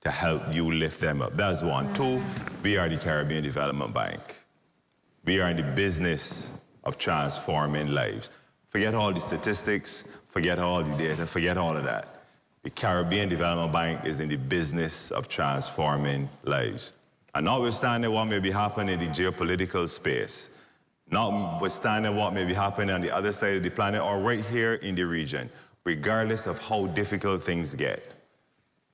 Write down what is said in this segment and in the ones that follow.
to help you lift them up. That's one. Two, we are the Caribbean Development Bank. We are in the business of transforming lives. Forget all the statistics, forget all the data, forget all of that. The Caribbean Development Bank is in the business of transforming lives. And notwithstanding what may be happening in the geopolitical space, notwithstanding what may be happening on the other side of the planet or right here in the region, regardless of how difficult things get,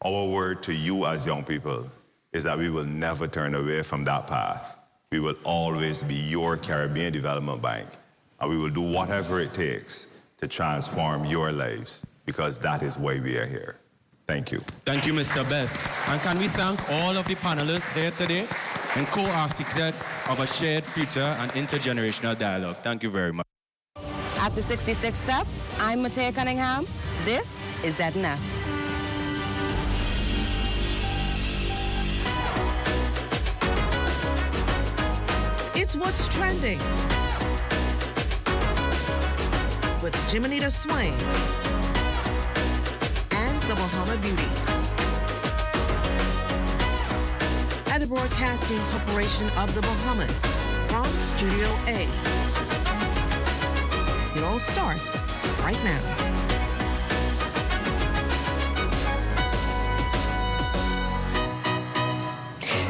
our word to you as young people is that we will never turn away from that path. We will always be your Caribbean Development Bank, and we will do whatever it takes to transform your lives, because that is why we are here. Thank you. Thank you, Mr. Best. And can we thank all of the panelists here today and co-architects of a shared future and intergenerational dialogue. Thank you very much. After 66 steps, I'm Matea Cunningham. This is ZNS. It's What's Trending with Jiminita Swain and the Bahama Beauty at the Broadcasting Corporation of the Bahamas from Studio A. It all starts right now.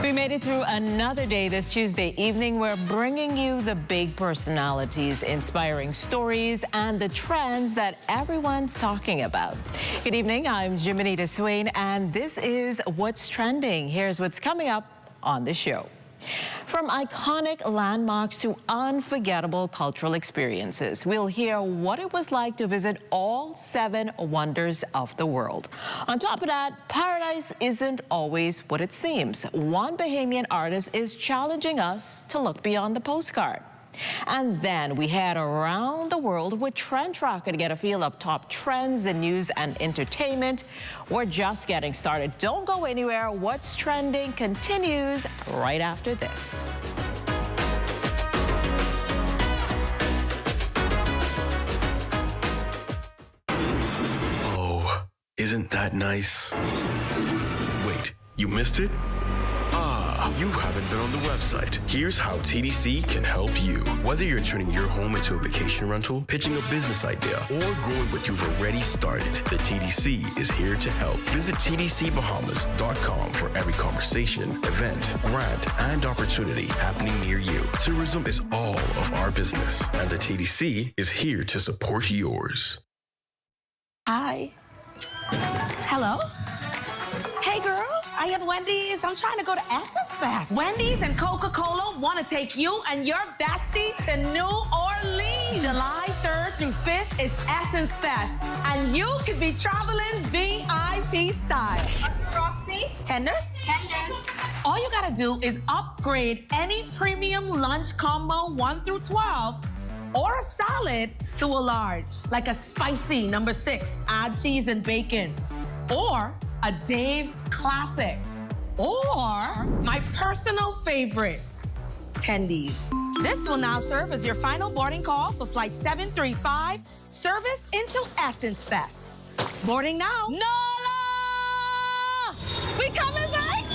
We made it through another day this Tuesday evening. We're bringing you the big personalities, inspiring stories, and the trends that everyone's talking about. Good evening, I'm Jiminita Swain, and this is What's Trending. Here's what's coming up on the show. From iconic landmarks to unforgettable cultural experiences, we'll hear what it was like to visit all 7 wonders of the world. On top of that, paradise isn't always what it seems. One Bahamian artist is challenging us to look beyond the postcard. And then we head around the world with Trend Tracker to get a feel of top trends in news and entertainment. We're just getting started. Don't go anywhere. What's Trending continues right after this. Oh, isn't that nice? Wait, you missed it? You haven't been on the website. Here's how TDC can help you. Whether you're turning your home into a vacation rental, pitching a business idea, or growing what you've already started, the TDC is here to help. Visit tdcbahamas.com for every conversation, event, grant, and opportunity happening near you. Tourism is all of our business, and the TDC is here to support yours. Hi. Hello? Hey, girl. I am Wendy's. I'm trying to go to Essence Fest. Wendy's and Coca-Cola want to take you and your bestie to New Orleans. July 3rd through 5th is Essence Fest, and you could be traveling VIP style. Roxy? Tenders? Tenders. All you gotta do is upgrade any premium lunch combo 1 through 12 or a salad to a large, like a spicy number 6, add cheese and bacon, or a Dave's Classic, or my personal favorite, Tendies. This will now serve as your final boarding call for Flight 735, service into Essence Fest. Boarding now. Nola! We coming back?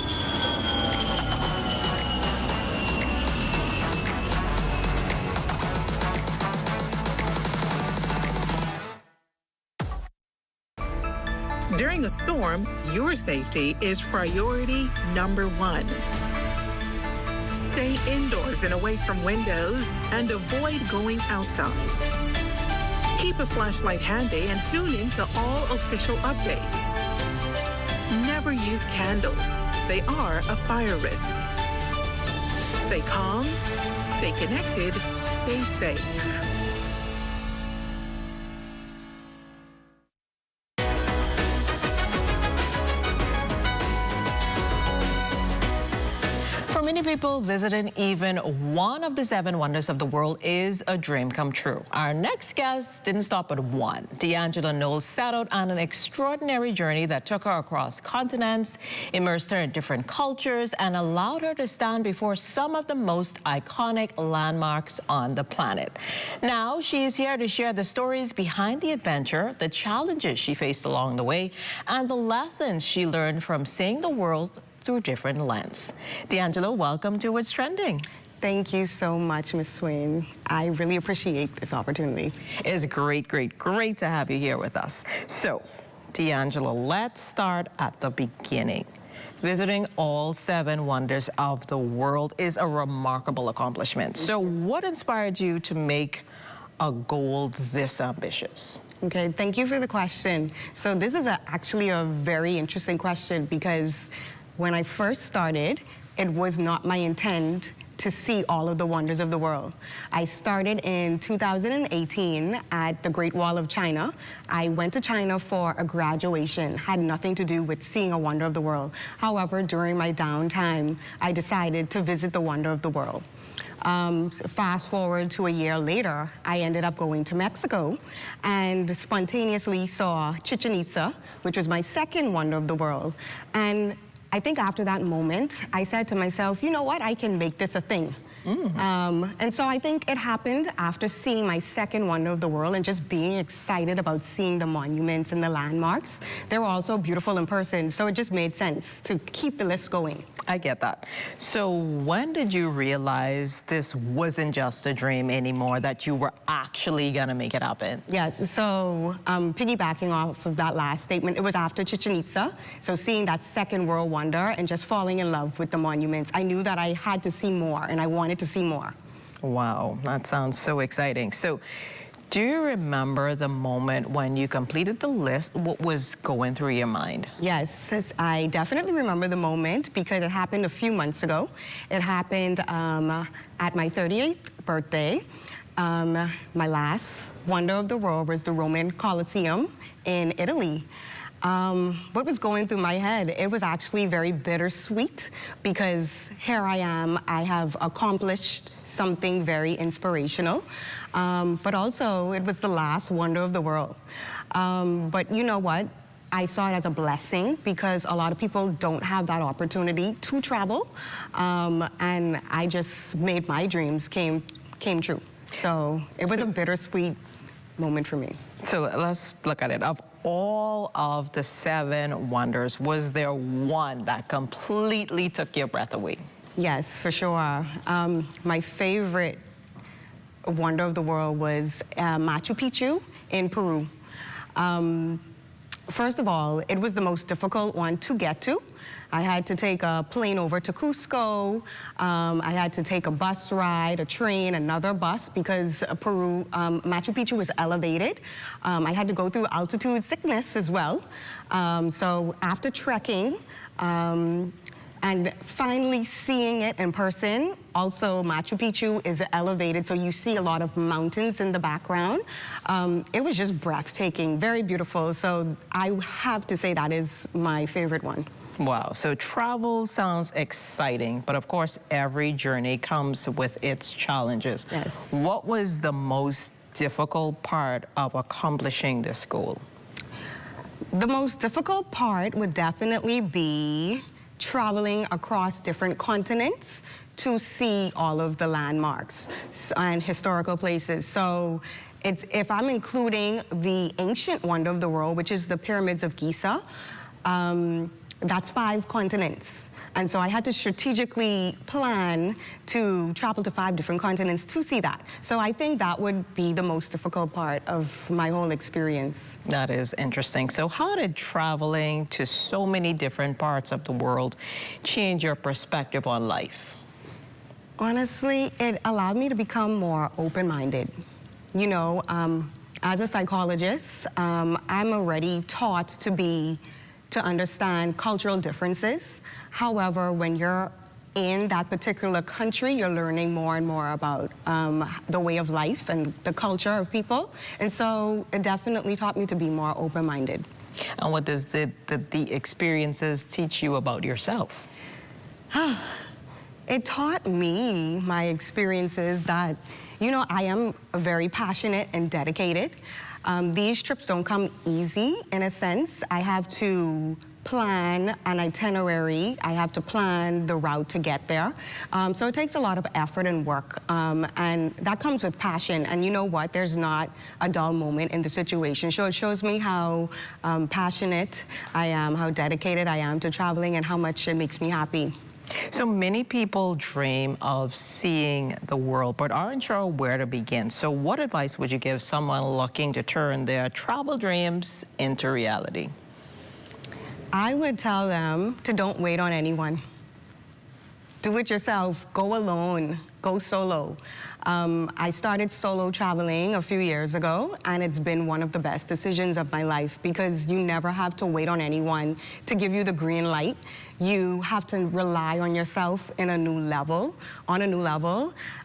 During a storm, your safety is priority number 1. Stay indoors and away from windows and avoid going outside. Keep a flashlight handy and tune in to all official updates. Never use candles. They are a fire risk. Stay calm, stay connected, stay safe. many people visiting even one of the 7 wonders of the world is a dream come true. Our next guest didn't stop at one. D'Angela Knowles set out on an extraordinary journey that took her across continents, immersed her in different cultures, and allowed her to stand before some of the most iconic landmarks on the planet. Now she is here to share the stories behind the adventure, the challenges she faced along the way, and the lessons she learned from seeing the world through different lens. D'Angelo, welcome to What's Trending. Thank you so much, Ms. Swain. I really appreciate this opportunity. It's great to have you here with us. So, D'Angelo, let's start at the beginning. Visiting all 7 wonders of the world is a remarkable accomplishment. So what inspired you to make a goal this ambitious? Okay, thank you for the question. So this is actually a very interesting question because when I first started, it was not my intent to see all of the wonders of the world. I started in 2018 at the Great Wall of China. I went to China for a graduation, had nothing to do with seeing a wonder of the world. However, during my downtime, I decided to visit the wonder of the world. Fast forward to a year later, I ended up going to Mexico and spontaneously saw Chichen Itza, which was my second wonder of the world. And I think after that moment, I said to myself, you know what, I can make this a thing. And so I think it happened after seeing my second wonder of the world and just being excited about seeing the monuments and the landmarks. They were also beautiful in person, so it just made sense to keep the list going. I get that. So when did you realize this wasn't just a dream anymore, that you were actually gonna make it happen? Yes, so piggybacking off of that last statement, it was after Chichen Itza. So seeing that second world wonder and just falling in love with the monuments, I knew that I had to see more and I wanted to see more. Wow, that sounds so exciting. So do you remember the moment when you completed the list? What was going through your mind? Yes, I definitely remember the moment because it happened a few months ago. It happened at my 38th birthday. My last wonder of the world was the Roman Colosseum in Italy. What was going through my head? It was actually very bittersweet because here I am, I have accomplished something very inspirational, but also it was the last wonder of the world. But you know what? I saw it as a blessing because a lot of people don't have that opportunity to travel, and I just made my dreams came true. So it was a bittersweet moment for me. So let's look at it. Of all of the 7 wonders, was there one that completely took your breath away? Yes, for sure. My favorite wonder of the world was Machu Picchu in Peru. First of all, it was the most difficult one to get to. I had to take a plane over to Cusco. I had to take a bus ride, a train, another bus because Peru, Machu Picchu was elevated. I had to go through altitude sickness as well. So after trekking, and finally seeing it in person, also Machu Picchu is elevated, so you see a lot of mountains in the background. It was just breathtaking, very beautiful. So I have to say that is my favorite one. Wow, so travel sounds exciting, but of course every journey comes with its challenges. Yes. What was the most difficult part of accomplishing this goal? The most difficult part would definitely be traveling across different continents to see all of the landmarks and historical places. So if I'm including the ancient wonder of the world, which is the pyramids of Giza, that's 5 continents. And so I had to strategically plan to travel to 5 different continents to see that. So I think that would be the most difficult part of my whole experience. That is interesting. So how did traveling to so many different parts of the world change your perspective on life? Honestly, it allowed me to become more open-minded. You know, as a psychologist, I'm already taught to understand cultural differences. However, when you're in that particular country, you're learning more and more about the way of life and the culture of people. And so it definitely taught me to be more open-minded. And what does the experiences teach you about yourself? It taught me, my experiences, that, you know, I am very passionate and dedicated. These trips don't come easy, in a sense. I have to plan an itinerary. I have to plan the route to get there. So it takes a lot of effort and work, and that comes with passion. And you know what? There's not a dull moment in the situation. So it shows me how passionate I am, how dedicated I am to traveling, and how much it makes me happy. So many people dream of seeing the world, but aren't sure where to begin. So what advice would you give someone looking to turn their travel dreams into reality? I would tell them to don't wait on anyone. Do it yourself. Go alone. Go solo. I started solo traveling a few years ago, and it's been one of the best decisions of my life because you never have to wait on anyone to give you the green light. You have to rely on yourself on a new level,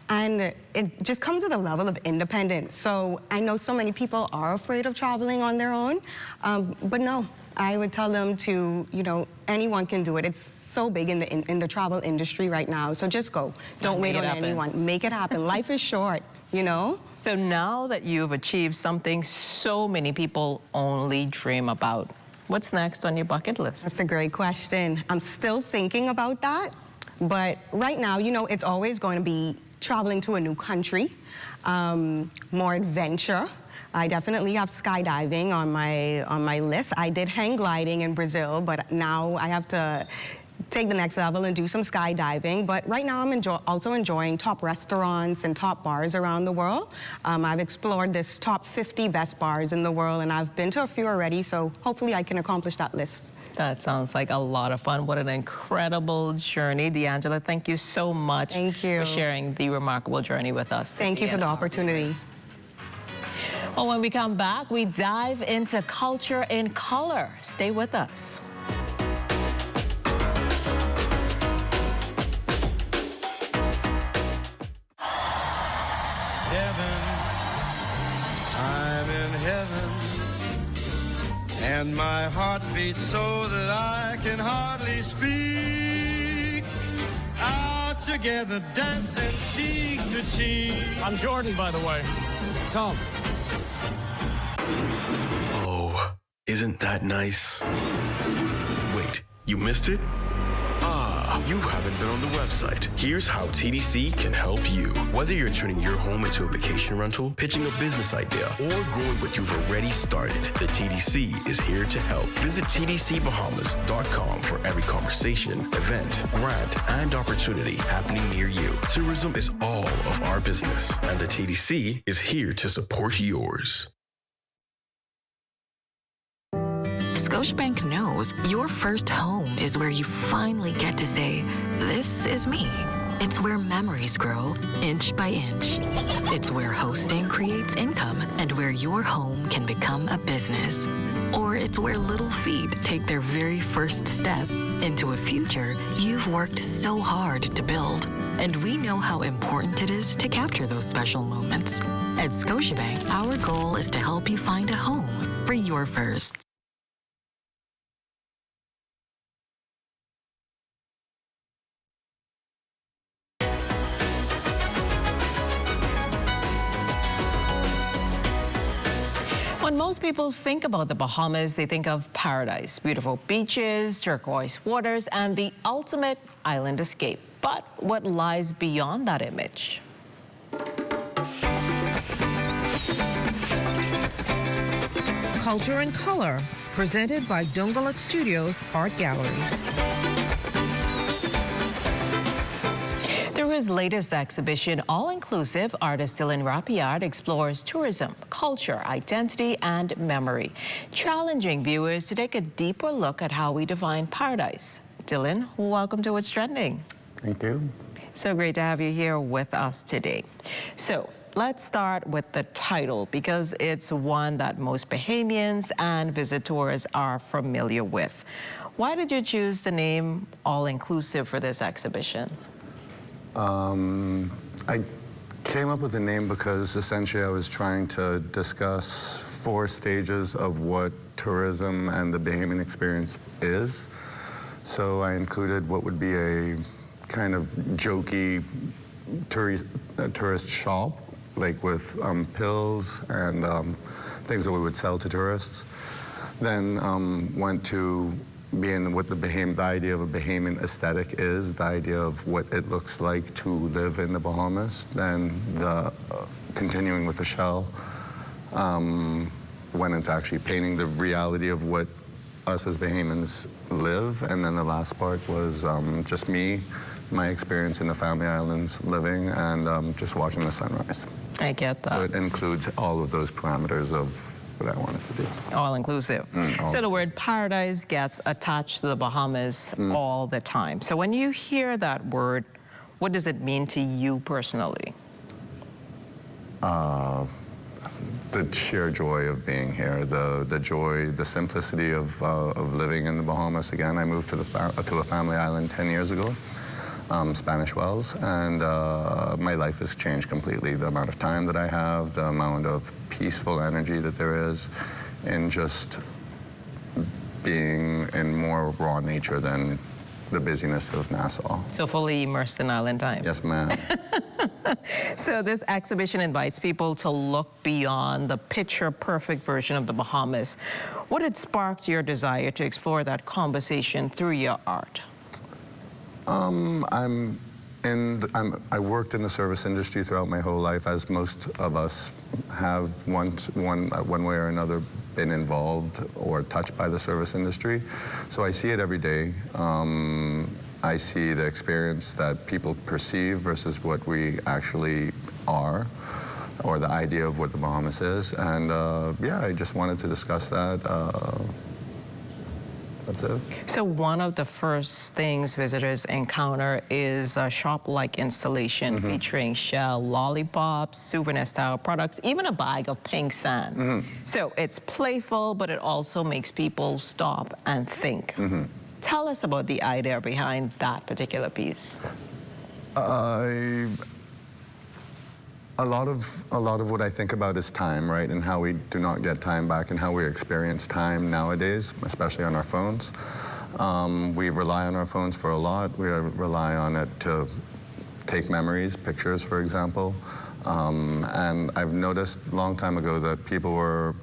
and it just comes with a level of independence. So I know so many people are afraid of traveling on their own, but no. I would tell them to, you know, anyone can do it. It's so big in the travel industry right now. So just go. Don't wait on anyone. Make it happen. Life is short, you know? So now that you've achieved something so many people only dream about, what's next on your bucket list? That's a great question. I'm still thinking about that. But right now, you know, it's always going to be traveling to a new country, more adventure. I definitely have skydiving on my list. I did hang gliding in Brazil, but now I have to take the next level and do some skydiving. But right now I'm also enjoying top restaurants and top bars around the world. I've explored this top 50 best bars in the world, and I've been to a few already, so hopefully I can accomplish that list. That sounds like a lot of fun. What an incredible journey. D'Angela, thank you so much for sharing the remarkable journey with us. Thank you for the opportunity. Well, when we come back, we dive into culture in color. Stay with us. Heaven, I'm in heaven, and my heart beats so that I can hardly speak. Out together, dancing cheek to cheek. I'm Jordan, by the way. Tom. Oh, isn't that nice? Wait, you missed it? Ah, you haven't been on the website. Here's how TDC can help you. Whether you're turning your home into a vacation rental, pitching a business idea, or growing what you've already started, the TDC is here to help. Visit tdcbahamas.com for every conversation, event, grant, and opportunity happening near you. Tourism is all of our business, and the TDC is here to support yours. Scotiabank knows your first home is where you finally get to say, this is me. It's where memories grow inch by inch. It's where hosting creates income and where your home can become a business. Or it's where little feet take their very first step into a future you've worked so hard to build. And we know how important it is to capture those special moments. At Scotiabank, our goal is to help you find a home for your first. When most people think about the Bahamas, they think of paradise, beautiful beaches, turquoise waters, and the ultimate island escape. But what lies beyond that image? Culture and Color, presented by Dungaluk Studios Art Gallery. Through his latest exhibition, All-Inclusive, artist Dylan Rapiard explores tourism, culture, identity, and memory, challenging viewers to take a deeper look at how we define paradise. Dylan, welcome to What's Trending. Thank you. So great to have you here with us today. So let's start with the title, because it's one that most Bahamians and visitors are familiar with. Why did you choose the name All-Inclusive for this exhibition? I came up with the name because essentially I was trying to discuss 4 stages of what tourism and the Bahamian experience is. So I included what would be a kind of jokey tourist shop, like with pills and things that we would sell to tourists. Then went to being what the idea of a Bahamian aesthetic is, the idea of what it looks like to live in the Bahamas. Then continuing with the shell, went into actually painting the reality of what us as Bahamians live. And then the last part was just me, my experience in the Family Islands living and just watching the sunrise. I get that. So it includes all of those parameters of what I wanted to do. All inclusive. So the word paradise gets attached to the Bahamas all the time. So when you hear that word, what does it mean to you personally? The sheer joy of being here, the joy, the simplicity of living in the Bahamas. Again, I moved to a family island 10 years ago, Spanish Wells, and my life has changed completely. The amount of time that I have, the amount of peaceful energy that there is, and just being in more raw nature than the busyness of Nassau. So fully immersed in island time. Yes, ma'am. So this exhibition invites people to look beyond the picture-perfect version of the Bahamas. What had sparked your desire to explore that conversation through your art? I worked in the service industry throughout my whole life, as most of us have one way or another been involved or touched by the service industry. So I see it every day. I see the experience that people perceive versus what we actually are, or the idea of what the Bahamas is. And yeah, I just wanted to discuss that. That's it. So one of the first things visitors encounter is a shop-like installation featuring shell lollipops, souvenir-style products, even a bag of pink sand. So it's playful, but it also makes people stop and think. Tell us about the idea behind that particular piece. A lot of what I think about is time, right? And how we do not get time back and how we experience time nowadays, especially on our phones. We rely on our phones for a lot. We rely on it to take memories, pictures, for example. And I've noticed a long time ago that people were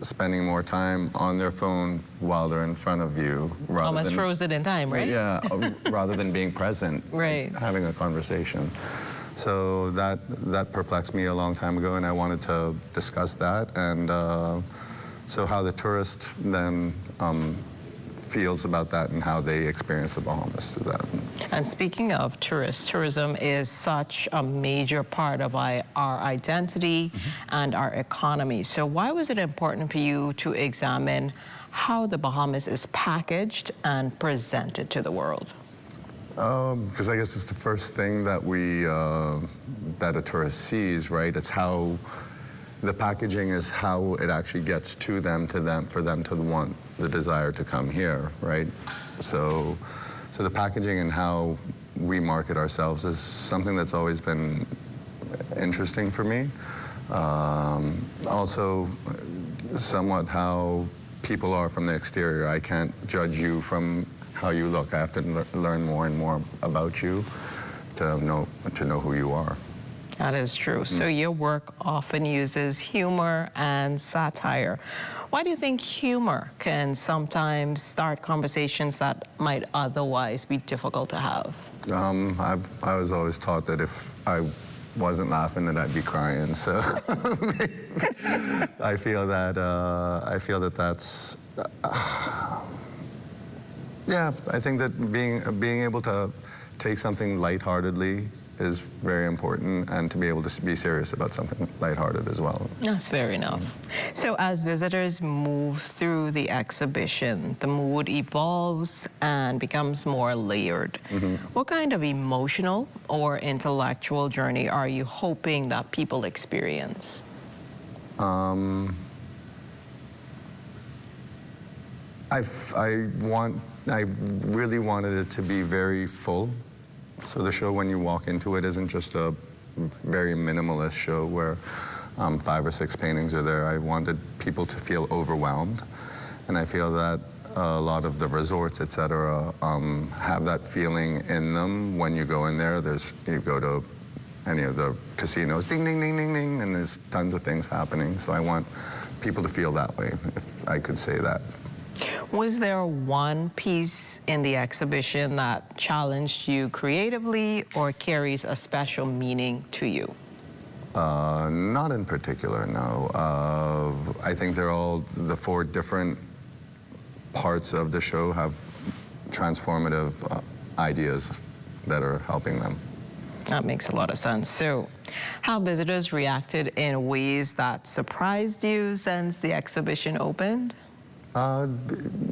spending more time on their phone while they're in front of you. Almost frozen in time, right? Yeah, rather than being present, right, having a conversation. So that perplexed me a long time ago, and I wanted to discuss that, and so how the tourist then feels about that and how they experience the Bahamas through that. And speaking of tourists, tourism is such a major part of our identity and our economy. So why was it important for you to examine how the Bahamas is packaged and presented to the world? Because I guess it's the first thing that that a tourist sees, right? It's how the packaging is how it actually gets to them, for them to want the desire to come here, right? So the packaging and how we market ourselves is something that's always been interesting for me. Also, somewhat how people are from the exterior. I can't judge you from how you look. I have to learn more and more about you to know who you are. That is true. So your work often uses humor and satire. Why do you think humor can sometimes start conversations that might otherwise be difficult to have? I was always taught that if I wasn't laughing, that I'd be crying. So I feel that that's. Yeah, I think that being able to take something lightheartedly is very important, and to be able to be serious about something lighthearted as well. That's fair enough. So as visitors move through the exhibition, the mood evolves and becomes more layered. What kind of emotional or intellectual journey are you hoping that people experience? I really wanted it to be very full. So the show, when you walk into it, isn't just a very minimalist show where 5 or 6 paintings are there. I wanted people to feel overwhelmed. And I feel that a lot of the resorts, etc., have that feeling in them when you go in there. You go to any of the casinos, ding, ding, ding, ding, ding, and there's tons of things happening. So I want people to feel that way, if I could say that. Was there one piece in the exhibition that challenged you creatively or carries a special meaning to you? Not in particular, no. I think they're all, the 4 different parts of the show have transformative ideas that are helping them. That makes a lot of sense. So, how visitors reacted in ways that surprised you since the exhibition opened?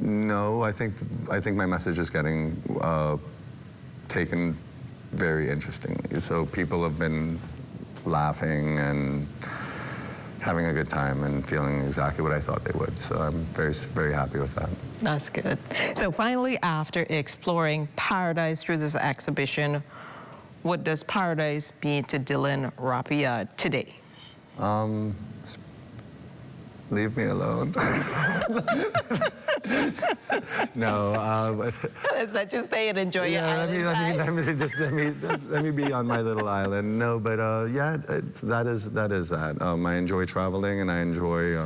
No, I think my message is getting taken very interestingly. So people have been laughing and having a good time and feeling exactly what I thought they would. So I'm very, very happy with that. That's good. So finally, after exploring paradise through this exhibition, what does paradise mean to Dylan Rapia today? Leave me alone. No. Is that just stay and enjoy your island? Let me be on my little island. No, but yeah, that is that. I enjoy traveling, and I enjoy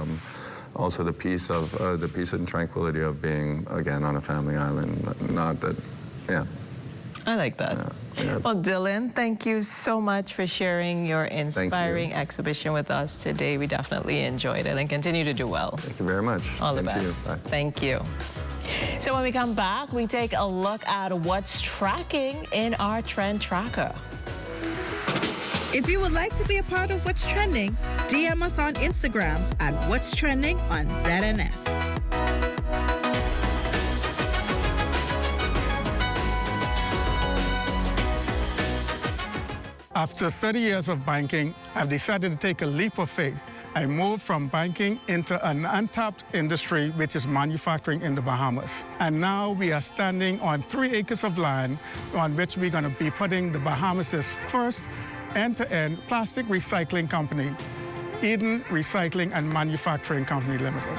also the peace and tranquility of being again on a family island. Not that, yeah. I like that. Yeah, well, Dylan, thank you so much for sharing your inspiring exhibition with us today. We definitely enjoyed it and continue to do well. Thank you very much. All the Same to best. you. Bye. Thank you. So when we come back, we take a look at what's tracking in our trend tracker. If you would like to be a part of What's Trending, DM us on Instagram at What's Trending on ZNS. After 30 years of banking, I've decided to take a leap of faith. I moved from banking into an untapped industry, which is manufacturing in the Bahamas. And now we are standing on 3 acres of land on which we're going to be putting the Bahamas' first end-to-end plastic recycling company, Eden Recycling and Manufacturing Company Limited.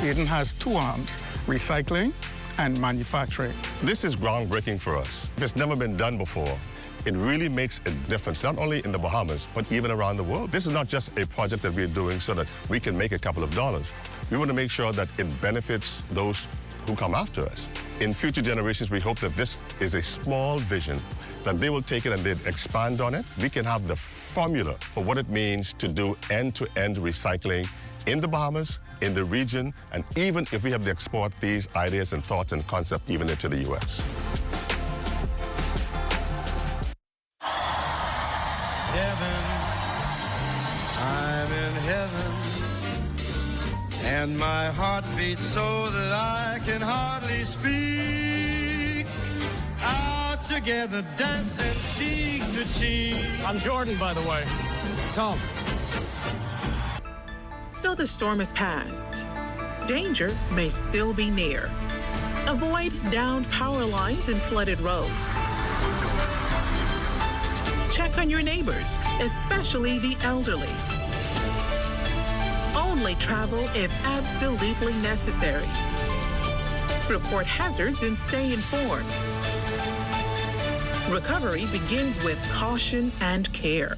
Eden has 2 arms, recycling and manufacturing. This is groundbreaking for us. It's never been done before. It really makes a difference, not only in the Bahamas, but even around the world. This is not just a project that we're doing so that we can make a couple of dollars. We want to make sure that it benefits those who come after us. In future generations, we hope that this is a small vision, that they will take it and they'll expand on it. We can have the formula for what it means to do end-to-end recycling in the Bahamas, in the region, and even if we have to export these ideas and thoughts and concepts even into the U.S. Heaven, I'm in heaven, and my heart beats so that I can hardly speak. Out together, dancing cheek to cheek. I'm Jordan, by the way. Tom. So the storm has passed. Danger may still be near. Avoid downed power lines and flooded roads. Check on your neighbors, especially the elderly. Only travel if absolutely necessary. Report hazards and stay informed. Recovery begins with caution and care.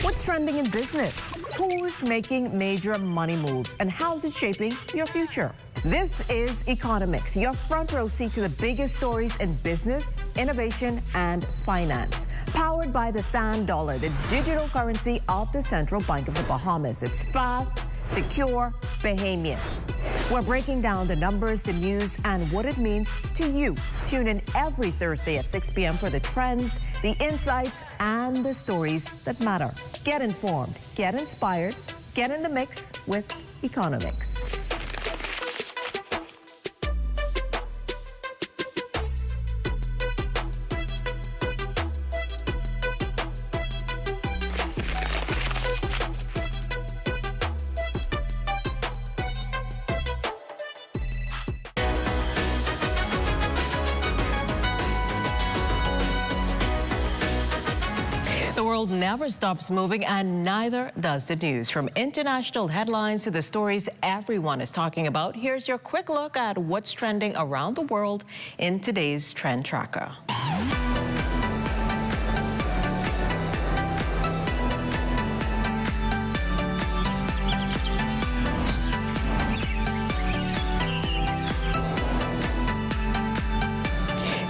What's trending in business? Who's making major money moves and how's it shaping your future? This is Economics, your front row seat to the biggest stories in business, innovation, and finance. Powered by the Sand Dollar, the digital currency of the Central Bank of the Bahamas. It's fast, secure, Bahamian. We're breaking down the numbers, the news, and what it means to you. Tune in every Thursday at 6 p.m. for the trends, the insights, and the stories that matter. Get informed, get inspired, get in the mix with Economics. world never stops moving, and neither does the news. From international headlines to the stories everyone is talking about, here's your quick look at what's trending around the world in today's Trend Tracker.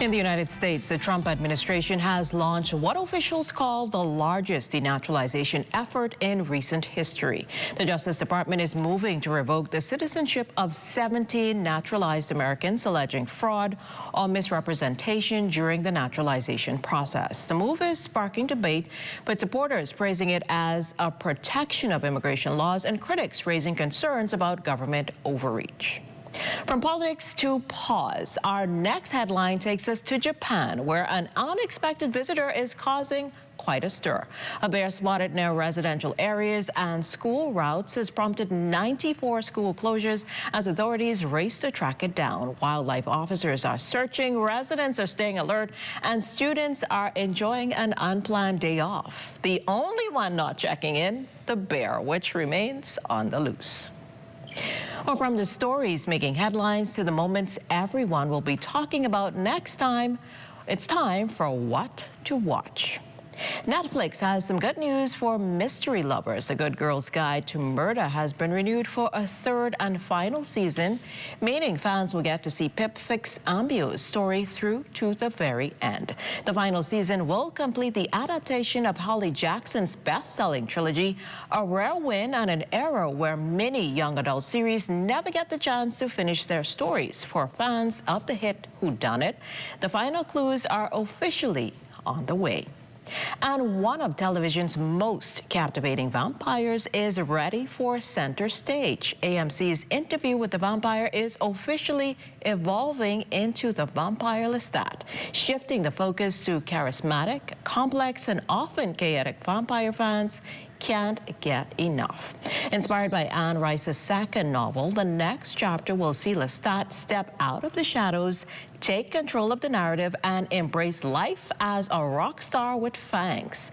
In the United States, the Trump administration has launched what officials call the largest denaturalization effort in recent history. The Justice Department is moving to revoke the citizenship of 17 naturalized Americans alleging fraud or misrepresentation during the naturalization process. The move is sparking debate, but supporters praising it as a protection of immigration laws and critics raising concerns about government overreach. From politics to pause, our next headline takes us to Japan, where an unexpected visitor is causing quite a stir. A bear spotted near residential areas and school routes has prompted 94 school closures as authorities race to track it down. Wildlife officers are searching, residents are staying alert, and students are enjoying an unplanned day off. The only one not checking in, the bear, which remains on the loose. Well, from the stories making headlines to the moments everyone will be talking about next time, it's time for What to Watch. Netflix has some good news for mystery lovers. A Good Girl's Guide to Murder has been renewed for a third and final season, meaning fans will get to see Pip Fix Ambio's story through to the very end. The final season will complete the adaptation of Holly Jackson's best-selling trilogy, a rare win and an era where many young adult series never get the chance to finish their stories. For fans of the hit Whodunit, the final clues are officially on the way. And one of television's most captivating vampires is ready for center stage. AMC's Interview with the Vampire is officially evolving into the Vampire Lestat, shifting the focus to charismatic, complex, and often chaotic vampire fans can't get enough. Inspired by Anne Rice's second novel, the next chapter will see Lestat step out of the shadows, take control of the narrative, and embrace life as a rock star with fangs.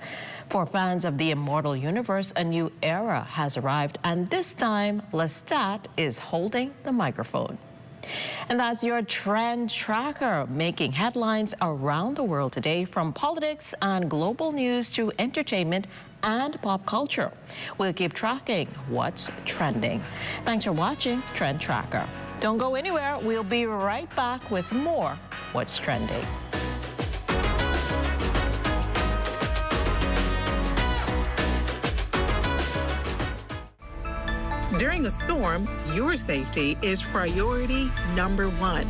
For fans of the immortal universe, a new era has arrived, and this time, Lestat is holding the microphone. And that's your Trend Tracker, making headlines around the world today, from politics and global news to entertainment and pop culture. We'll keep tracking what's trending. Thanks for watching Trend Tracker. Don't go anywhere. We'll be right back with more What's Trending. During a storm, your safety is priority number one.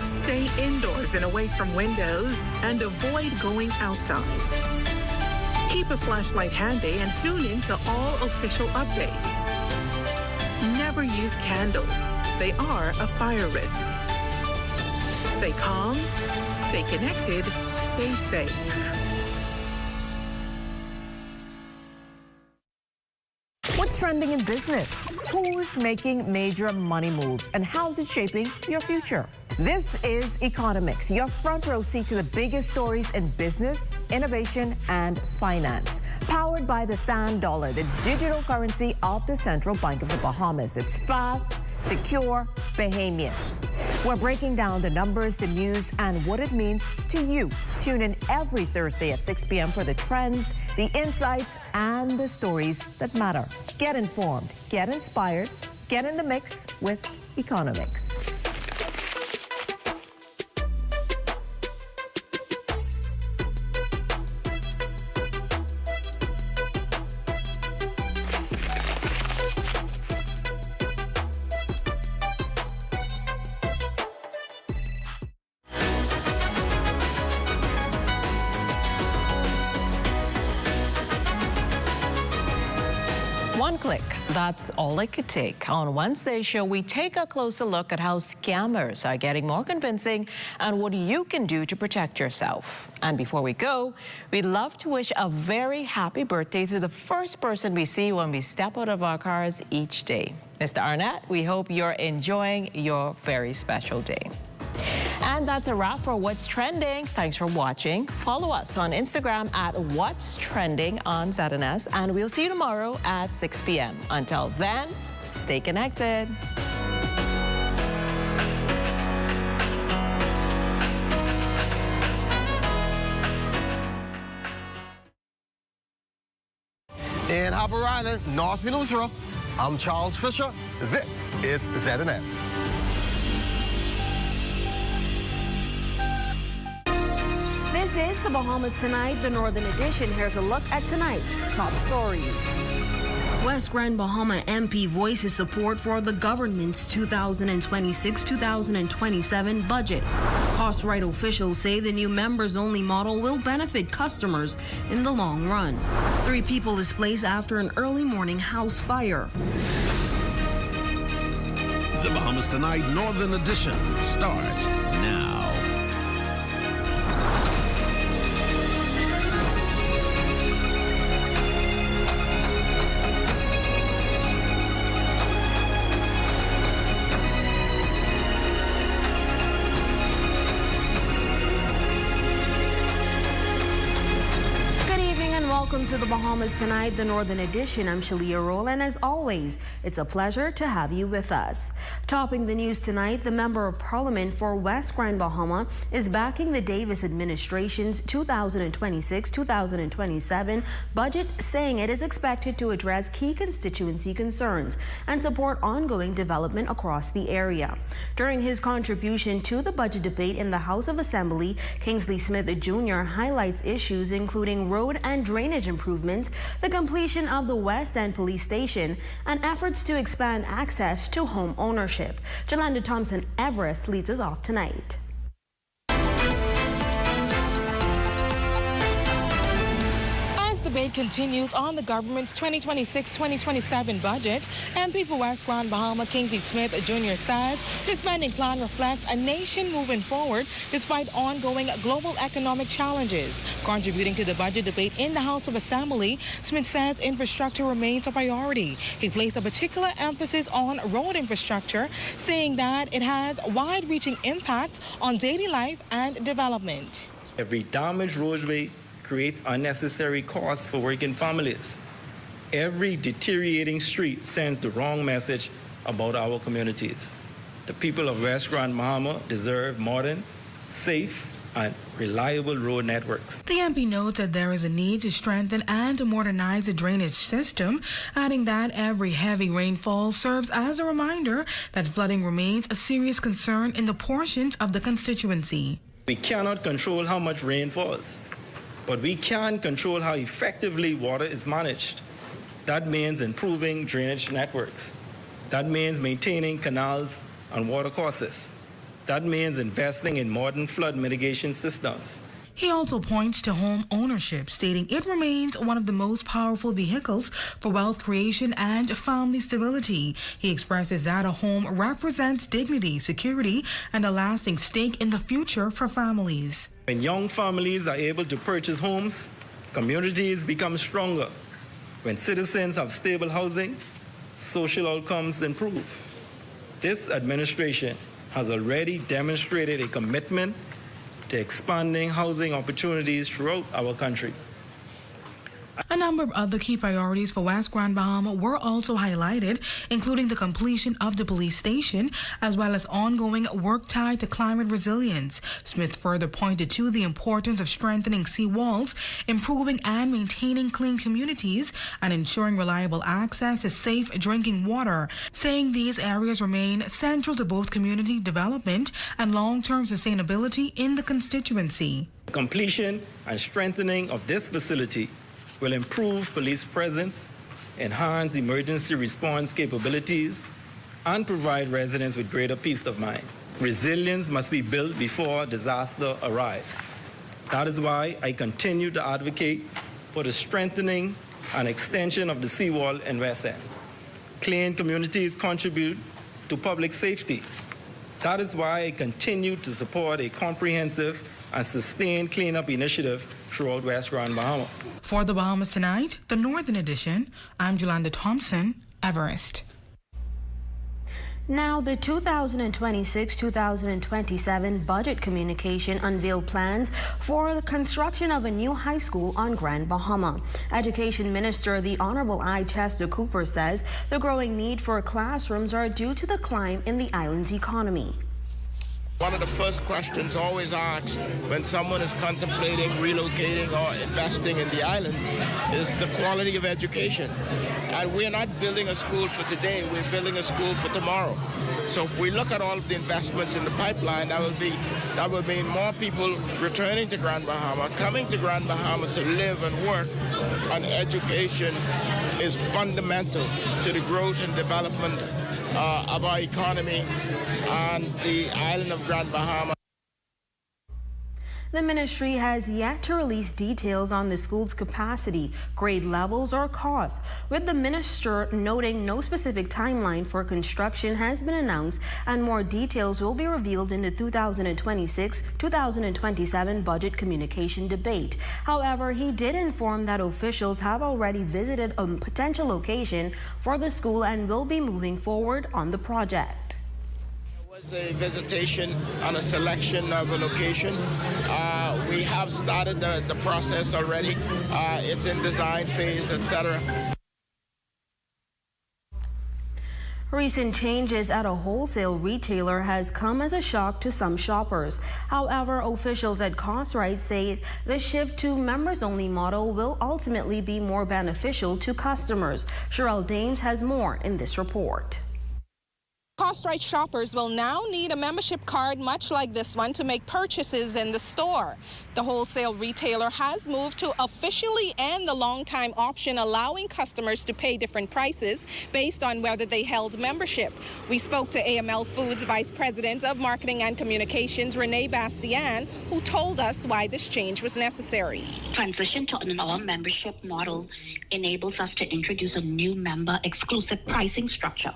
Stay indoors and away from windows and avoid going outside. Keep a flashlight handy and tune in to all official updates. Never use candles. They are a fire risk. Stay calm, stay connected, stay safe. What's trending in business? Who's making major money moves, and how's it shaping your future? This is Economics, your front row seat to the biggest stories in business, innovation, and finance. Powered by the Sand Dollar, the digital currency of the Central Bank of the Bahamas. It's fast, secure, Bahamian. We're breaking down the numbers, the news, and what it means to you. Tune in every Thursday at 6 p.m. for the trends, the insights, and the stories that matter. Get informed, get inspired, get in the mix with Economics. One click, that's all it could take. On Wednesday's show, we take a closer look at how scammers are getting more convincing and what you can do to protect yourself. And before we go, we'd love to wish a very happy birthday to the first person we see when we step out of our cars each day. Mr. Arnett, we hope you're enjoying your very special day. And that's a wrap for What's Trending. Thanks for watching. Follow us on Instagram at What's Trending on ZNS, and we'll see you tomorrow at 6 p.m. Until then, stay connected. In Harbour Island, North Venezuela, I'm Charles Fisher. This is ZNS. This is the Bahamas Tonight, the Northern Edition. Here's a look at tonight's top stories. West Grand Bahama MP voices support for the government's 2026-2027 budget. Cost right officials say the new members-only model will benefit customers in the long run. 3 people displaced after an early morning house fire. The Bahamas Tonight Northern Edition starts now. Welcome to the Bahamas Tonight, the Northern Edition. I'm Shalia Roll, and as always, it's a pleasure to have you with us. Topping the news tonight, the Member of Parliament for West Grand Bahama is backing the Davis administration's 2026-2027 budget, saying it is expected to address key constituency concerns and support ongoing development across the area. During his contribution to the budget debate in the House of Assembly, Kingsley Smith Jr. highlights issues including road and drainage improvements, the completion of the West End Police Station, and efforts to expand access to home ownership. Jolanda Thompson Everest leads us off tonight. Debate continues on the government's 2026-2027 budget. MP for West Grand Bahama Kingsley Smith Jr. says the spending plan reflects a nation moving forward despite ongoing global economic challenges. Contributing to the budget debate in the House of Assembly, Smith says infrastructure remains a priority. He placed a particular emphasis on road infrastructure, saying that it has wide-reaching impacts on daily life and development. Every damaged roadway creates unnecessary costs for working families. Every deteriorating street sends the wrong message about our communities. The people of West Grand Bahama deserve modern, safe, and reliable road networks. The MP notes that there is a need to strengthen and to modernize the drainage system, adding that every heavy rainfall serves as a reminder that flooding remains a serious concern in the portions of the constituency. We cannot control how much rain falls, but we can control how effectively water is managed. That means improving drainage networks. That means maintaining canals and watercourses. That means investing in modern flood mitigation systems. He also points to home ownership, stating it remains one of the most powerful vehicles for wealth creation and family stability. He expresses that a home represents dignity, security, and a lasting stake in the future for families. When young families are able to purchase homes, communities become stronger. When citizens have stable housing, social outcomes improve. This administration has already demonstrated a commitment to expanding housing opportunities throughout our country. A number of other key priorities for West Grand Bahama were also highlighted, including the completion of the police station, as well as ongoing work tied to climate resilience. Smith further pointed to the importance of strengthening seawalls, improving and maintaining clean communities, and ensuring reliable access to safe drinking water, saying these areas remain central to both community development and long-term sustainability in the constituency. Completion and strengthening of this facility will improve police presence, enhance emergency response capabilities, and provide residents with greater peace of mind. Resilience must be built before disaster arrives. That is why I continue to advocate for the strengthening and extension of the seawall in West End. Clean communities contribute to public safety. That is why I continue to support a comprehensive and sustained cleanup initiative throughout West Grand Bahama. For the Bahamas Tonight, the Northern Edition, I'm Jolanda Thompson, Everest. Now, the 2026-2027 budget communication unveiled plans for the construction of a new high school on Grand Bahama. Education Minister, the Honorable I. Chester Cooper, says the growing need for classrooms are due to the climb in the island's economy. One of the first questions always asked when someone is contemplating relocating or investing in the island is the quality of education. And we're not building a school for today, we're building a school for tomorrow. So if we look at all of the investments in the pipeline, that will mean more people returning to Grand Bahama, coming to Grand Bahama to live and work. And education is fundamental to the growth and development of our economy on the island of Grand Bahama. The ministry has yet to release details on the school's capacity, grade levels, or cost, with the minister noting no specific timeline for construction has been announced and more details will be revealed in the 2026-2027 budget communication debate. However, he did inform that officials have already visited a potential location for the school and will be moving forward on the project. A visitation and a selection of a location. We have started the process already. It's in design phase, etc. Recent changes at a wholesale retailer has come as a shock to some shoppers. However, officials at Cosrite say the shift to members-only model will ultimately be more beneficial to customers. Cheryl Dames has more in this report. Cosrite shoppers will now need a membership card much like this one to make purchases in the store. The wholesale retailer has moved to officially end the long-time option allowing customers to pay different prices based on whether they held membership. We spoke to AML Foods Vice President of Marketing and Communications, Renee Bastian, who told us why this change was necessary. Transition to an all-membership model enables us to introduce a new member-exclusive pricing structure,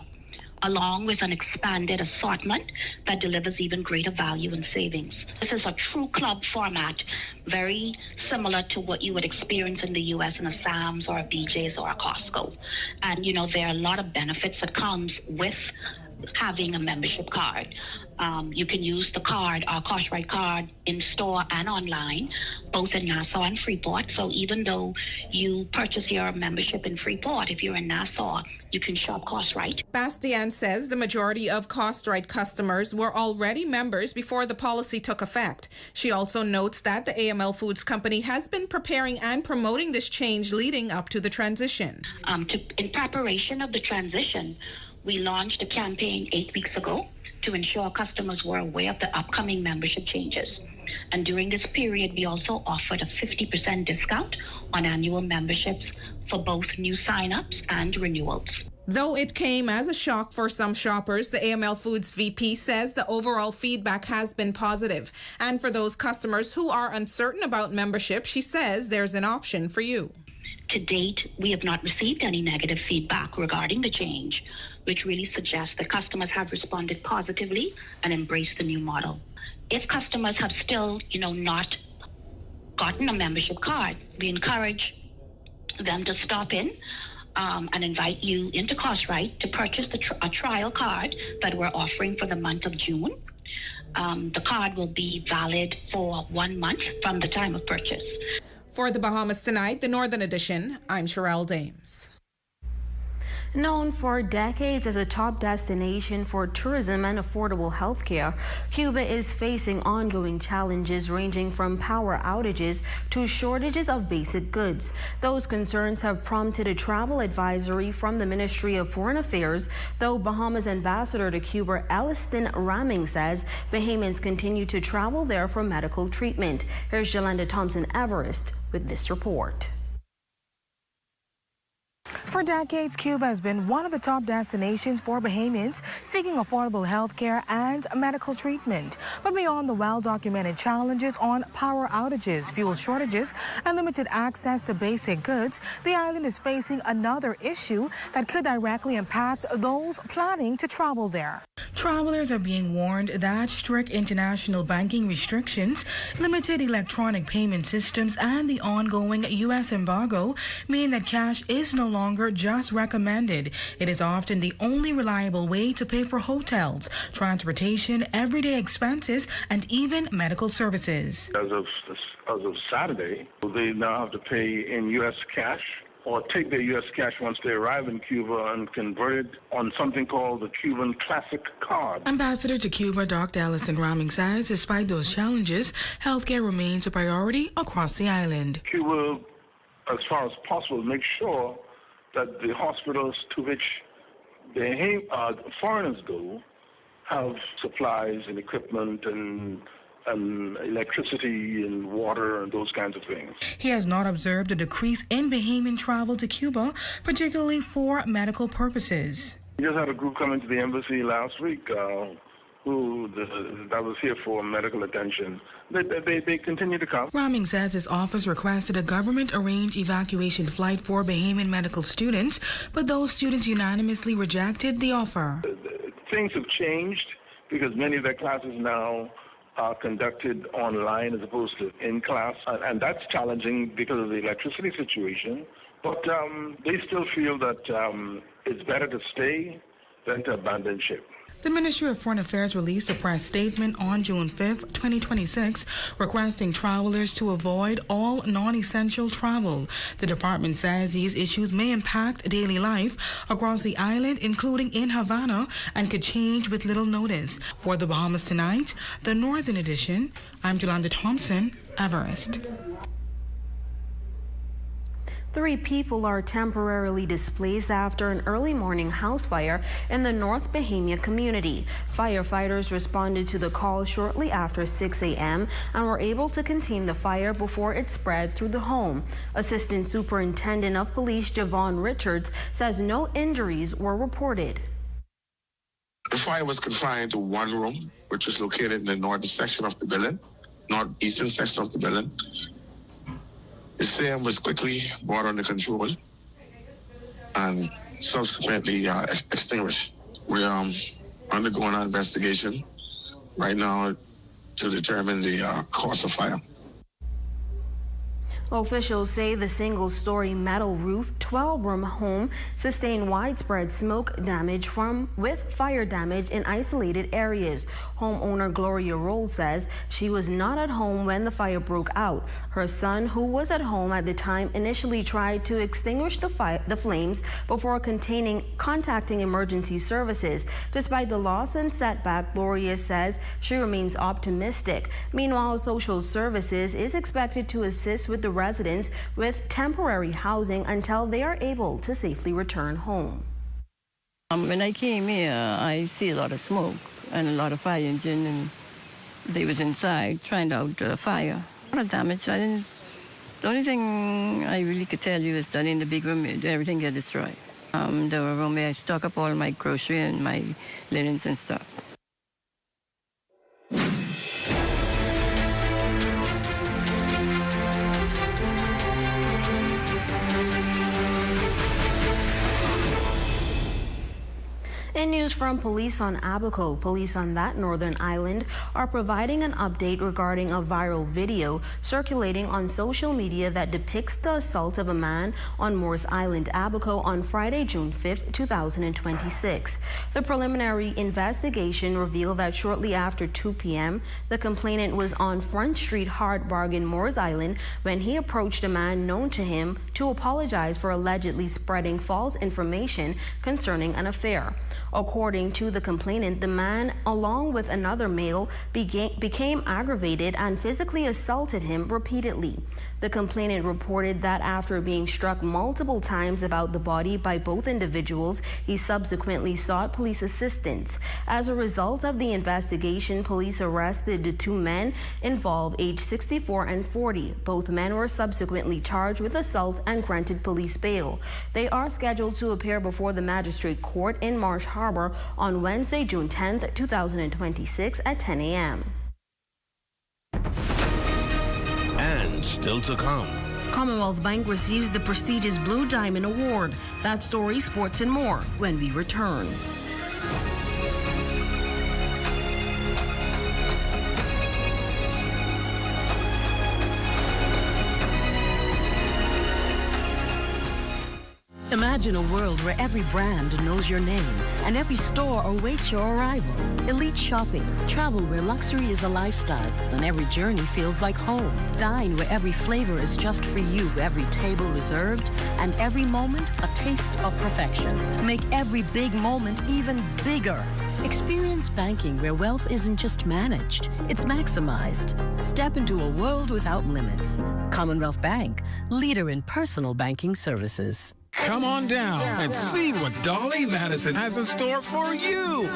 along with an expanded assortment that delivers even greater value and savings. This is a true club format, very similar to what you would experience in the U.S. in a Sam's or a BJ's or a Costco. And, you know, there are a lot of benefits that comes with having a membership card. You can use the card, our Cosrite card, in store and online, both in Nassau and Freeport. So even though you purchase your membership in Freeport, if you're in Nassau, you can shop Cosrite. Bastian says the majority of Cosrite customers were already members before the policy took effect. She also notes that the AML Foods Company has been preparing and promoting this change leading up to the transition. In preparation of the transition, we launched a campaign 8 weeks ago to ensure customers were aware of the upcoming membership changes. And during this period, we also offered a 50% discount on annual memberships for both new signups and renewals. Though it came as a shock for some shoppers, the AML Foods VP says the overall feedback has been positive. And for those customers who are uncertain about membership, she says there's an option for you. To date, we have not received any negative feedback regarding the change, which really suggests that customers have responded positively and embraced the new model. If customers have still, not gotten a membership card, we encourage them to stop in and invite you into Cosrite to purchase a trial card that we're offering for the month of June. The card will be valid for 1 month from the time of purchase. For the Bahamas Tonight, the Northern Edition, I'm Cheryl Dames. Known for decades as a top destination for tourism and affordable health care, Cuba is facing ongoing challenges ranging from power outages to shortages of basic goods. Those concerns have prompted a travel advisory from the Ministry of Foreign Affairs, though Bahamas Ambassador to Cuba, Elliston Raming, says Bahamians continue to travel there for medical treatment. Here's Yolanda Thompson-Everest with this report. For decades, Cuba has been one of the top destinations for Bahamians seeking affordable health care and medical treatment. But beyond the well-documented challenges on power outages, fuel shortages, and limited access to basic goods, the island is facing another issue that could directly impact those planning to travel there. Travelers are being warned that strict international banking restrictions, limited electronic payment systems, and the ongoing U.S. embargo mean that cash is no longer broker just recommended. It is often the only reliable way to pay for hotels, transportation, everyday expenses, and even medical services. As of Saturday, they now have to pay in U.S. cash or take their U.S. cash once they arrive in Cuba and convert it on something called the Cuban Classic Card. Ambassador to Cuba, Dr. Allison Raming says despite those challenges, healthcare remains a priority across the island. Cuba, as far as possible, make sure that the hospitals to which the foreigners go have supplies and equipment and electricity and water and those kinds of things. He has not observed a decrease in Bahamian travel to Cuba, particularly for medical purposes. We just had a group come into the embassy last week that was here for medical attention. They continue to come. Raming says his office requested a government-arranged evacuation flight for Bahamian medical students, but those students unanimously rejected the offer. Things have changed because many of their classes now are conducted online as opposed to in class, and that's challenging because of the electricity situation. But they still feel that it's better to stay than to abandon ship. The Ministry of Foreign Affairs released a press statement on June 5, 2026, requesting travelers to avoid all non-essential travel. The department says these issues may impact daily life across the island, including in Havana, and could change with little notice. For the Bahamas Tonight, the Northern Edition, I'm Jolanda Thompson, Everest. 3 people are temporarily displaced after an early morning house fire in the North Bahamia community. Firefighters responded to the call shortly after 6 a.m. and were able to contain the fire before it spread through the home. Assistant Superintendent of Police Javon Richards says no injuries were reported. The fire was confined to one room, which is located in the northern section of the building, northeastern section of the building. The same was quickly brought under control and subsequently extinguished. We're undergoing an investigation right now to determine the cause of fire. Officials say the single-story metal roof 12-room home sustained widespread smoke damage with fire damage in isolated areas. Homeowner Gloria Roll says she was not at home when the fire broke out. Her son, who was at home at the time, initially tried to extinguish the flames before contacting emergency services. Despite the loss and setback, Gloria says she remains optimistic. Meanwhile, social services is expected to assist with the residents with temporary housing until they are able to safely return home. When I came here, I see a lot of smoke and a lot of fire engine, and they was inside trying to out the fire. A lot of damage. The only thing I really could tell you is that in the big room, everything got destroyed. The room where I stock up all my grocery and my linens and stuff. In news from police on Abaco, police on that northern island are providing an update regarding a viral video circulating on social media that depicts the assault of a man on Moores Island, Abaco on Friday, June 5, 2026. The preliminary investigation revealed that shortly after 2 p.m., the complainant was on Front Street, Hard Bargain, Moores Island, when he approached a man known to him to apologize for allegedly spreading false information concerning an affair. According to the complainant, the man, along with another male, became aggravated and physically assaulted him repeatedly. The complainant reported that after being struck multiple times about the body by both individuals, he subsequently sought police assistance. As a result of the investigation, police arrested the 2 men involved, aged 64 and 40. Both men were subsequently charged with assault and granted police bail. They are scheduled to appear before the magistrate court in Marsh Harbor on Wednesday, June 10, 2026 at 10 a.m. And still to come. Commonwealth Bank receives the prestigious Blue Diamond Award. That story, sports, and more when we return. Imagine Imagine a world where every brand knows your name and every store awaits your arrival. Elite shopping, travel where luxury is a lifestyle and every journey feels like home. Dine where every flavor is just for you, every table reserved, and every moment a taste of perfection. Make every big moment even bigger. Experience banking where wealth isn't just managed, it's maximized. Step into a world without limits. Commonwealth Bank, leader in personal banking services. Come on down and see what Dolly Madison has in store for you.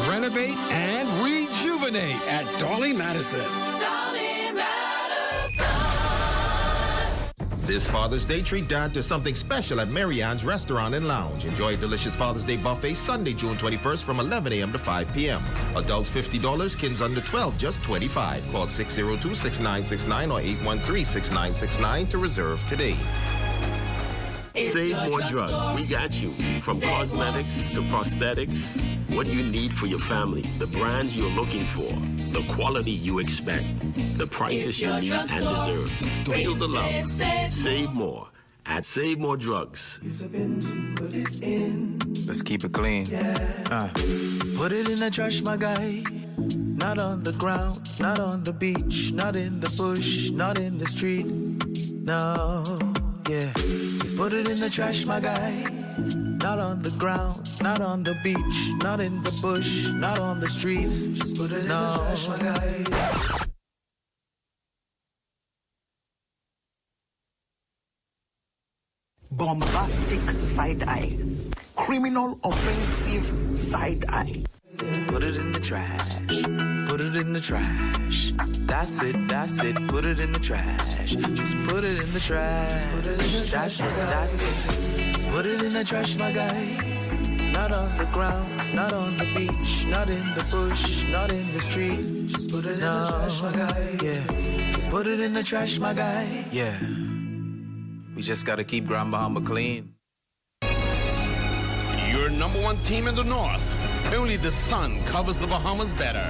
Renovate and rejuvenate at Dolly Madison. Dolly Madison. This Father's Day, treat Dad to something special at Mary Ann's Restaurant and Lounge. Enjoy a delicious Father's Day buffet Sunday, June 21st from 11 a.m. to 5 p.m. Adults $50, kids under 12 just $25. Call 602-6969 or 813-6969 to reserve today. Save more drugs. We got you. From cosmetics to prosthetics, what you need for your family, the brands you're looking for, the quality you expect, the prices you need and deserve. Feel the love. Save more at Save More Drugs. Let's keep it clean. Put it in the trash, my guy. Not on the ground, not on the beach, not in the bush, not in the street. No. Yeah, just put it in the trash, my guy. Not on the ground, not on the beach, not in the bush, not on the streets. Just put it in the trash, my guy. Bombastic side eye. Criminal offensive side eye. Put it in the trash. Put it in the trash. That's it, that's it. Put it in the trash. Just put it in the trash. Put it in the trash. That's it. Just put it in the trash, my guy. Not on the ground, not on the beach, not in the bush, not in the street. Just put it in the trash, my guy. Yeah. Just put it in the trash, my guy. Yeah. We just gotta keep Grand Bahama clean. Your #1 team in the North. Only the sun covers the Bahamas better.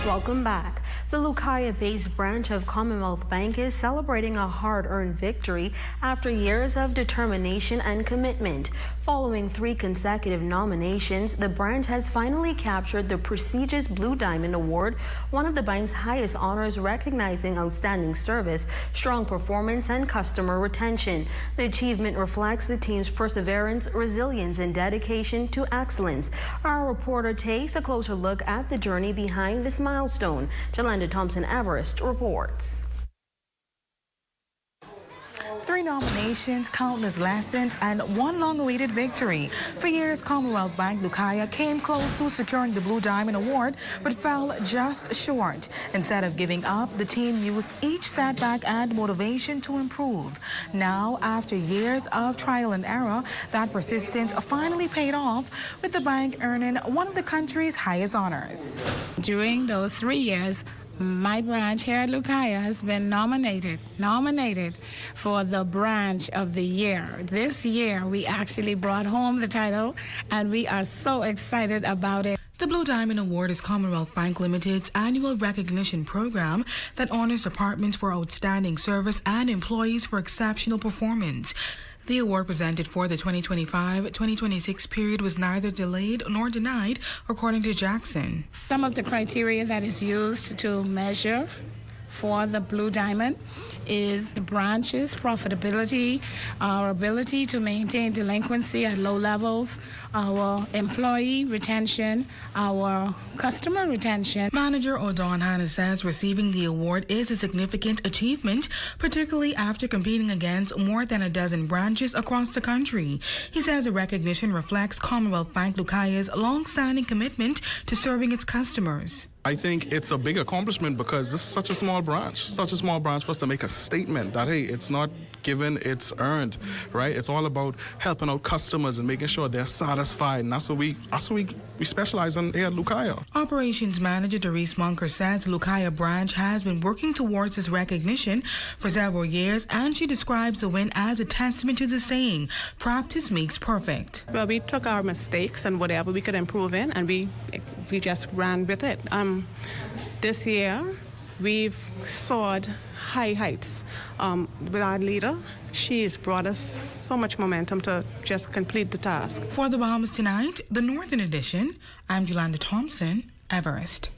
Welcome back. The Lucaya-based branch of Commonwealth Bank is celebrating a hard-earned victory after years of determination and commitment. Following 3 consecutive nominations, the branch has finally captured the prestigious Blue Diamond Award, one of the bank's highest honors recognizing outstanding service, strong performance, and customer retention. The achievement reflects the team's perseverance, resilience, and dedication to excellence. Our reporter takes a closer look at the journey behind this milestone. Jolanda Thompson-Everest reports. 3 nominations, countless lessons, and one long-awaited victory. For years, Commonwealth Bank Lucaya came close to securing the Blue Diamond Award, but fell just short. Instead of giving up, the team used each setback and motivation to improve. Now, after years of trial and error, that persistence finally paid off, with the bank earning one of the country's highest honors. During those 3 years, my branch here at Lucaya has been nominated for the branch of the year. This year, we actually brought home the title, and we are so excited about it. The Blue Diamond Award is Commonwealth Bank Limited's annual recognition program that honors departments for outstanding service and employees for exceptional performance. The award presented for the 2025-2026 period was neither delayed nor denied, according to Jackson. Some of the criteria that is used to measure for the Blue Diamond is the branch's profitability, our ability to maintain delinquency at low levels, our employee retention, our customer retention. Manager O'Dawn Hanna says receiving the award is a significant achievement, particularly after competing against more than a dozen branches across the country. He says the recognition reflects Commonwealth Bank Lucaya's long-standing commitment to serving its customers. I think it's a big accomplishment because this is such a small branch for us to make a statement that, hey, it's not given, it's earned, right? It's all about helping out customers and making sure they're satisfied, and that's what we specialize in here at Lucaya. Operations Manager Doris Munker says the Lucaya branch has been working towards this recognition for several years, and she describes the win as a testament to the saying, practice makes perfect. Well, we took our mistakes and whatever we could improve in, and we just ran with it. This year, we've soared high heights. With our leader, she has brought us so much momentum to just complete the task. For the Bahamas Tonight, the Northern Edition, I'm Jolanda Thompson, Everest.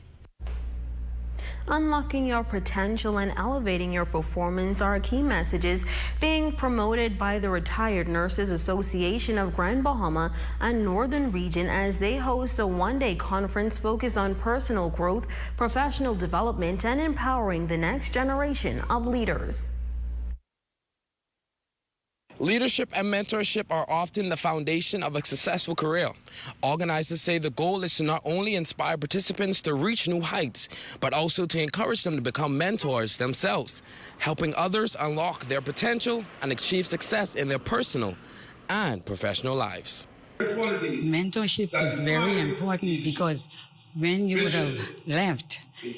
Unlocking your potential and elevating your performance are key messages being promoted by the Retired Nurses Association of Grand Bahama and Northern Region as they host a one-day conference focused on personal growth, professional development, and empowering the next generation of leaders. Leadership and mentorship are often the foundation of a successful career. Organizers say the goal is to not only inspire participants to reach new heights, but also to encourage them to become mentors themselves, helping others unlock their potential and achieve success in their personal and professional lives. Mentorship is very important because when you would have left, you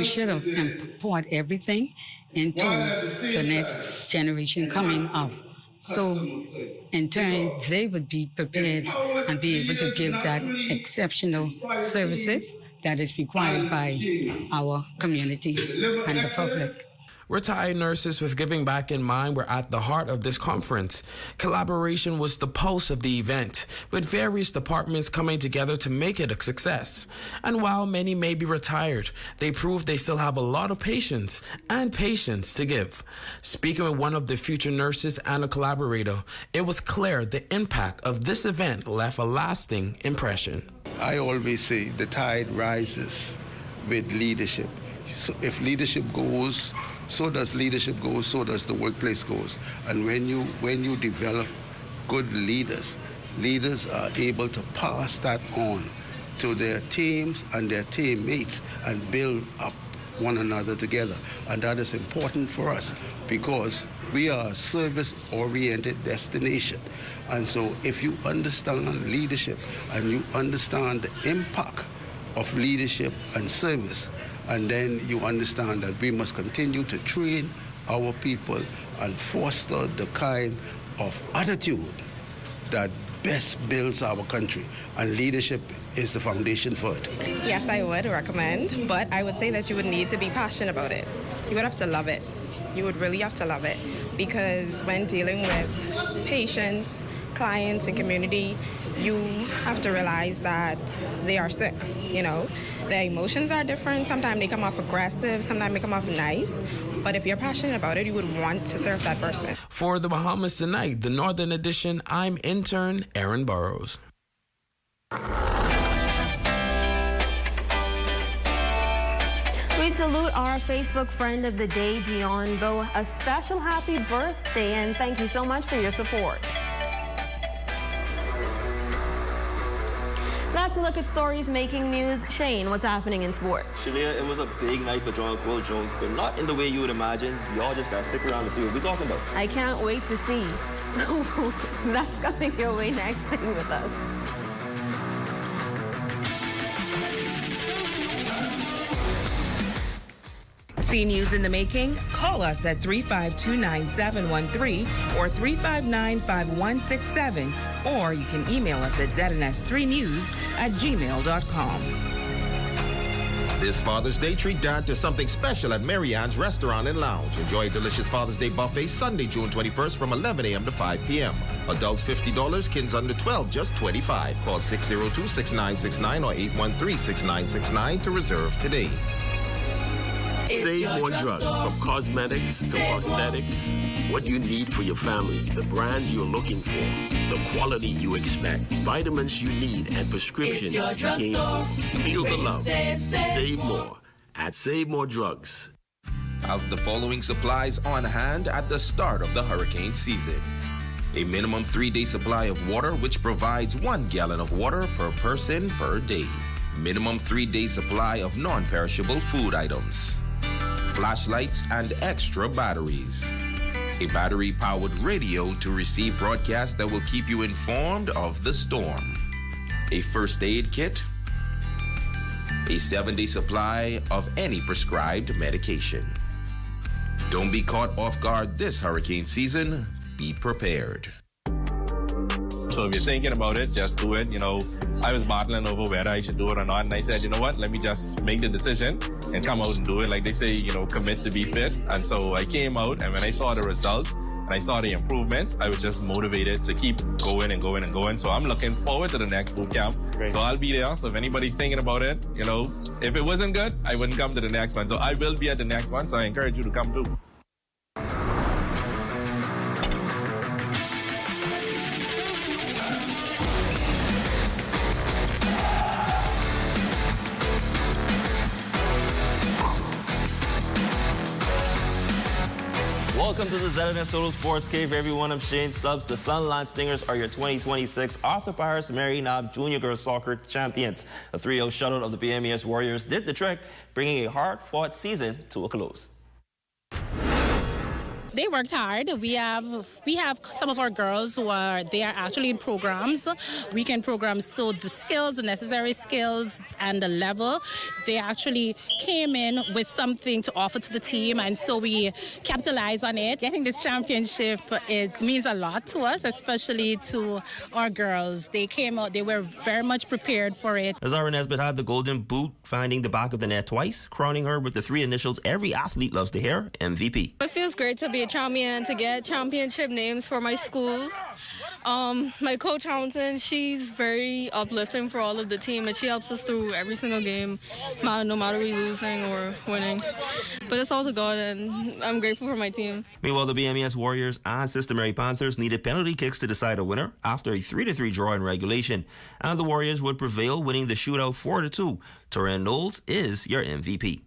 should have poured everything into the next generation coming up. So in turn, they would be prepared and be able to give that exceptional services that is required by our community and the public. Retired nurses with giving back in mind were at the heart of this conference. Collaboration was the pulse of the event, with various departments coming together to make it a success. And while many may be retired, they proved they still have a lot of patience to give. Speaking with one of the future nurses and a collaborator, it was clear the impact of this event left a lasting impression. I always say the tide rises with leadership. So if leadership goes, so does leadership go, so does the workplace goes. And when you develop good leaders are able to pass that on to their teams and their teammates and build up one another together. And that is important for us because we are a service-oriented destination. And so if you understand leadership and you understand the impact of leadership and service, and then you understand that we must continue to train our people and foster the kind of attitude that best builds our country. And leadership is the foundation for it. Yes, I would recommend, but I would say that you would need to be passionate about it. You would have to love it. You would really have to love it, because when dealing with patients, clients, and community, you have to realize that they are sick, Their emotions are different. Sometimes they come off aggressive, sometimes they come off nice. But if you're passionate about it, you would want to serve that person. For the Bahamas Tonight, the Northern Edition, I'm intern Aaron Burrows. We salute our Facebook friend of the day, Dion Bo. A special happy birthday, and thank you so much for your support. That's a look at stories making news. Shane, what's happening in sports? Shalia, it was a big night for John Quill Jones, but not in the way you would imagine. Y'all just gotta stick around to see what we're talking about. I can't wait to see. That's coming your way next. Stay with us. See news in the making? Call us at 352-9713 or 359-5167, or you can email us at zns3news@gmail.com. This Father's Day, treat Dad to something special at Mary Ann's Restaurant and Lounge. Enjoy a delicious Father's Day buffet Sunday, June 21st from 11 a.m. to 5 p.m. Adults $50, kids under 12 just $25. Call 602-6969 or 813-6969 to reserve today. Save more drugs, from cosmetics to prosthetics. What you need for your family, the brands you're looking for, the quality you expect, vitamins you need, and prescriptions you came for. Feel the love. Save more at Save More Drugs. Have the following supplies on hand at the start of the hurricane season. A minimum 3-day supply of water, which provides 1 gallon of water per person per day. Minimum 3-day supply of non-perishable food items. Flashlights and extra batteries. A battery-powered radio to receive broadcasts that will keep you informed of the storm. A first aid kit. A 7-day supply of any prescribed medication. Don't be caught off guard this hurricane season. Be prepared. So if you're thinking about it, just do it. You know, I was battling over whether I should do it or not. And I said, you know what, let me just make the decision and come out and do it. Like they say, you know, commit to be fit. And so I came out, and when I saw the results and I saw the improvements, I was just motivated to keep going and going and going. So I'm looking forward to the next boot camp. Great. So I'll be there. So if anybody's thinking about it, you know, if it wasn't good, I wouldn't come to the next one. So I will be at the next one. So I encourage you to come too. Welcome to the ZNS Total Sports Cave, everyone. I'm Shane Stubbs. The Sunline Stingers are your 2026 Arthur Paris Mary Knob Junior Girls Soccer Champions. A 3-0 shutout of the BMES Warriors did the trick, bringing a hard-fought season to a close. They worked hard. We have some of our girls who are actually in programs, weekend programs. So the skills, the necessary skills, and the level, they actually came in with something to offer to the team, and so we capitalized on it. Getting this championship, it means a lot to us, especially to our girls. They came out, they were very much prepared for it. Azara Nesbitt had the golden boot, finding the back of the net twice, crowning her with the 3 initials every athlete loves to hear, MVP. It feels great to be a champion, to get championship names for my school. My coach Townsend, she's very uplifting for all of the team, and she helps us through every single game, no matter we losing or winning. But it's all to God, and I'm grateful for my team. Meanwhile, the BMES Warriors and Sister Mary Panthers needed penalty kicks to decide a winner after a 3-3 draw in regulation, and the Warriors would prevail, winning the shootout 4-2. Torren Knowles is your MVP.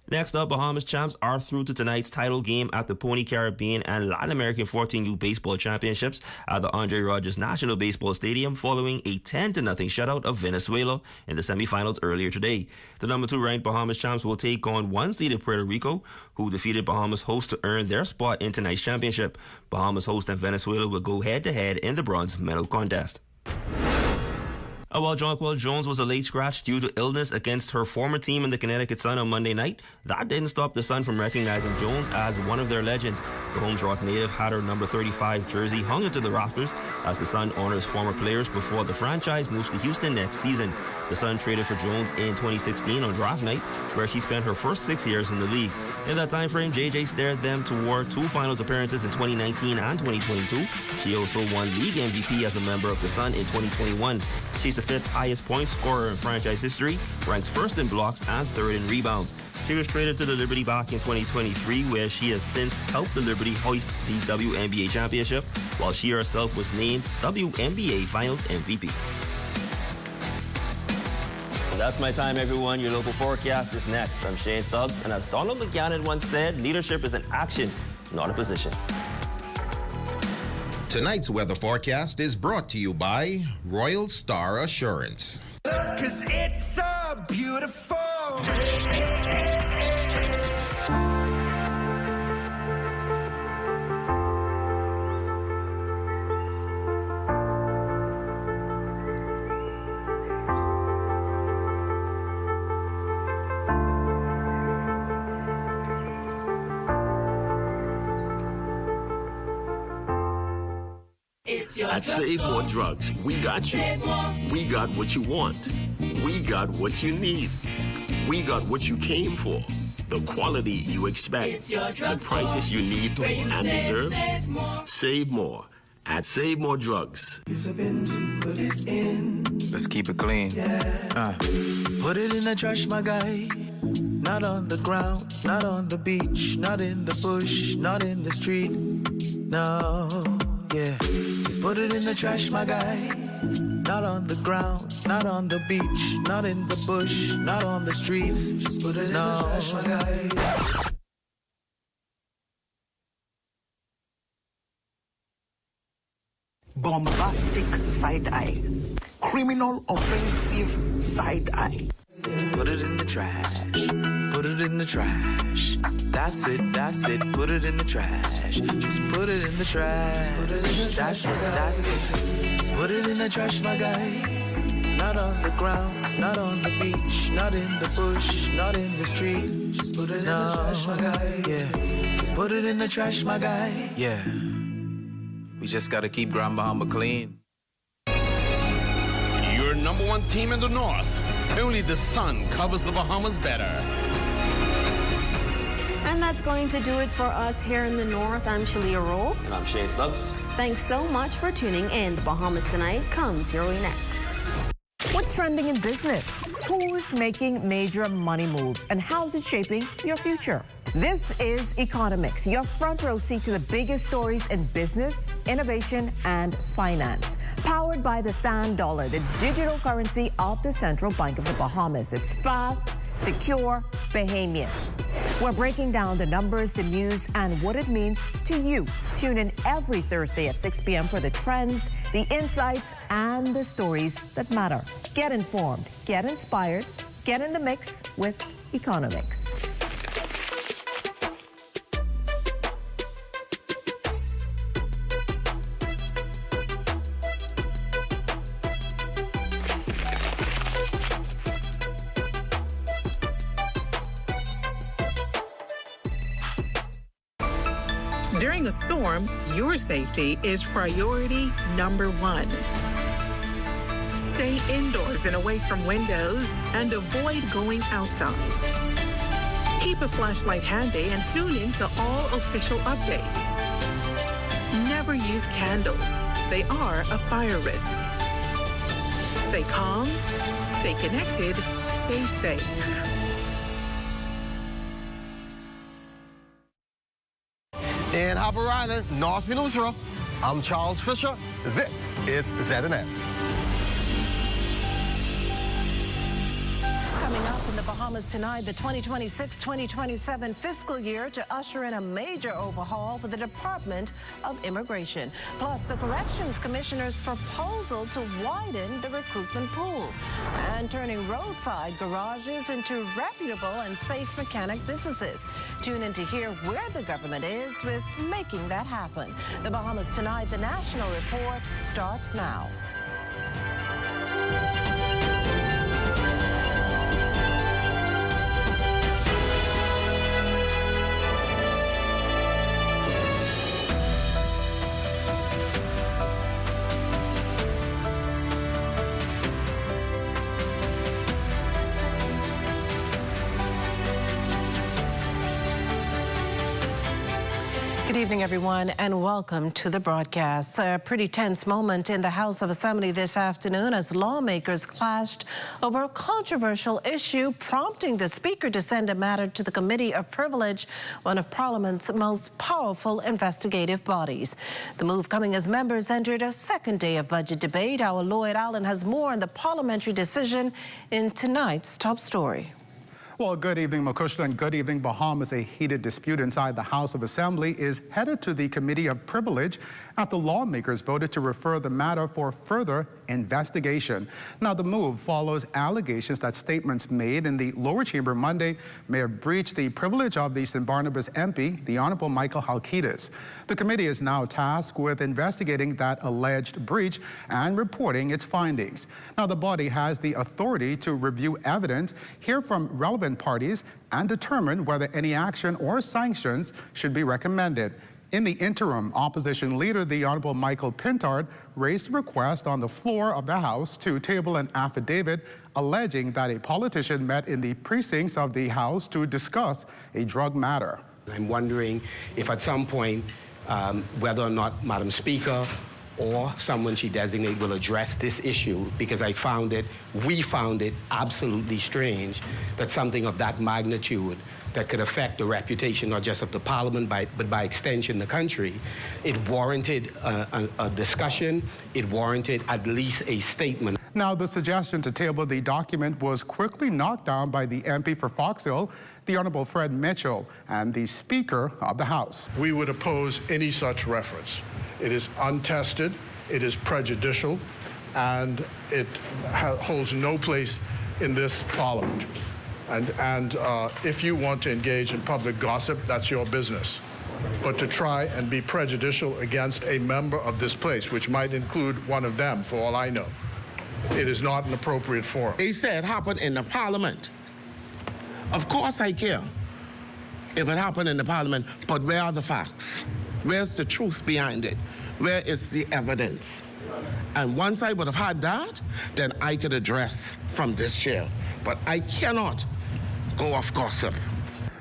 Next up, Bahamas champs are through to tonight's title game at the Pony Caribbean and Latin American 14U Baseball Championships at the Andre Rogers National Baseball Stadium following a 10-0 shutout of Venezuela in the semifinals earlier today. The number 2 ranked Bahamas champs will take on 1-seeded Puerto Rico, who defeated Bahamas hosts to earn their spot in tonight's championship. Bahamas host and Venezuela will go head-to-head in the bronze medal contest. While Jonquil Jones was a late scratch due to illness against her former team in the Connecticut Sun on Monday night, that didn't stop the Sun from recognizing Jones as one of their legends. The Holmes Rock native had her number 35 jersey hung into the rafters as the Sun honors former players before the franchise moves to Houston next season. The Sun traded for Jones in 2016 on draft night, where she spent her first 6 years in the league. In that time frame, JJ steered them toward 2 finals appearances in 2019 and 2022. She also won league MVP as a member of the Sun in 2021. She's the 5th highest point scorer in franchise history, ranks 1st in blocks and 3rd in rebounds. She was traded to the Liberty back in 2023, where she has since helped the Liberty hoist the WNBA championship, while she herself was named WNBA Finals MVP. And that's my time, everyone. Your local forecast is next. I'm Shane Stubbs, and as Donald McGannon once said, leadership is an action, not a position. Tonight's weather forecast is brought to you by Royal Star Assurance. 'Cause it's so beautiful. At Save More Drugs, we got you. We got what you want. We got what you need. We got what you came for. The quality you expect. The prices you need and deserve. Save more at Save More Drugs. Let's keep it clean. Put it in the trash, my guy. Not on the ground, not on the beach, not in the bush, not in the street. No, yeah. Just put it in the trash, my guy. Not on the ground, not on the beach, not in the bush, not on the streets. Just put it in the trash, my guy. Bombastic side eye. Criminal offensive side eye. Put it in the trash. Put it in the trash. That's it, that's it. Put it in the trash. Just put it in the trash. Put it in the trash. That's it. Just put it in the trash, my guy. Not on the ground, not on the beach, not in the bush, not in the street. Just put it in the trash, my guy. Yeah. Just put it in the trash, my guy. Yeah. We We just got to keep Grand Bahama clean. Your number one team in the North. Only the sun covers the Bahamas better. And that's going to do it for us here in the North. I'm Shalia Roll. And I'm Shane Stubbs. Thanks so much for tuning in. The Bahamas Tonight comes your way next. What's trending in business? Who's making major money moves? And how's it shaping your future? This is Economics, your front row seat to the biggest stories in business, innovation, and finance. Powered by the Sand Dollar, the digital currency of the Central Bank of the Bahamas. It's fast, secure, Bahamian. We're breaking down the numbers, the news, and what it means to you. Tune in every Thursday at 6 p.m. for the trends, the insights, and the stories that matter. Get informed, get inspired, get in the mix with Economics. During a storm, your safety is priority number one. Stay indoors and away from windows and avoid going outside. Keep a flashlight handy and tune in to all official updates. Never use candles. They are a fire risk. Stay calm, stay connected, stay safe. In Harbour Island, North Neutral, I'm Charles Fisher. This is ZNS. Coming up in the Bahamas tonight, the 2026-2027 fiscal year to usher in a major overhaul for the Department of Immigration. Plus, the Corrections Commissioner's proposal to widen the recruitment pool and turning roadside garages into reputable and safe mechanic businesses. Tune in to hear where the government is with making that happen. The Bahamas Tonight, the National Report starts now. Good evening, everyone, and welcome to the broadcast. A pretty tense moment in the House of Assembly this afternoon as lawmakers clashed over a controversial issue, prompting the Speaker to send a matter to the Committee of Privilege, one of Parliament's most powerful investigative bodies. The move coming as members entered a second day of budget debate. Our Lloyd Allen has more on the parliamentary decision in tonight's top story. Well, good evening, Makushla, and good evening, Bahamas. A heated dispute inside the House of Assembly is headed to the Committee of Privilege after lawmakers voted to refer the matter for further investigation. Now, the move follows allegations that statements made in the lower chamber Monday may have breached the privilege of the St. Barnabas MP, the Honorable Michael Halkitis. The committee is now tasked with investigating that alleged breach and reporting its findings. Now, the body has the authority to review evidence, hear from relevant parties, and determine whether any action or sanctions should be recommended. In the interim, opposition leader, the Honorable Michael Pintard, raised a request on the floor of the House to table an affidavit alleging that a politician met in the precincts of the House to discuss a drug matter. I'm wondering if at some point, whether or not Madam Speaker or someone she designated will address this issue, because we found it absolutely strange that something of that magnitude that could affect the reputation not just of the Parliament, but by extension the country, it warranted a discussion, it warranted at least a statement. Now, the suggestion to table the document was quickly knocked down by the MP for Fox Hill, the Honorable Fred Mitchell, and the Speaker of the House. We would oppose any such reference. It is untested, it is prejudicial, and it holds no place in this Parliament. And if you want to engage in public gossip, that's your business. But to try and be prejudicial against a member of this place, which might include one of them, for all I know, it is not an appropriate forum. They said it happened in the Parliament. Of course I care if it happened in the Parliament, but where are the facts? Where's the truth behind it? Where is the evidence? And once I would have had that, then I could address from this chair. But I cannot go off gossip.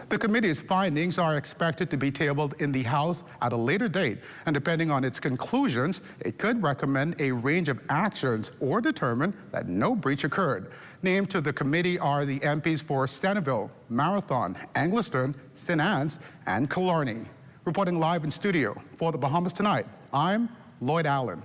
The committee's findings are expected to be tabled in the House at a later date, and depending on its conclusions, it could recommend a range of actions or determine that no breach occurred. Named to the committee are the MPs for Centerville, Marathon, Angliston, St. Anne's, and Killarney. Reporting live in studio for the Bahamas Tonight, I'm Lloyd Allen.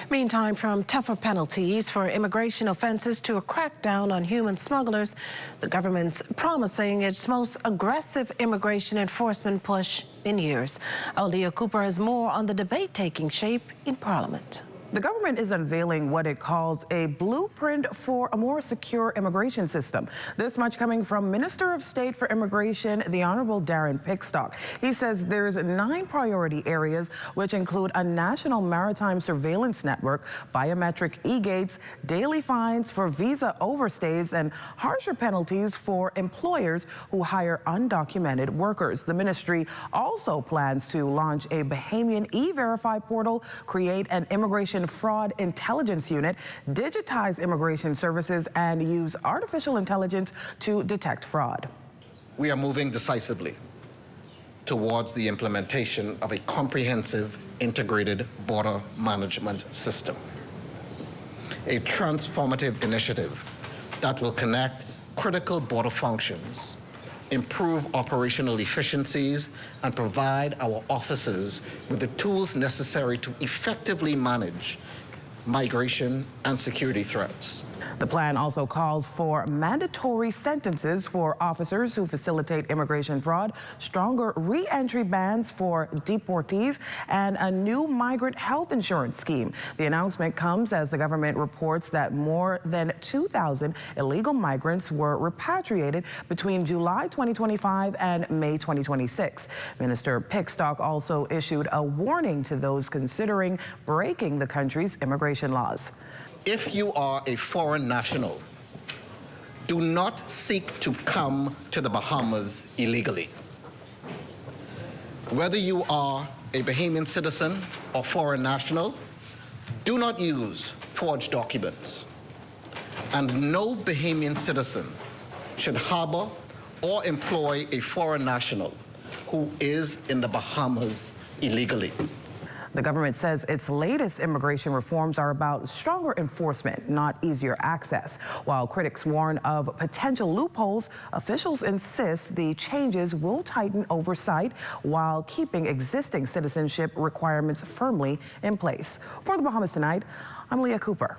Meantime, from tougher penalties for immigration offenses to a crackdown on human smugglers, the government's promising its most aggressive immigration enforcement push in years. Leah Cooper has more on the debate taking shape in Parliament. The government is unveiling what it calls a blueprint for a more secure immigration system. This much coming from Minister of State for Immigration, the Honorable Darren Pickstock. He says there's 9 priority areas, which include a national maritime surveillance network, biometric e-gates, daily fines for visa overstays, and harsher penalties for employers who hire undocumented workers. The ministry also plans to launch a Bahamian e-Verify portal, create an immigration fraud intelligence unit, digitize immigration services, and use artificial intelligence to detect fraud. We are moving decisively towards the implementation of a comprehensive integrated border management system, a transformative initiative that will connect critical border functions, improve operational efficiencies, and provide our officers with the tools necessary to effectively manage migration and security threats. The plan also calls for mandatory sentences for officers who facilitate immigration fraud, stronger re-entry bans for deportees, and a new migrant health insurance scheme. The announcement comes as the government reports that more than 2,000 illegal migrants were repatriated between July 2025 and May 2026. Minister Pickstock also issued a warning to those considering breaking the country's immigration laws. If you are a foreign national, do not seek to come to the Bahamas illegally. Whether you are a Bahamian citizen or foreign national, do not use forged documents. And no Bahamian citizen should harbor or employ a foreign national who is in the Bahamas illegally. The government says its latest immigration reforms are about stronger enforcement, not easier access. While critics warn of potential loopholes, officials insist the changes will tighten oversight while keeping existing citizenship requirements firmly in place. For the Bahamas Tonight, I'm Leah Cooper.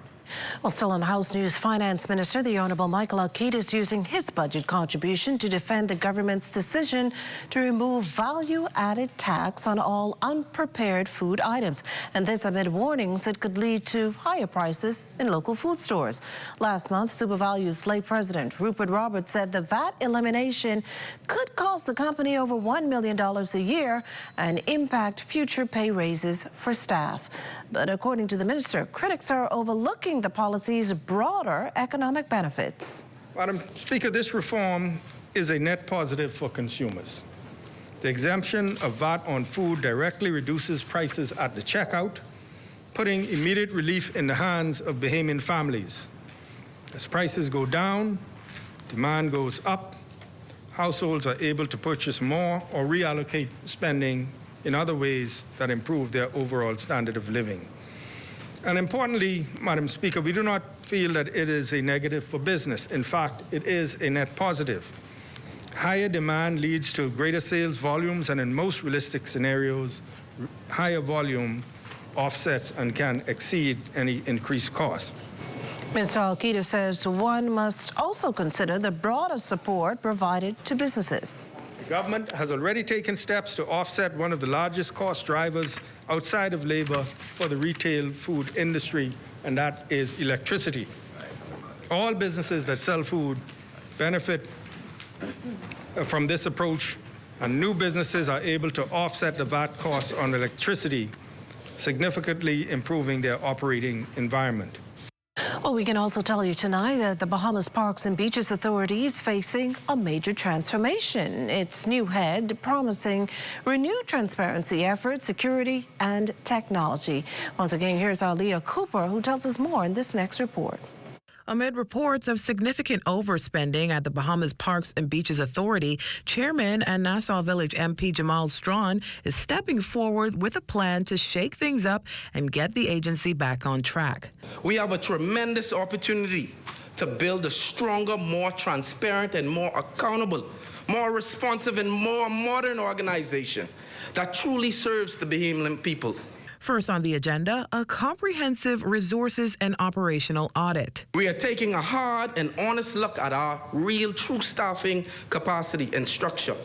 Well, still on House News, Finance Minister, the Honorable Michael Alkeid, is using his budget contribution to defend the government's decision to remove value-added tax on all unprepared food items. And this amid warnings it could lead to higher prices in local food stores. Last month, SuperValue's Slate President Rupert Roberts said the VAT elimination could cost the company over $1 million a year and impact future pay raises for staff. But according to the minister, critics are overlooking the policy's broader economic benefits. Madam Speaker, this reform is a net positive for consumers. The exemption of VAT on food directly reduces prices at the checkout, putting immediate relief in the hands of Bahamian families. As prices go down, demand goes up, households are able to purchase more or reallocate spending in other ways that improve their overall standard of living. And importantly, Madam Speaker, we do not feel that it is a negative for business. In fact, it is a net positive. Higher demand leads to greater sales volumes, and in most realistic scenarios, higher volume offsets and can exceed any increased cost. Mr. Alkeid says one must also consider the broader support provided to businesses. The government has already taken steps to offset one of the largest cost drivers outside of labor for the retail food industry, and that is electricity. All businesses that sell food benefit from this approach, and new businesses are able to offset the VAT costs on electricity, significantly improving their operating environment. Well, we can also tell you tonight that the Bahamas Parks and Beaches Authority is facing a major transformation. Its new head promising renewed transparency efforts, security, and technology. Once again, here's our Leah Cooper, who tells us more in this next report. Amid reports of significant overspending at the Bahamas Parks and Beaches Authority, Chairman and Nassau Village MP Jamal Strawn is stepping forward with a plan to shake things up and get the agency back on track. We have a tremendous opportunity to build a stronger, more transparent, and more accountable, more responsive, and more modern organization that truly serves the Bahamian people. First on the agenda, a comprehensive resources and operational audit. We are taking a hard and honest look at our real, true staffing capacity and structure,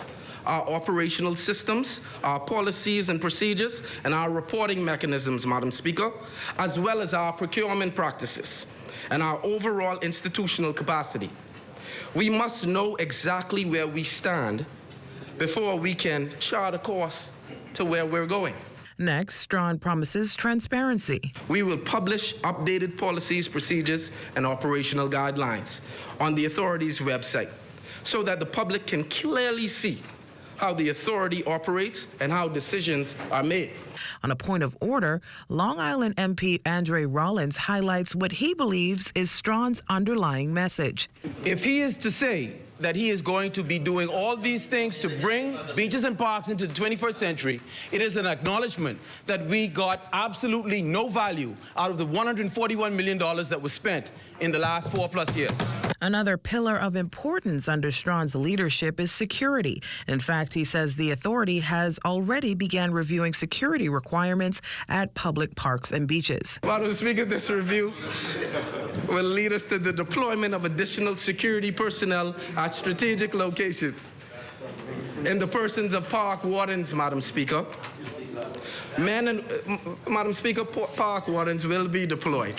our operational systems, our policies and procedures, and our reporting mechanisms, Madam Speaker, as well as our procurement practices and our overall institutional capacity. We must know exactly where we stand before we can chart a course to where we're going. Next, Strawn promises transparency. We will publish updated policies, procedures, and operational guidelines on the authority's website so that the public can clearly see how the authority operates and how decisions are made. On a point of order, Long Island MP Andre Rollins highlights what he believes is Strawn's underlying message. If he is to say that he is going to be doing all these things to bring beaches and parks into the 21st century, it is an acknowledgement that we got absolutely no value out of the $141 million that was spent in the last 4+ years. Another pillar of importance under Strawn's leadership is security. In fact, he says the authority has already began reviewing security requirements at public parks and beaches. Madam Speaker, this review will lead us to the deployment of additional security personnel at strategic locations in the persons of park wardens, Madam Speaker. Madam Speaker, park wardens will be deployed.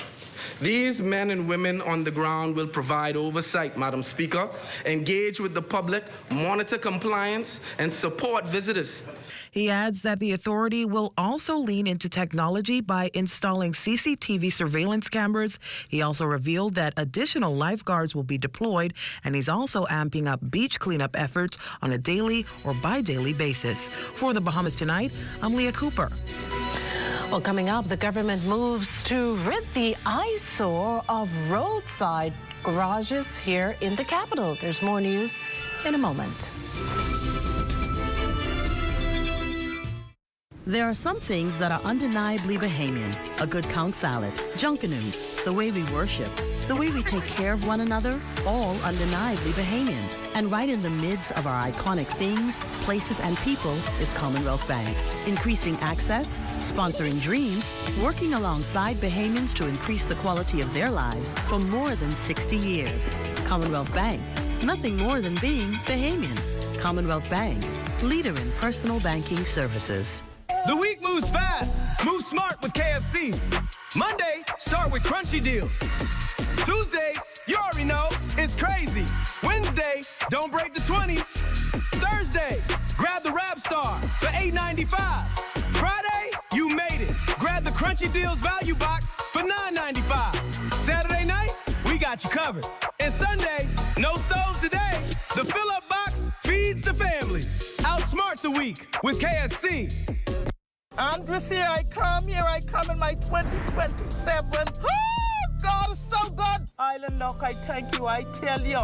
These men and women on the ground will provide oversight, Madam Speaker, engage with the public, monitor compliance, and support visitors. He adds that the authority will also lean into technology by installing CCTV surveillance cameras. He also revealed that additional lifeguards will be deployed, and he's also amping up beach cleanup efforts on a daily or bi-daily basis. For the Bahamas Tonight, I'm Leah Cooper. Well, coming up, the government moves to rid the eyesore of roadside garages here in the capital. There's more news in a moment. There are some things that are undeniably Bahamian. A good count salad, junkanoo, the way we worship, the way we take care of one another, all undeniably Bahamian. And right in the midst of our iconic things, places, and people is Commonwealth Bank. Increasing access, sponsoring dreams, working alongside Bahamians to increase the quality of their lives for more than 60 years. Commonwealth Bank, nothing more than being Bahamian. Commonwealth Bank, leader in personal banking services. The week moves fast. Move smart with KFC. Monday, start with crunchy deals. Tuesday, you already know, it's crazy. Wednesday, don't break the 20. Thursday, grab the Rap Star for $8.95. Friday, you made it. Grab the Crunchy Deals Value Box for $9.95. Saturday night, we got you covered. And Sunday, no stoves today. The fill-up box feeds the family. Outsmart the week with KFC. Andres here, I come in my 2027. Oh, God is so good. Island Lock, I thank you, I tell you.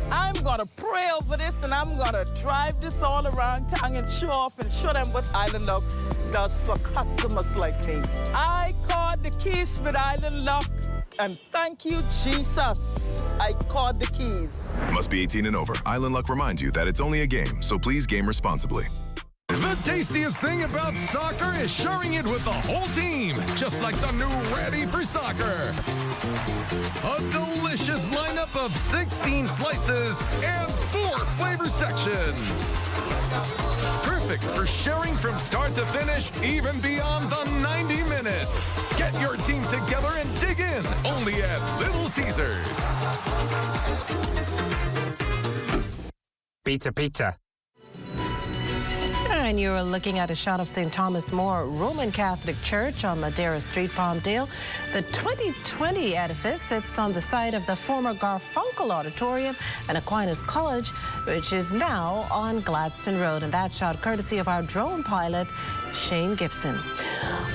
I'm gonna pray over this and I'm gonna drive this all around town and show off and show them what Island Lock does for customers like me. I caught the keys with Island Lock and thank you, Jesus. I caught the keys. Must be 18 and over. Island Luck reminds you that it's only a game, so please game responsibly. The tastiest thing about soccer is sharing it with the whole team, just like the new Ready for Soccer. A delicious lineup of 16 slices and 4 flavor sections. Perfect for sharing from start to finish, even beyond the 90 minutes. Get your team together and dig in, only at Little Caesars. Pizza, pizza. and you're looking at a shot of St. Thomas More Roman Catholic Church on Madeira Street, Palmdale. The 2020 edifice sits on the site of the former Garfunkel Auditorium and Aquinas College, which is now on Gladstone Road. And that shot courtesy of our drone pilot, Shane Gibson.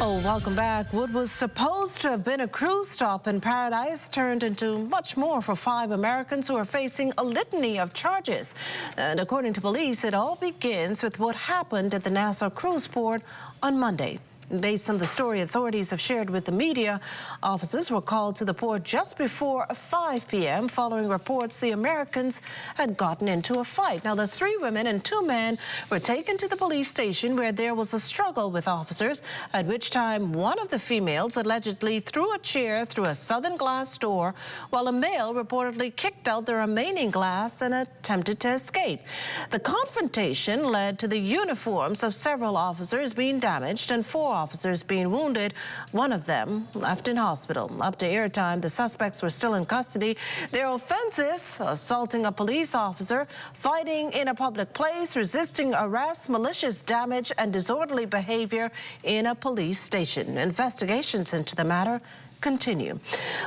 Oh, welcome back. What was supposed to have been a cruise stop in paradise turned into much more for 5 Americans who are facing a litany of charges. And according to police, it all begins with what happened at the Nassau cruise port on Monday. Based on the story authorities have shared with the media, officers were called to the port just before 5 p.m. following reports the Americans had gotten into a fight. Now, the 3 women and 2 men were taken to the police station where there was a struggle with officers, at which time one of the females allegedly threw a chair through a southern glass door, while a male reportedly kicked out the remaining glass and attempted to escape. The confrontation led to the uniforms of several officers being damaged and 4 officers being wounded, one of them left in hospital. Up to airtime, the suspects were still in custody. Their offenses: assaulting a police officer, fighting in a public place, resisting arrest, malicious damage, and disorderly behavior in a police station. Investigations into the matter continue.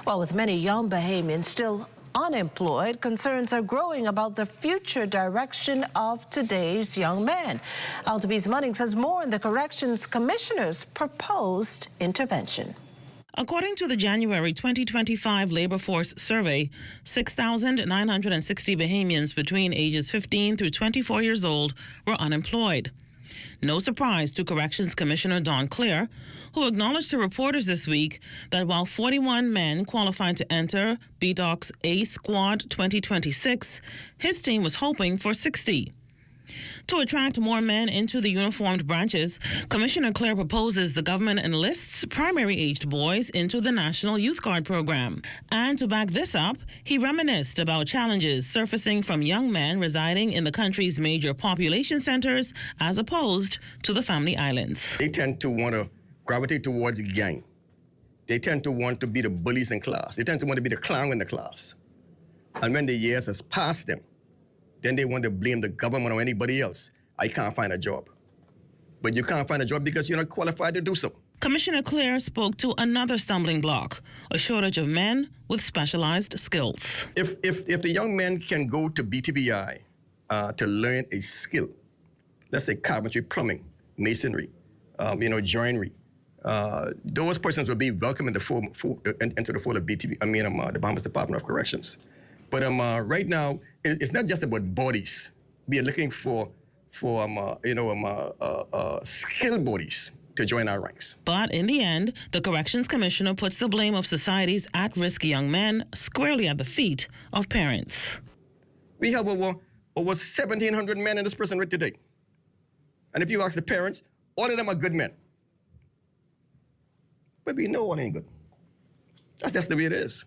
Well, with many young Bahamians still unemployed, concerns are growing about the future direction of today's young men. LTV's Munnings has more on the Corrections Commissioner's proposed intervention. According to the January 2025 Labor Force Survey, 6,960 Bahamians between ages 15 through 24 years old were unemployed. No surprise to Corrections Commissioner Don Clare, who acknowledged to reporters this week that while 41 men qualified to enter BDOC's A Squad 2026, his team was hoping for 60. To attract more men into the uniformed branches, Commissioner Clare proposes the government enlists primary-aged boys into the National Youth Guard program. And to back this up, he reminisced about challenges surfacing from young men residing in the country's major population centers as opposed to the Family Islands. They tend to want to gravitate towards a gang. They tend to want to be the bullies in class. They tend to want to be the clown in the class. And when the years has passed them, then they want to blame the government or anybody else. I can't find a job. But you can't find a job because you're not qualified to do so. Commissioner Clare spoke to another stumbling block, a shortage of men with specialized skills. If the young men can go to BTBI to learn a skill, let's say carpentry, plumbing, masonry, joinery, those persons will be welcome into the fold of the Bahamas Department of Corrections. But right now, it's not just about bodies. We are looking for skilled bodies to join our ranks. But in the end, the Corrections Commissioner puts the blame of society's at-risk young men squarely at the feet of parents. We have over 1,700 men in this prison right today. And if you ask the parents, all of them are good men. But we know one ain't good. That's just the way it is.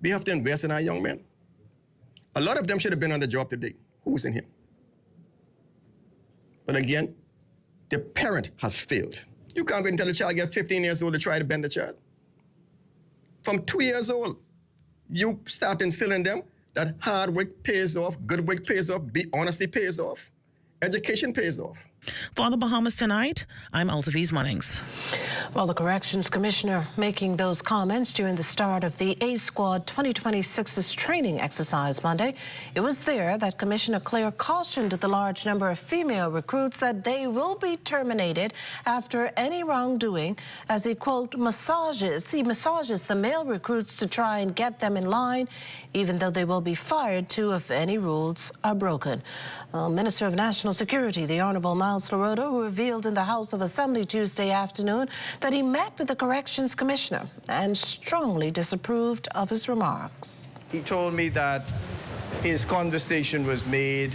We have to invest in our young men. A lot of them should have been on the job today. Who's in here? But again, the parent has failed. You can't go and tell a child get 15 years old to try to bend the child. From 2 years old, you start instilling them that hard work pays off, good work pays off, honesty pays off, education pays off. For the Bahamas Tonight, I'm Altaviz Munnings. Well, the Corrections Commissioner making those comments during the start of the A Squad 2026's training exercise Monday. It was there that Commissioner Clare cautioned the large number of female recruits that they will be terminated after any wrongdoing as he, quote, massages the male recruits to try and get them in line, even though they will be fired too if any rules are broken. Well, Minister of National Security, the Honorable Miles Laroda, who revealed in the House of Assembly Tuesday afternoon that he met with the Corrections Commissioner and strongly disapproved of his remarks. He told me that his conversation was made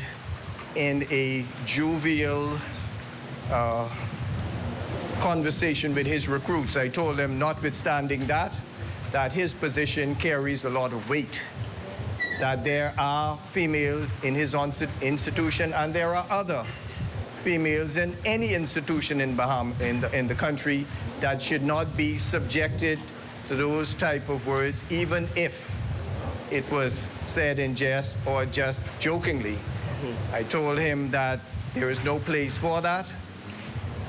in a jovial conversation with his recruits. I told him, notwithstanding that his position carries a lot of weight, that there are females in his institution and there are other females in any institution in the country that should not be subjected to those type of words, even if it was said in jest or just jokingly. I told him that There is no place for that.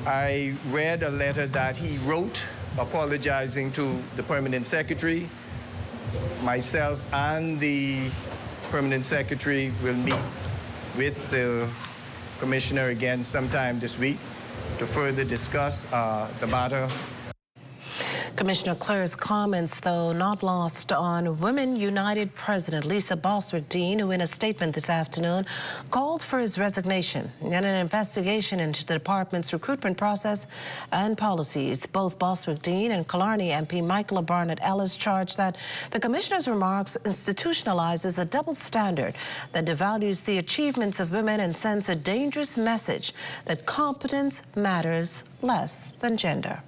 I read a letter that he wrote apologizing to the permanent secretary. Myself and the permanent secretary will meet with the commissioner again sometime this week to further discuss the matter. Commissioner Clare's comments, though, not lost on Women United President Lisa Bostwick-Dean, who in a statement this afternoon called for his resignation and an investigation into the department's recruitment process and policies. Both Bostwick-Dean and Killarney MP Michael Barnett Ellis charged that the commissioner's remarks institutionalizes a double standard that devalues the achievements of women and sends a dangerous message that competence matters less than gender.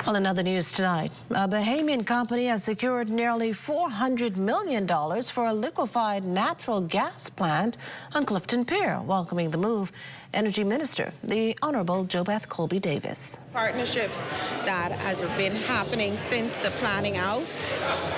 Well, in other news tonight, a Bahamian company has secured nearly $400 million for a liquefied natural gas plant on Clifton Pier. Welcoming the move, Energy Minister, the Honourable JoBeth Colby Davis. Partnerships that has been happening since the planning out.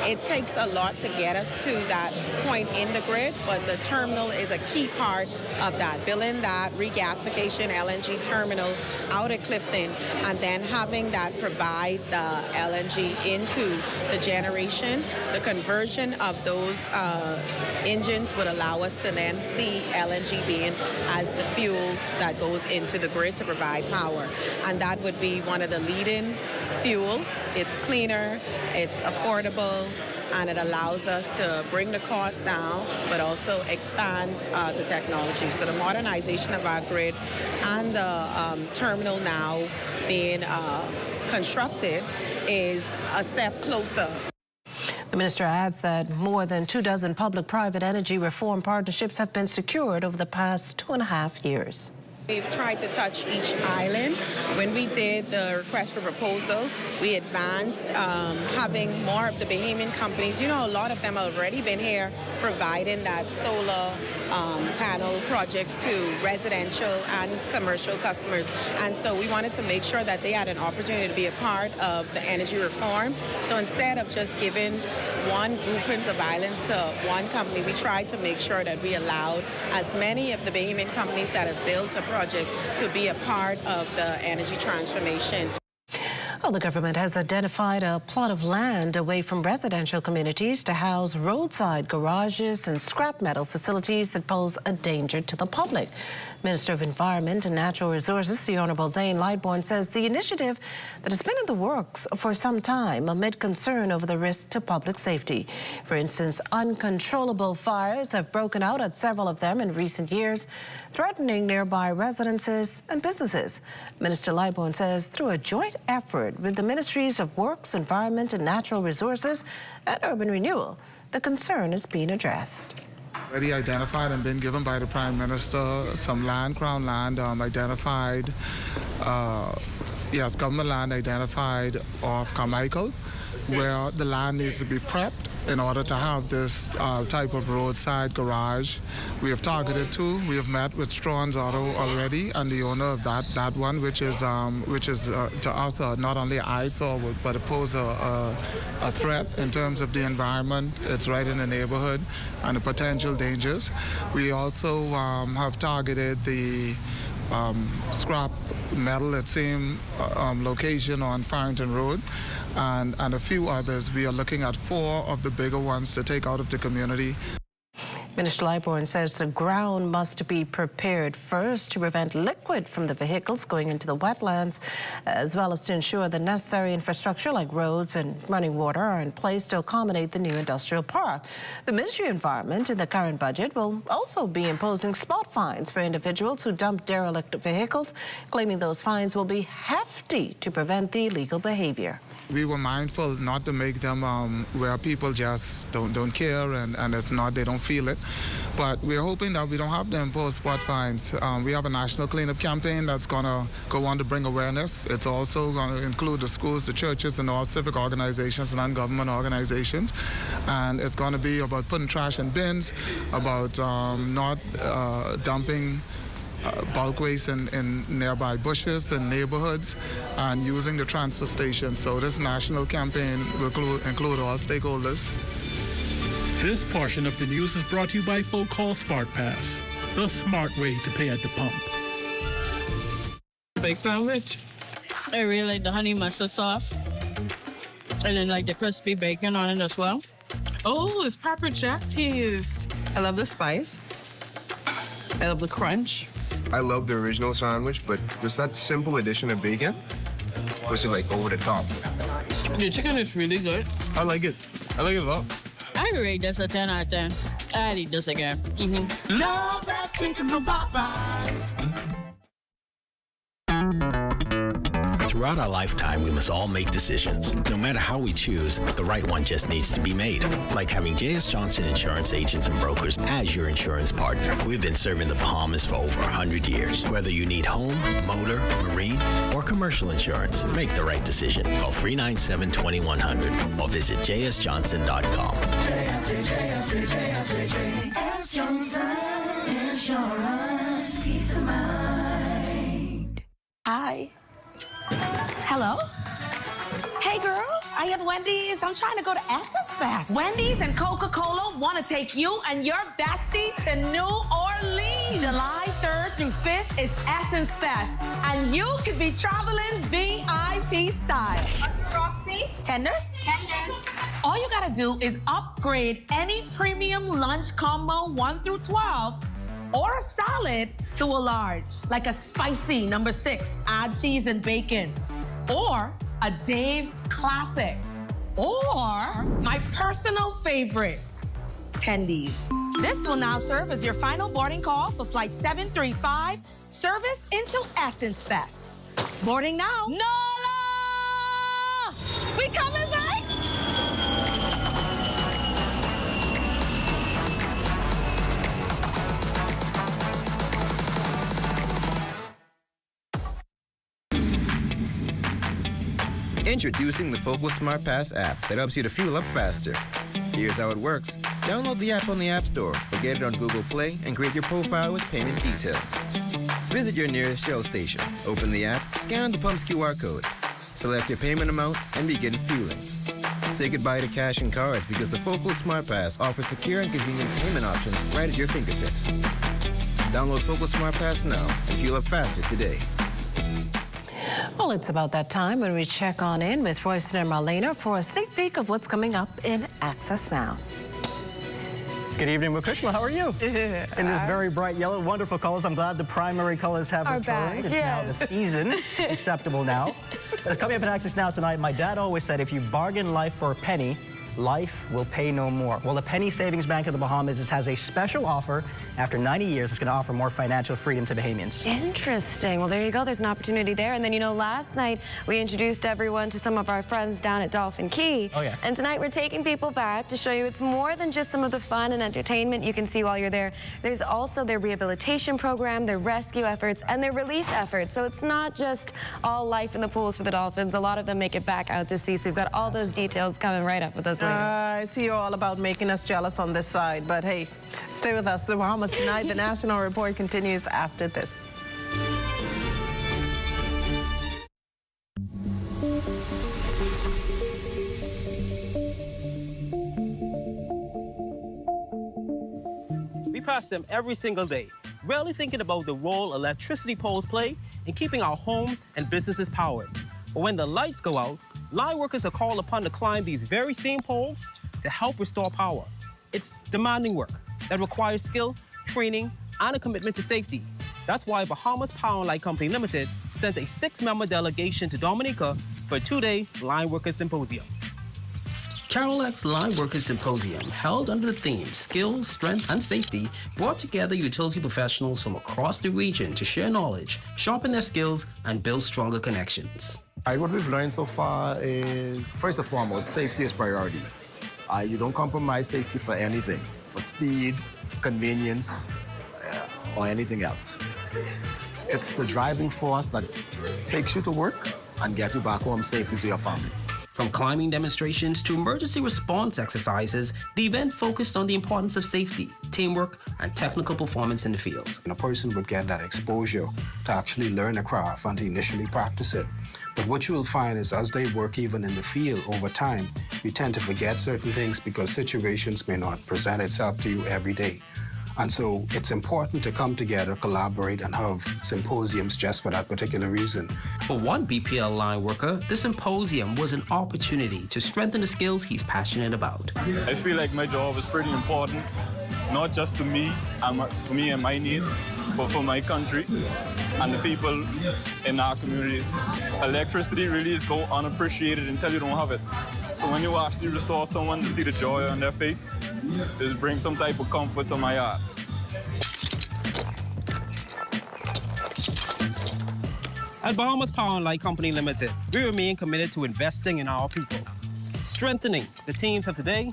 It takes a lot to get us to that point in the grid, but the terminal is a key part of that. Building that regasification LNG terminal out at Clifton and then having that provide the LNG into the generation. The conversion of those engines would allow us to then see LNG being as the fuel that goes into the grid to provide power. And that would be one of the leading fuels. It's cleaner, it's affordable, and it allows us to bring the cost down, but also expand the technology. So the modernization of our grid and the terminal now being constructed is a step closer. The minister adds that more than 24 public-private energy reform partnerships have been secured over the past 2.5 years. We've tried to touch each island. When we did the request for proposal, we advanced having more of the Bahamian companies. You know, a lot of them have already been here providing that solar panel projects to residential and commercial customers. And so we wanted to make sure that they had an opportunity to be a part of the energy reform. So instead of just giving one groupings of islands to one company, we tried to make sure that we allowed as many of the Bahamian companies that have built a project to be a part of the energy transformation. Well, the government has identified a plot of land away from residential communities to house roadside garages and scrap metal facilities that pose a danger to the public. Minister of Environment and Natural Resources, the Honourable Zane Lightbourne, says the initiative that has been in the works for some time amid concern over the risk to public safety. For instance, uncontrollable fires have broken out at several of them in recent years, threatening nearby residences and businesses. Minister Lightbourne says through a joint effort with the Ministries of Works, Environment and Natural Resources and Urban Renewal, the concern is being addressed. Already identified and been given by the Prime Minister some land, Crown land, identified, government land identified off Carmichael, where the land needs to be prepped in order to have this type of roadside garage. We have targeted two. We have met with Strawn's Auto already, and the owner of that one, which is to us not only an eyesore, but it poses a threat in terms of the environment. It's right in the neighborhood and the potential dangers. We also have targeted the scrap metal at same location on Farrington Road, and a few others. We are looking at 4 of the bigger ones to take out of the community. Minister Lightbourne says the ground must be prepared first to prevent liquid from the vehicles going into the wetlands, as well as to ensure the necessary infrastructure like roads and running water are in place to accommodate the new industrial park. The Ministry of Environment in the current budget will also be imposing spot fines for individuals who dump derelict vehicles, claiming those fines will be hefty to prevent the illegal behavior. We were mindful not to make them where people just don't care and it's not, they don't feel it. But we're hoping that we don't have to impose spot fines. We have a national cleanup campaign that's going to go on to bring awareness. It's also going to include the schools, the churches, and all civic organizations and non-government organizations. And it's going to be about putting trash in bins, about not dumping bulk waste in nearby bushes and neighborhoods, and using the transfer station. So this national campaign will include all stakeholders. This portion of the news is brought to you by Folk Call Smart Pass, the smart way to pay at the pump. Bake sandwich. I really like the honey mustard sauce. And then like the crispy bacon on it as well. Oh, it's pepper jack cheese. I love the spice. I love the crunch. I love the original sandwich, but just that simple addition of bacon was like over the top. The chicken is really good. I like it. I like it a lot. I rate this a 10 out of 10. I'd eat this again. Love that chicken from Popeyes. Throughout our lifetime, we must all make decisions. No matter how we choose, the right one just needs to be made. Like having J.S. Johnson Insurance Agents and Brokers as your insurance partner. We've been serving the Bahamas for over 100 years. Whether you need home, motor, marine, or commercial insurance, make the right decision. Call 397-2100 or visit jsjohnson.com. JS Johnson Insurance. Peace of mind. Hi. Hello? Hey, girl. I am Wendy's. I'm trying to go to Essence Fest. Wendy's and Coca-Cola want to take you and your bestie to New Orleans. July 3rd through 5th is Essence Fest, and you could be traveling VIP style. Roxy? Tenders? Tenders. All you gotta do is upgrade any premium lunch combo 1 through 12 or a salad to a large, like a spicy number 6, add cheese and bacon, or a Dave's Classic, or my personal favorite, tendies. This will now serve as your final boarding call for Flight 735, service into Essence Fest. Boarding now. Nola! We coming back? Introducing the Focal Smart Pass app that helps you to fuel up faster. Here's how it works. Download the app on the App Store or get it on Google Play and create your profile with payment details. Visit your nearest Shell station, open the app, scan the pump's QR code, select your payment amount, and begin fueling. Say goodbye to cash and cards because the Focal Smart Pass offers secure and convenient payment options right at your fingertips. Download Focal Smart Pass now and fuel up faster today. Well, it's about that time when we check on in with Royston and Marlena for a sneak peek of what's coming up in Access Now. Good evening, Makushla. How are you? In this very bright yellow, wonderful colors. I'm glad the primary colors have returned. It's now the season. It's acceptable now. But coming up in Access Now tonight, my dad always said, if you bargain life for a penny, life will pay no more. Well, the Penny Savings Bank of the Bahamas has a special offer. After 90 years, it's going to offer more financial freedom to Bahamians. Interesting. Well, there you go. There's an opportunity there. And then, you know, last night we introduced everyone to some of our friends down at Dolphin Key. Oh, yes. And tonight we're taking people back to show you it's more than just some of the fun and entertainment you can see while you're there. There's also their rehabilitation program, their rescue efforts, and their release efforts. So it's not just all life in the pools for the dolphins. A lot of them make it back out to sea. So we've got all those details coming right up with us later. I see you're all about making us jealous on this side, but hey, stay with us. The Bahamas tonight. The National Report continues after this. We pass them every single day, rarely thinking about the role electricity poles play in keeping our homes and businesses powered. But when the lights go out, line workers are called upon to climb these very same poles to help restore power. It's demanding work that requires skill, training, and a commitment to safety. That's why Bahamas Power and Light Company Limited sent a 6-member delegation to Dominica for a 2-day line workers symposium. Carolex's Line Workers Symposium, held under the theme Skills, Strength, and Safety, brought together utility professionals from across the region to share knowledge, sharpen their skills, and build stronger connections. What we've learned so far is, first and foremost, safety is priority. You don't compromise safety for anything, for speed, convenience, or anything else. It's the driving force that takes you to work and gets you back home safely to your family. From climbing demonstrations to emergency response exercises, the event focused on the importance of safety, teamwork, and technical performance in the field. And a person would get that exposure to actually learn a craft and to initially practice it. But what you will find is as they work even in the field over time, you tend to forget certain things because situations may not present itself to you every day. And so it's important to come together, collaborate, and have symposiums just for that particular reason. For one BPL line worker, the symposium was an opportunity to strengthen the skills he's passionate about. I feel like my job is pretty important, not just to me and for me and my needs, but for my country and the people in our communities. Electricity really is go unappreciated until you don't have it. So when you actually restore someone to see the joy on their face, it brings some type of comfort to my heart. At Bahamas Power and Light Company Limited, we remain committed to investing in our people, strengthening the teams of today,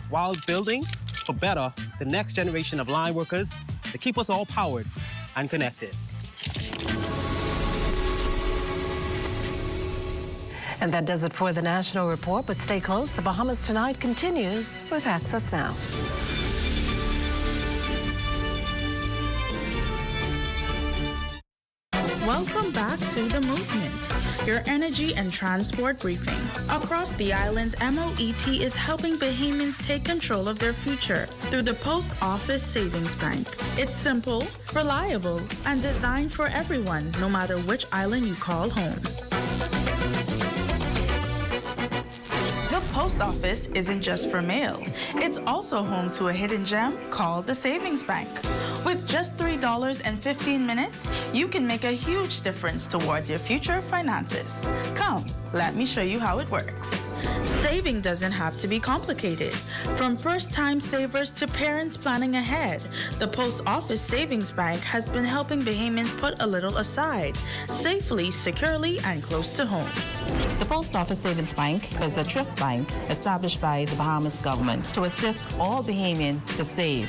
while building for better the next generation of line workers to keep us all powered and connected. And that does it for the National Report, but stay close. The Bahamas Tonight continues with Access Now. Welcome back to The Movement, your energy and transport briefing. Across the islands, MOET is helping Bahamians take control of their future through the Post Office Savings Bank. It's simple, reliable, and designed for everyone, no matter which island you call home. The post office isn't just for mail. It's also home to a hidden gem called the Savings Bank. With just $3.15, you can make a huge difference towards your future finances. Come, let me show you how it works. Saving doesn't have to be complicated. From first-time savers to parents planning ahead, the Post Office Savings Bank has been helping Bahamians put a little aside, safely, securely, and close to home. The Post Office Savings Bank is a thrift bank established by the Bahamas government to assist all Bahamians to save.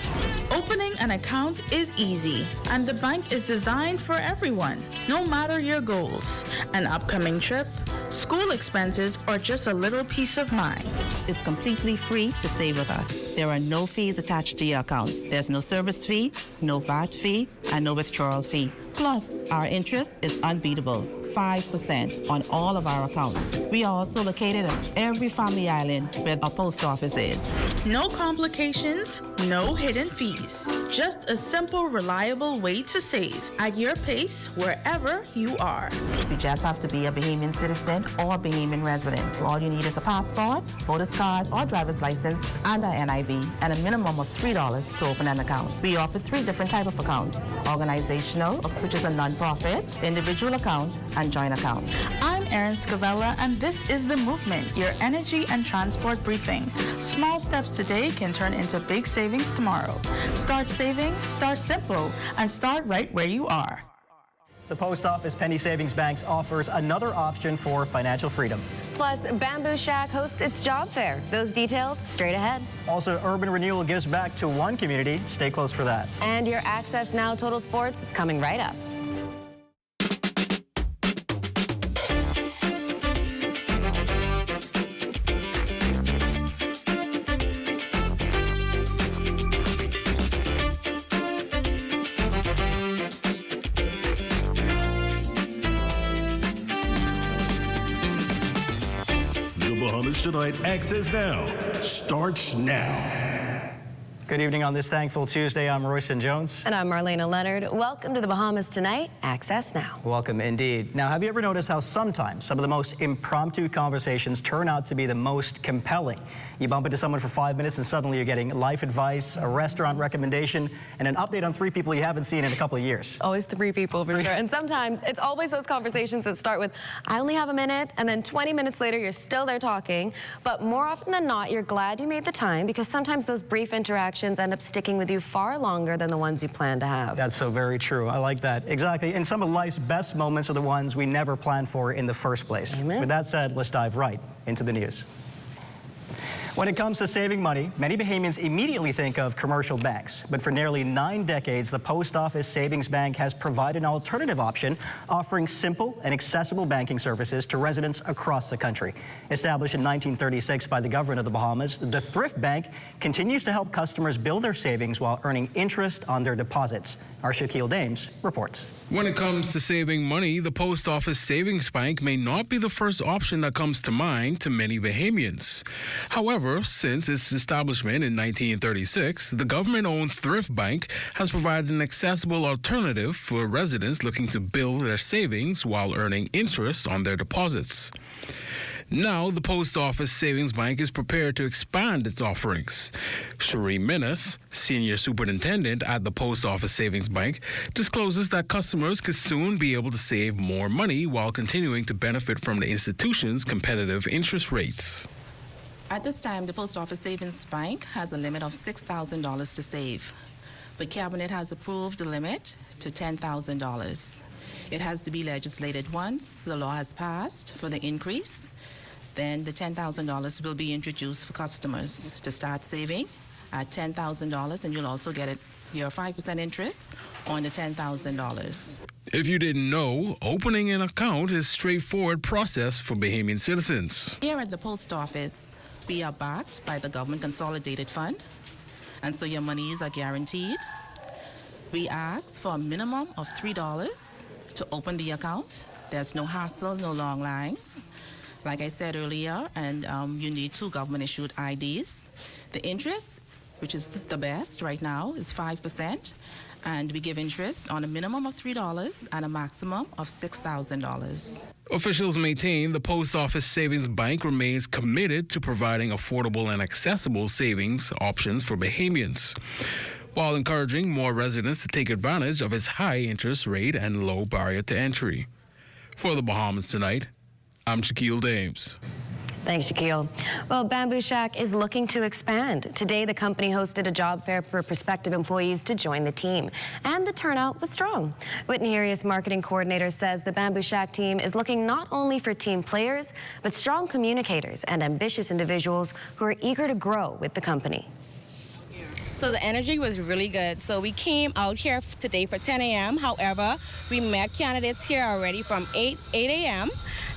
Opening an account is easy, and the bank is designed for everyone, no matter your goals. An upcoming trip, school expenses, or just a little peace of mind. It's completely free to save with us. There are no fees attached to your accounts. There's no service fee, no VAT fee, and no withdrawal fee. Plus, our interest is unbeatable. 5% on all of our accounts. We are also located on every family island where our post office is. No complications, no hidden fees. Just a simple, reliable way to save at your pace, wherever you are. You just have to be a Bahamian citizen or a Bahamian resident. All you need is a passport, voter's card, or driver's license, and an NIV, and a minimum of $3 to open an account. We offer 3 different types of accounts: organizational, which is a non-profit, individual account, and joint account. I'm Erin Scavella, and this is The Movement, your energy and transport briefing. Small steps today can turn into big savings tomorrow. Start saving, start simple, and start right where you are. The Post Office Penny Savings Bank offers another option for financial freedom. Plus, Bamboo Shack hosts its job fair. Those details straight ahead. Also, Urban Renewal gives back to one community. Stay close for that. And your Access Now Total Sports is coming right up. Bahamas Tonight Access Now starts now. Good evening on this thankful Tuesday. I'm Royson Jones. And I'm Marlena Leonard. Welcome to the Bahamas Tonight Access Now. Welcome indeed. Now, have you ever noticed how sometimes some of the most impromptu conversations turn out to be the most compelling? You bump into someone for 5 minutes and suddenly you're getting life advice, a restaurant recommendation, and an update on 3 people you haven't seen in a couple of years. Always 3 people for sure. And sometimes it's always those conversations that start with, I only have a minute, and then 20 minutes later you're still there talking. But more often than not, you're glad you made the time, because sometimes those brief interactions end up sticking with you far longer than the ones you plan to have. That's so very true. I like that. Exactly. And some of life's best moments are the ones we never planned for in the first place. Amen. With that said, let's dive right into the news. When it comes to saving money, many Bahamians immediately think of commercial banks. But for nearly 9 decades, the Post Office Savings Bank has provided an alternative option, offering simple and accessible banking services to residents across the country. Established in 1936 by the government of the Bahamas, the Thrift Bank continues to help customers build their savings while earning interest on their deposits. Our Shaquille Dames reports. When it comes to saving money, the Post Office Savings Bank may not be the first option that comes to mind to many Bahamians. However, since its establishment in 1936, the government-owned Thrift Bank has provided an accessible alternative for residents looking to build their savings while earning interest on their deposits. Now, the Post Office Savings Bank is prepared to expand its offerings. Sheree Minnis, Senior Superintendent at the Post Office Savings Bank, discloses that customers could soon be able to save more money while continuing to benefit from the institution's competitive interest rates. At this time, the Post Office Savings Bank has a limit of $6,000 to save, but Cabinet has approved the limit to $10,000. It has to be legislated once the law has passed for the increase. Then the $10,000 will be introduced for customers to start saving at $10,000, and you'll also get your 5% interest on the $10,000. If you didn't know, opening an account is a straightforward process for Bahamian citizens. Here at the post office, we are backed by the Government Consolidated Fund, and so your monies are guaranteed. We ask for a minimum of $3 to open the account. There's no hassle, no long lines. Like I said earlier, and you need 2 government-issued IDs. The interest, which is the best right now, is 5%, and we give interest on a minimum of $3 and a maximum of $6,000. Officials maintain the Post Office Savings Bank remains committed to providing affordable and accessible savings options for Bahamians, while encouraging more residents to take advantage of its high interest rate and low barrier to entry. For the Bahamas Tonight, I'm Shaquille Dames. Thanks, Shaquille. Well, Bamboo Shack is looking to expand. Today, the company hosted a job fair for prospective employees to join the team, and the turnout was strong. Whitney Arias, marketing coordinator, says the Bamboo Shack team is looking not only for team players, but strong communicators and ambitious individuals who are eager to grow with the company. So the energy was really good. So we came out here today for 10 a.m. However, we met candidates here already from 8 a.m.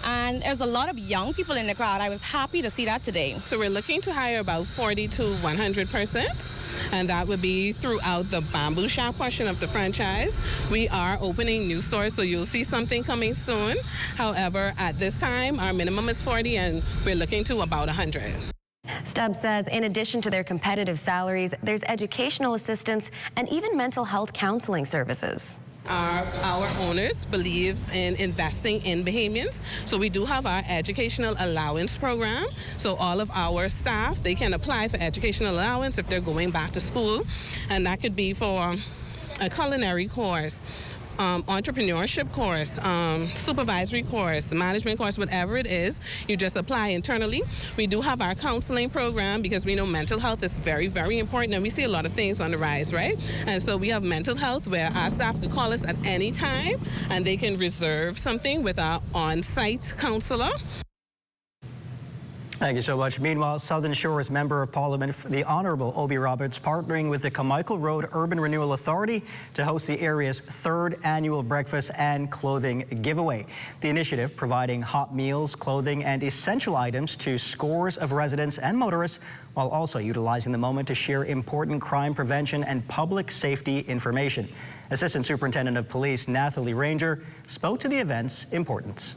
And there's a lot of young people in the crowd. I was happy to see that today. So we're looking to hire about 40 to 100 persons, and that would be throughout the Bamboo Shack portion of the franchise. We are opening new stores, so you'll see something coming soon. However, at this time, our minimum is 40, and we're looking to about 100. Stubbs says in addition to their competitive salaries, there's educational assistance and even mental health counseling services. Our owners believes in investing in Bahamians, so we do have our educational allowance program. So all of our staff, they can apply for educational allowance if they're going back to school, and that could be for a culinary course, entrepreneurship course, supervisory course, management course, whatever it is, you just apply internally. We do have our counseling program because we know mental health is very, very important, and we see a lot of things on the rise, right? And so we have mental health where our staff can call us at any time and they can reserve something with our on-site counselor. Thank you so much. Meanwhile, Southern Shores Member of Parliament, the Honourable Obi Roberts, partnering with the Carmichael Road Urban Renewal Authority to host the area's 3rd annual breakfast and clothing giveaway. The initiative providing hot meals, clothing, and essential items to scores of residents and motorists, while also utilizing the moment to share important crime prevention and public safety information. Assistant Superintendent of Police Nathalie Ranger spoke to the event's importance.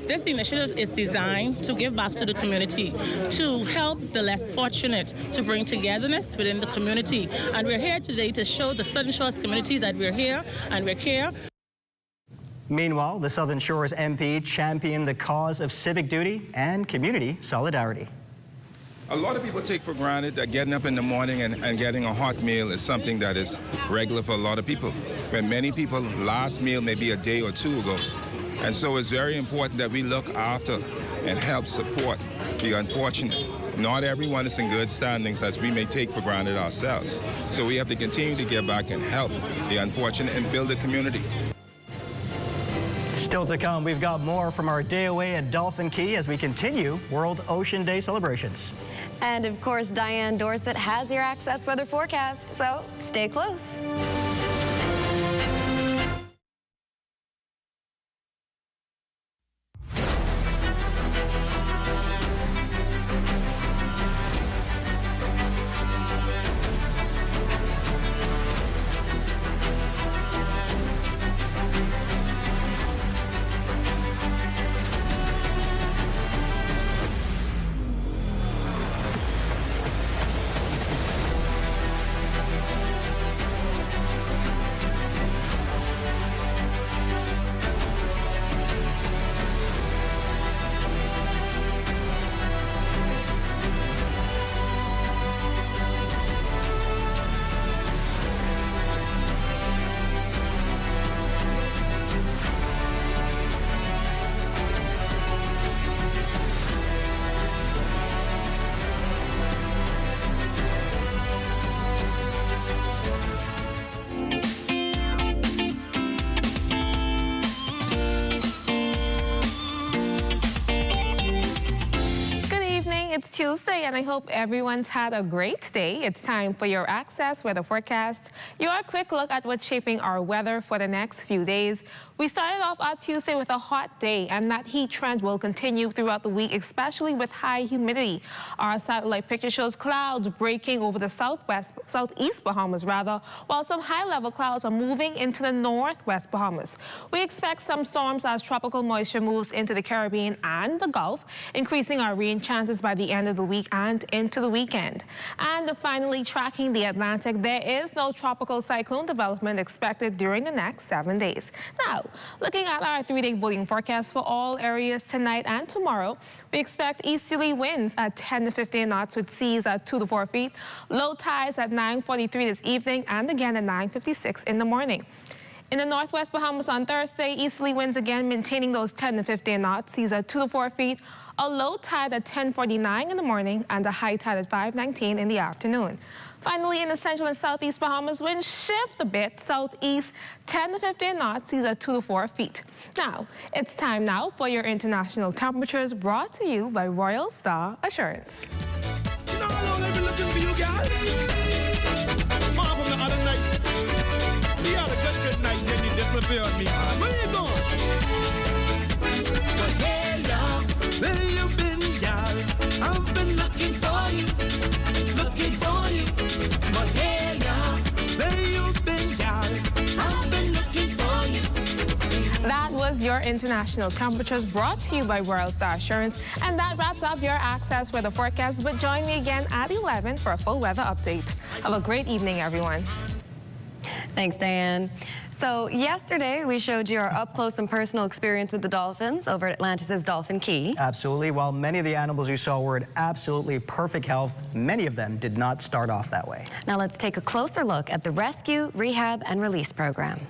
This initiative is designed to give back to the community, to help the less fortunate, to bring togetherness within the community. And we're here today to show the Southern Shores community that we're here and we care. Meanwhile, the Southern Shores MP championed the cause of civic duty and community solidarity. A lot of people take for granted that getting up in the morning and getting a hot meal is something that is regular for a lot of people. But many people, last meal may be a day or 2 ago. And so it's very important that we look after and help support the unfortunate. Not everyone is in good standings as we may take for granted ourselves. So we have to continue to give back and help the unfortunate and build a community. Still to come, we've got more from our day away at Dolphin Key as we continue World Ocean Day celebrations. And of course, Diane Dorset has your Access weather forecast, so stay close. It's Tuesday, and I hope everyone's had a great day. It's time for your Access weather forecast. Your quick look at what's shaping our weather for the next few days. We started off our Tuesday with a hot day, and that heat trend will continue throughout the week, especially with high humidity. Our satellite picture shows clouds breaking over the southeast Bahamas, while some high-level clouds are moving into the northwest Bahamas. We expect some storms as tropical moisture moves into the Caribbean and the Gulf, increasing our rain chances by the end of the week and into the weekend. And finally, tracking the Atlantic, there is no tropical cyclone development expected during the next 7 days. Now, looking at our 3-day bulletin forecast for all areas tonight and tomorrow, we expect easterly winds at 10 to 15 knots with seas at 2 to 4 feet, low tides at 9:43 this evening and again at 9:56 in the morning. In the northwest Bahamas on Thursday, easterly winds again maintaining those 10 to 15 knots, seas at 2 to 4 feet, a low tide at 10:49 in the morning and a high tide at 5:19 in the afternoon. Finally, in the central and southeast Bahamas, winds shift a bit southeast, 10 to 15 knots, seas at 2 to 4 feet. Now, it's time now for your international temperatures brought to you by Royal Star Assurance. You know how long I've been looking for you, girl? Mom, from the other night. We had a good night, then you disappeared on me. Where you going? But hey, love, where you been, girl? I've been looking for you, looking for you. But hey, love, where you been, girl? I've been looking for you. That was your international temperatures brought to you by Royal Star Assurance. And that wraps up your Access weather forecast. But join me again at 11 for a full weather update. Have a great evening, everyone. Thanks, Diane. So yesterday, we showed you our up-close and personal experience with the dolphins over at Atlantis' Dolphin Key. Absolutely. While many of the animals you saw were in absolutely perfect health, many of them did not start off that way. Now let's take a closer look at the rescue, rehab, and release program.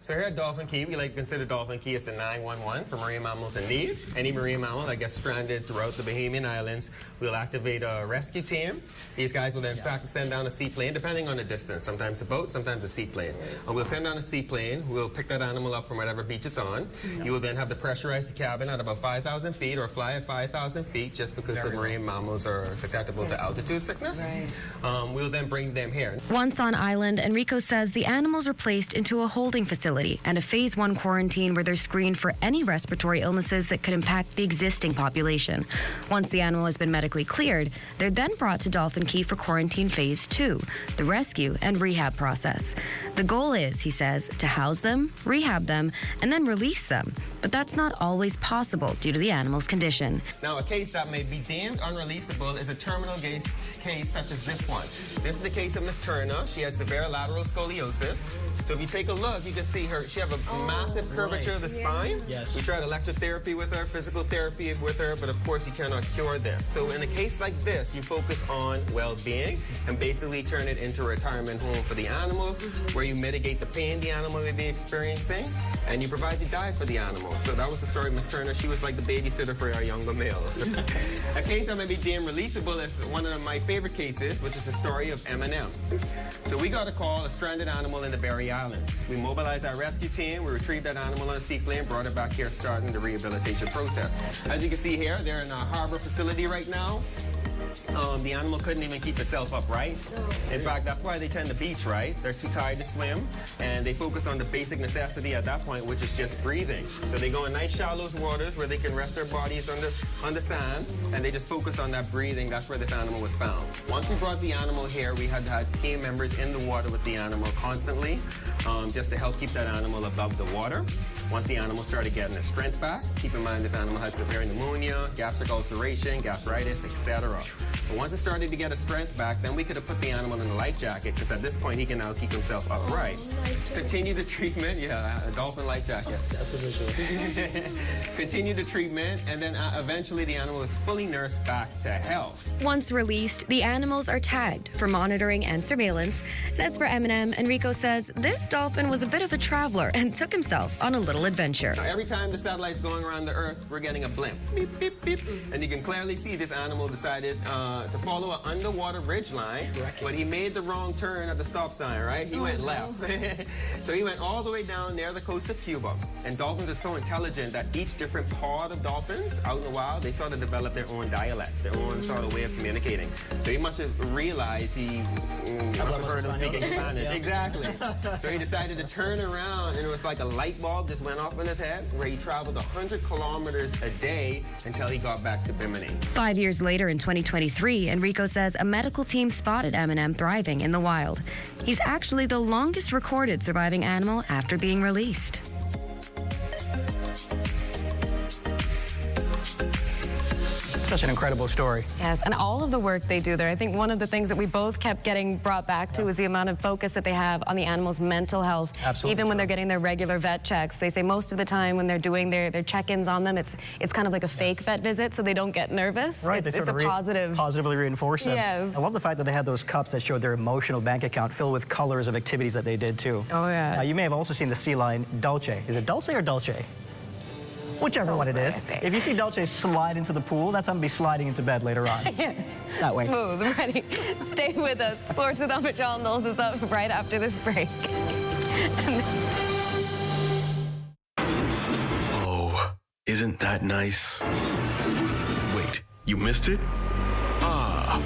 So here at Dolphin Key, we like to consider Dolphin Key as the 911 for marine mammals in need. Any marine mammal that gets stranded throughout the Bahamian Islands, we'll activate a rescue team. These guys will then send down a seaplane, depending on the distance. Sometimes a boat, sometimes a seaplane. And we'll send down a seaplane. We'll pick that animal up from whatever beach it's on. You will then have to pressurize the cabin at about 5,000 feet or fly at 5,000 feet just because the marine mammals are susceptible to altitude sickness. We'll then bring them here. Once on island, Enrico says the animals are placed into a holding facility and a phase 1 quarantine where they're screened for any respiratory illnesses that could impact the existing population. Once the animal has been medically cleared, they're then brought to Dolphin Key for quarantine phase 2, the rescue and rehab process. The goal is, he says, to house them, rehab them, and then release them. But that's not always possible due to the animal's condition. Now, a case that may be deemed unreleasable is a terminal case such as this one. This is the case of Miss Turner. She had severe lateral scoliosis. So if you take a look, you can see she have a massive curvature of the spine. Yes. We tried electrotherapy with her, physical therapy with her, but of course you cannot cure this. So in a case like this, you focus on well-being and basically turn it into a retirement home for the animal, where you mitigate the pain the animal may be experiencing, and you provide the diet for the animal. So that was the story of Miss Turner. She was like the babysitter for our younger males. A case that may be deemed releasable is one of my favorite cases, which is the story of M&M. So we got a call, a stranded animal in the Berry Islands. We mobilized our that rescue team. We retrieved that animal on a seaplane, brought it back here, starting the rehabilitation process. As you can see here, they're in a harbor facility right now. The animal couldn't even keep itself upright. In fact, that's why they tend to beach, right? They're too tired to swim, and they focus on the basic necessity at that point, which is just breathing. So they go in nice shallow waters where they can rest their bodies on the sand, and they just focus on that breathing. That's where this animal was found. Once we brought the animal here, we had to have team members in the water with the animal constantly, just to help keep that animal above the water. Once the animal started getting its strength back, keep in mind this animal had severe pneumonia, gastric ulceration, gastritis, etc. But once it started to get its strength back, then we could have put the animal in a life jacket, because at this point he can now keep himself upright. Continue the treatment, a dolphin life jacket. That's what it is. Continue the treatment, and then eventually the animal is fully nursed back to health. Once released, the animals are tagged for monitoring and surveillance. And as for Eminem, Enrico says this dolphin was a bit of a traveler and took himself on a little adventure. Every time the satellite's going around the Earth, we're getting a blimp. Beep, beep, beep. And you can clearly see this animal decided to follow an underwater ridge line, but he made the wrong turn at the stop sign, right? He went left. So he went all the way down near the coast of Cuba. And dolphins are so intelligent that each different part of dolphins out in the wild, they sort of develop their own dialect, their own sort of way of communicating. So he must have realized he must have heard him speaking Spanish. Yeah. Exactly. So he decided to turn around, and it was like a light bulb just went off in his head, where he traveled 100 kilometers a day until he got back to Bimini. 5 years later in 2023, Enrico says a medical team spotted Eminem thriving in the wild. He's actually the longest recorded surviving animal after being released. Such an incredible story. Yes, and all of the work they do there. I think one of the things that we both kept getting brought back to is the amount of focus that they have on the animal's mental health. Absolutely. Even when they're getting their regular vet checks. They say most of the time when they're doing their check-ins on them, it's kind of like a fake vet visit, so they don't get nervous. Right, It's a positive. Positively reinforce them. Yes. I love the fact that they had those cups that showed their emotional bank account filled with colors of activities that they did too. Oh yeah. You may have also seen the sea lion Dulce. Is it Dulce or Dulce? Whichever one it is. If you see Dulce slide into the pool, that's going to be sliding into bed later on. That way. Smooth, ready. Stay with us. Sports with Amajal Knowles is up right after this break. Oh, isn't that nice? Wait, you missed it?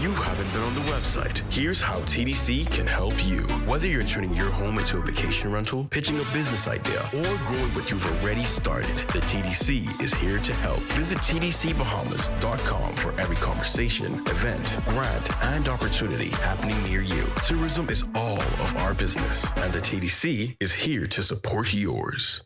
You haven't been on the website. Here's how TDC can help you. Whether you're turning your home into a vacation rental, pitching a business idea, or growing what you've already started, the TDC is here to help. Visit tdcbahamas.com for every conversation, event, grant, and opportunity happening near you. Tourism is all of our business, and the TDC is here to support yours.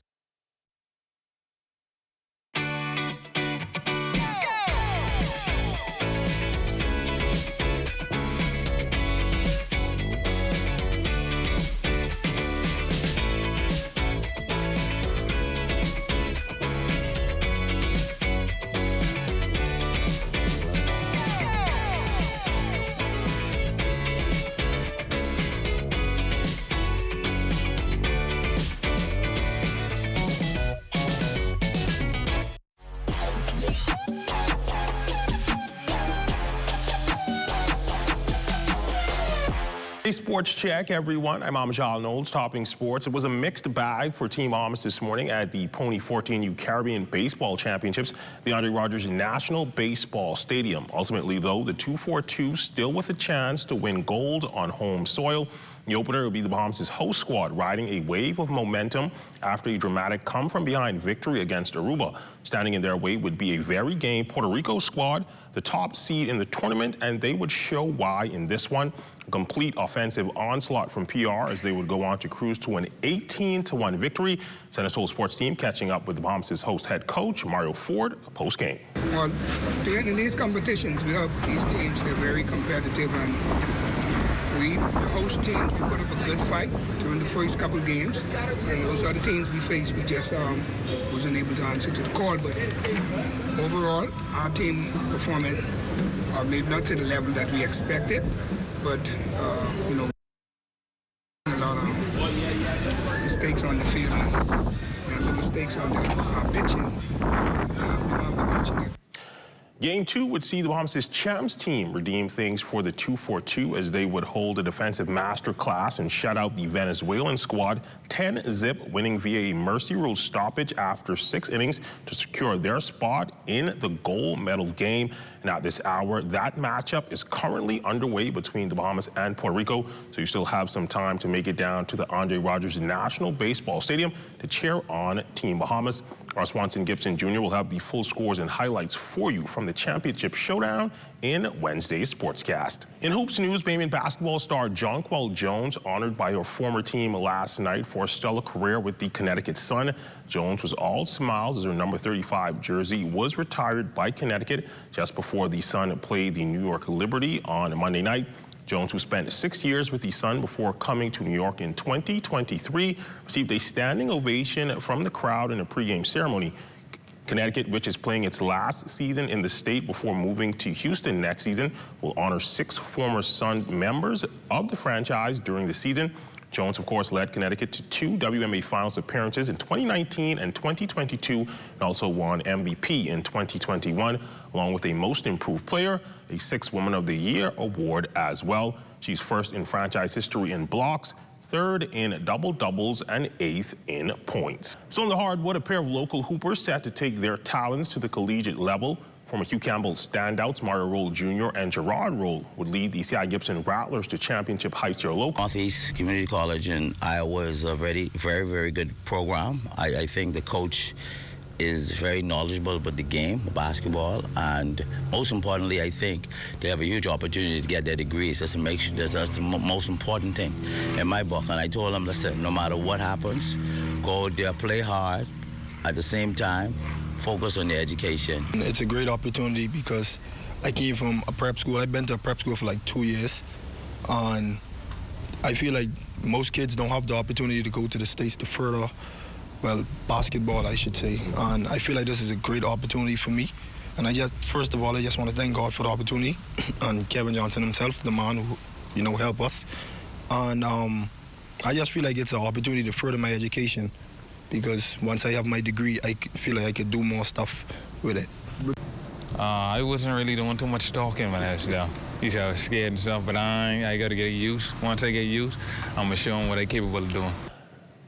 Sports Check, everyone. I'm Amajal Knowles, topping sports. It was a mixed bag for Team Amos this morning at the Pony 14U Caribbean Baseball Championships, the Andre Rogers National Baseball Stadium. Ultimately, though, the 242 still with a chance to win gold on home soil. The opener will be the Bahamas' host squad riding a wave of momentum after a dramatic come-from-behind victory against Aruba. Standing in their way would be a very game Puerto Rico squad, the top seed in the tournament, and they would show why in this one. A complete offensive onslaught from PR as they would go on to cruise to an 18-1 victory. San Antonio sports team catching up with the Bahamas' host head coach, Mario Ford, post-game. Well, in these competitions, we have these teams, they're very competitive, and the host team, we put up a good fight during the first couple of games. And those other teams we faced, we just wasn't able to answer to the call. But overall, our team performing maybe not to the level that we expected, but, you know, a lot of mistakes on the field and the mistakes on our pitching. We don't have the pitching. Game 2 would see the Bahamas' champs team redeem things for the 2-4-2 as they would hold a defensive masterclass and shut out the Venezuelan squad 10-0, winning via a mercy rule stoppage after 6 innings to secure their spot in the gold medal game. And at this hour, that matchup is currently underway between the Bahamas and Puerto Rico, so you still have some time to make it down to the Andre Rogers National Baseball Stadium to cheer on Team Bahamas. Our Swanson Gibson Jr. will have the full scores and highlights for you from the championship showdown in Wednesday's Sportscast. In hoops news, Bahamian basketball star Jonquel Jones honored by her former team last night for a stellar career with the Connecticut Sun. Jones was all smiles as her number 35 jersey was retired by Connecticut just before the Sun played the New York Liberty on Monday night. Jones, who spent 6 years with the Sun before coming to New York in 2023, received a standing ovation from the crowd in a pregame ceremony. Connecticut, which is playing its last season in the state before moving to Houston next season, will honor 6 former Sun members of the franchise during the season. Jones, of course, led Connecticut to 2 WMA Finals appearances in 2019 and 2022, and also won MVP in 2021, along with a Most Improved Player, a 6th Woman of the Year award as well. She's first in franchise history in blocks, 3rd in double-doubles, and 8th in points. So on the hardwood, a pair of local hoopers set to take their talents to the collegiate level. Former Hugh Campbell standouts Mario Roll Jr. and Gerard Roll would lead the C.I. Gibson Rattlers to championship heights here local. Northeast Community College in Iowa is a very, very good program. I think the coach is very knowledgeable about the game, basketball, and most importantly, I think they have a huge opportunity to get their degrees. That's the most important thing in my book. And I told them, listen, no matter what happens, go out there, play hard, at the same time, focus on the education. It's a great opportunity because I came from a prep school. I've been to a prep school for like 2 years, and I feel like most kids don't have the opportunity to go to the States to further, well, basketball, I should say. And I feel like this is a great opportunity for me. And first of all, I just want to thank God for the opportunity and Kevin Johnson himself, the man who, helped us. And I just feel like it's an opportunity to further my education, because once I have my degree, I feel like I could do more stuff with it. I wasn't really doing too much talking when I was young. I was scared and stuff, but I got to get used. Once I get used, I'm going to show them what I'm capable of doing.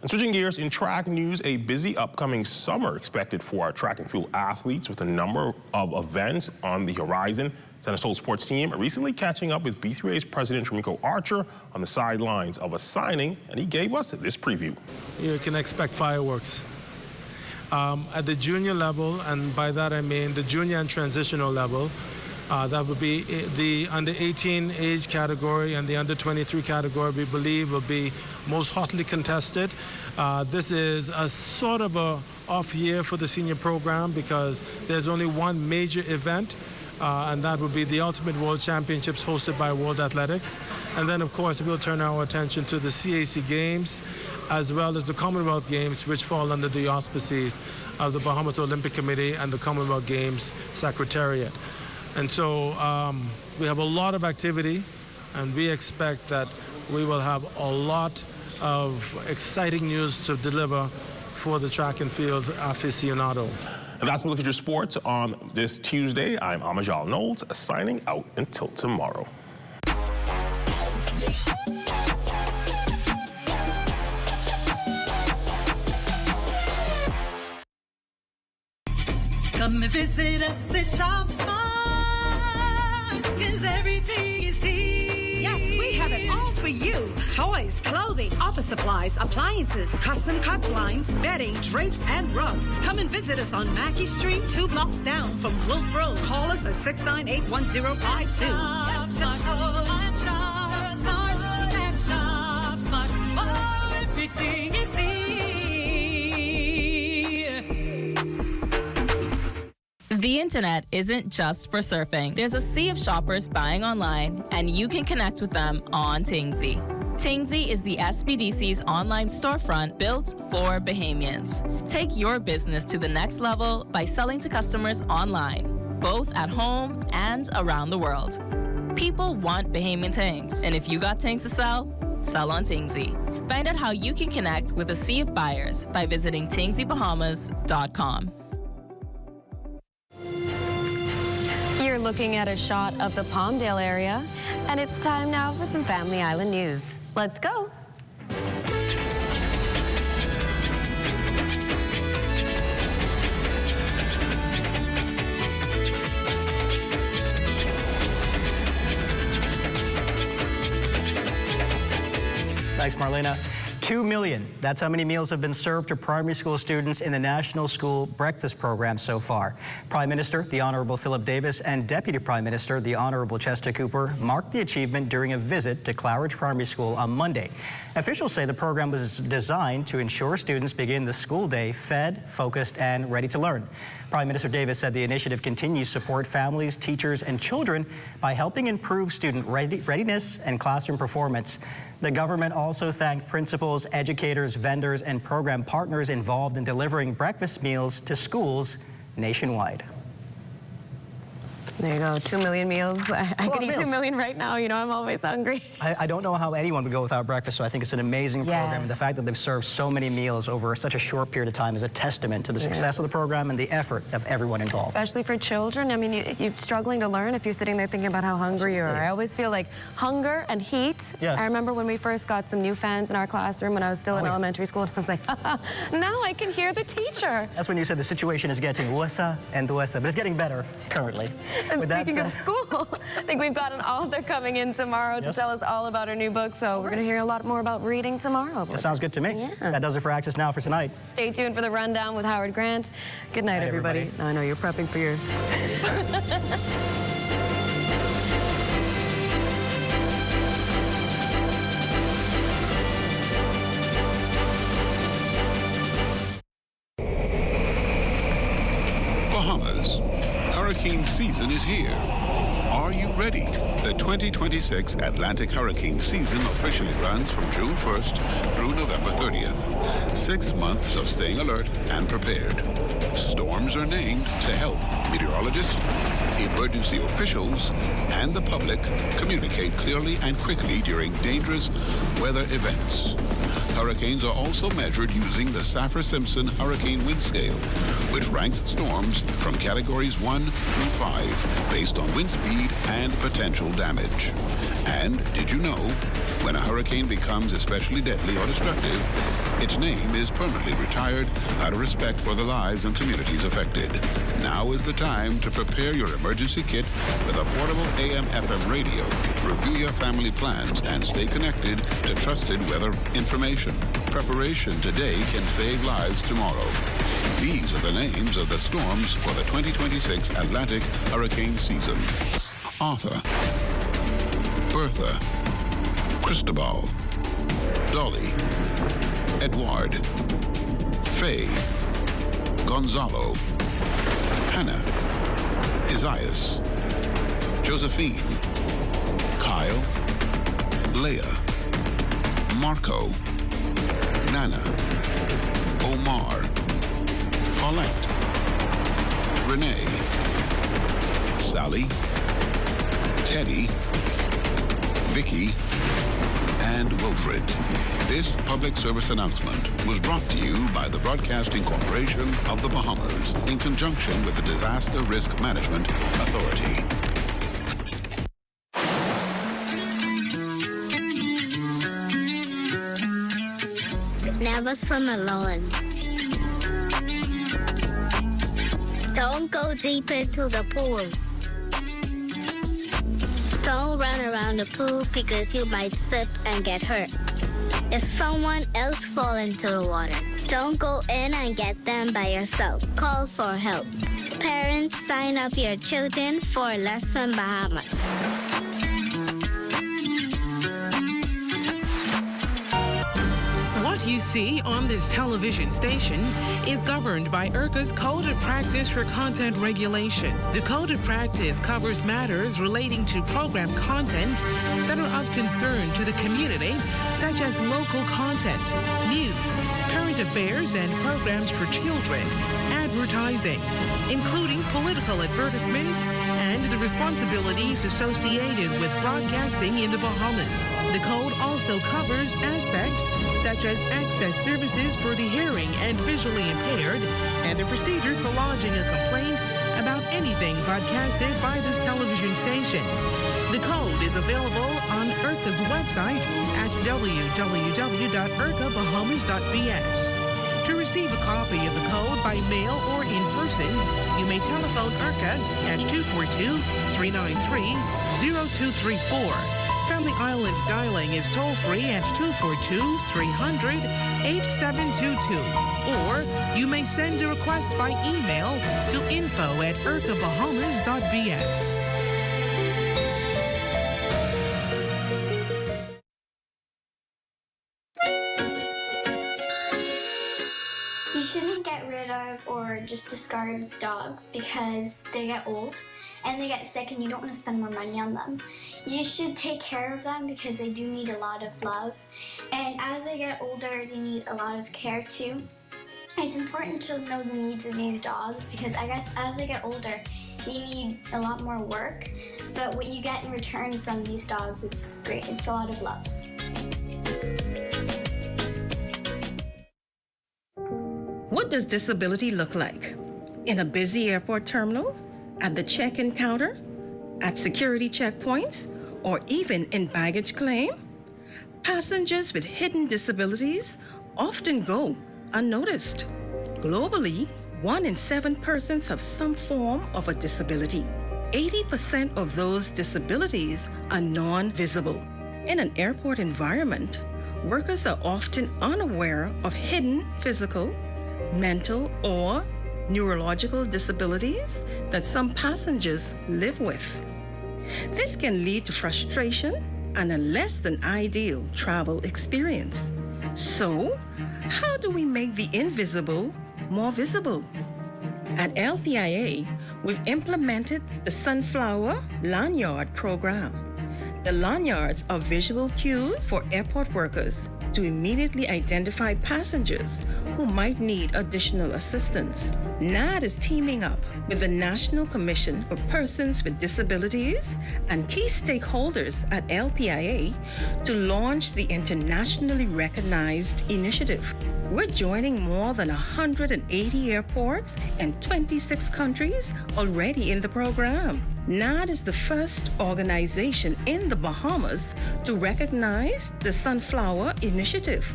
And switching gears, in track news, a busy upcoming summer expected for our track and field athletes with a number of events on the horizon. ZNS sports team recently catching up with B3A's president, Trimiko Archer, on the sidelines of a signing, and he gave us this preview. You can expect fireworks. At the junior level, and by that I mean the junior and transitional level, that would be the under 18 age category and the under 23 category, we believe will be most hotly contested. This is a sort of a off year for the senior program because there's only one major event, and that would be the Ultimate World Championships hosted by World Athletics. And then, of course, we'll turn our attention to the CAC Games as well as the Commonwealth Games, which fall under the auspices of the Bahamas Olympic Committee and the Commonwealth Games Secretariat. And so we have a lot of activity, and we expect that we will have a lot of exciting news to deliver for the track and field aficionado. And that's my look at your sports on this Tuesday. I'm Amajal Knowles, signing out until tomorrow. Come and visit us at Shop Smart, 'cause everything is here. Yes, we have it all for you. Toys, clothing, office supplies, appliances, custom cut blinds, bedding, drapes, and rugs. Come and visit us on Mackey Street, 2 blocks down from Wolf Road. Call us at 698-1052. Shop Smart, Shop Smart, at Shop Smart. Oh, everything is here. The internet isn't just for surfing. There's a sea of shoppers buying online, and you can connect with them on Tingsy. Tingsy is the SBDC's online storefront built for Bahamians. Take your business to the next level by selling to customers online, both at home and around the world. People want Bahamian things, and if you got things to sell, sell on Tingsy. Find out how you can connect with a sea of buyers by visiting TingsyBahamas.com. you're looking at a shot of the Palmdale area, and it's time now for some Family Island news. Let's go. Thanks, Marlena. 2 million. That's how many meals have been served to primary school students in the National School Breakfast Program so far. Prime Minister, the Honourable Philip Davis, and Deputy Prime Minister, the Honourable Chester Cooper, marked the achievement during a visit to Claridge Primary School on Monday. Officials say the program was designed to ensure students begin the school day fed, focused, and ready to learn. Prime Minister Davis said the initiative continues to support families, teachers, and children by helping improve student readiness and classroom performance. The government also thanked principals, educators, vendors, and program partners involved in delivering breakfast meals to schools nationwide. There you go, 2 million meals. I could eat 2 million right now. You know, I'm always hungry. I don't know how anyone would go without breakfast, so I think it's an amazing program. Yes. The fact that they've served so many meals over such a short period of time is a testament to the success of the program and the effort of everyone involved. Especially for children. I mean, you're struggling to learn if you're sitting there thinking about how hungry you are. I always feel like hunger and heat. Yes. I remember when we first got some new fans in our classroom when I was still in elementary school, and I was like, now I can hear the teacher. That's when you said the situation is getting worse and worse, but it's getting better currently. And speaking of school, I think we've got an author coming in tomorrow to tell us all about her new book, so we're going to hear a lot more about reading tomorrow. That sounds good to me. Yeah. That does it for Access Now for tonight. Stay tuned for the rundown with Howard Grant. Good night, everybody. I know you're prepping for your... Bahamas. Hurricane season is here. Are you ready? The 2026 Atlantic hurricane season officially runs from June 1st through November 30th. 6 months of staying alert and prepared. Storms are named to help meteorologists, emergency officials, and the public communicate clearly and quickly during dangerous weather events. Hurricanes are also measured using the Saffir-Simpson Hurricane Wind Scale, which ranks storms from categories 1 through 5 based on wind speed and potential damage. And did you know, when a hurricane becomes especially deadly or destructive, its name is permanently retired out of respect for the lives and communities affected. Now is the time to prepare your emergency kit with a portable AM/FM radio. Review your family plans and stay connected to trusted weather information. Preparation today can save lives tomorrow. These are the names of the storms for the 2026 Atlantic hurricane season. Arthur, Bertha, Cristobal, Dolly, Edward, Faye, Gonzalo, Hannah, Isaias, Josephine, Kyle, Leah, Marco, Nana, Omar, Paulette, Renee, Sally, Teddy, Vicky, and Wilfred. This public service announcement was brought to you by the Broadcasting Corporation of the Bahamas in conjunction with the Disaster Risk Management Authority. Never swim alone. Don't go deep into the pool. Don't run around the pool because you might slip and get hurt. If someone else falls into the water, don't go in and get them by yourself. Call for help. Parents, sign up your children for Let's Swim Bahamas. What you see on this television station is governed by IRCA's Code of Practice for Content Regulation. The Code of Practice covers matters relating to program content that are of concern to the community, such as local content, news, current affairs, and programs for children, advertising, including political advertisements, and the responsibilities associated with broadcasting in the Bahamas. The code also covers aspects such as access services for the hearing and visually impaired, and the procedure for lodging a complaint about anything broadcasted by this television station. The code is available on IRCA's website at www.ircabahamas.bs. To receive a copy of the code by mail or in person, you may telephone IRCA at 242-393-0234. Family Island dialing is toll-free at 242-300-8722. Or you may send a request by email to info@ircabahamas.bs. You shouldn't get rid of or just discard dogs because they get old and they get sick and you don't want to spend more money on them. You should take care of them because they do need a lot of love. And as they get older, they need a lot of care too. It's important to know the needs of these dogs because I guess as they get older, they need a lot more work. But what you get in return from these dogs is great. It's a lot of love. What does disability look like? In a busy airport terminal? At the check-in counter? At security checkpoints? Or even in baggage claim? Passengers with hidden disabilities often go unnoticed. Globally, 1 in 7 persons have some form of a disability. 80% of those disabilities are non-visible. In an airport environment, workers are often unaware of hidden physical, mental, or neurological disabilities that some passengers live with. This can lead to frustration and a less than ideal travel experience. So, how do we make the invisible more visible? At LPIA, we've implemented the Sunflower Lanyard program. The lanyards are visual cues for airport workers to immediately identify passengers who might need additional assistance. NAD is teaming up with the National Commission for Persons with Disabilities and key stakeholders at LPIA to launch the internationally recognized initiative. We're joining more than 180 airports and 26 countries already in the program. NAD is the first organization in the Bahamas to recognize the Sunflower Initiative.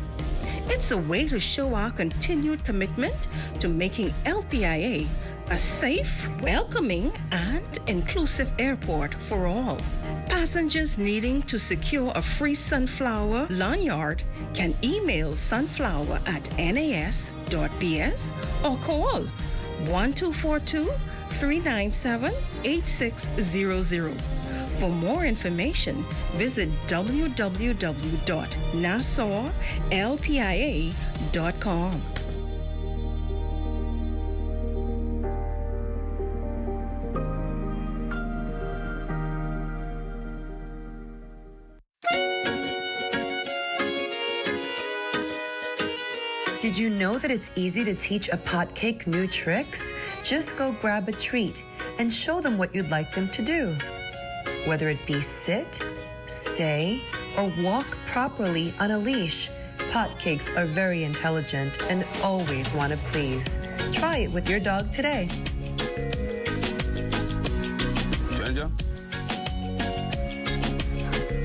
It's a way to show our continued commitment to making LPIA a safe, welcoming, and inclusive airport for all. Passengers needing to secure a free Sunflower lanyard can email sunflower@nas.bs or call 1242-397-8600. For more information, visit www.nassauLPIA.com. Did you know that it's easy to teach a pot cake new tricks? Just go grab a treat and show them what you'd like them to do. Whether it be sit, stay, or walk properly on a leash, pot cakes are very intelligent and always want to please. Try it with your dog today. Ginger.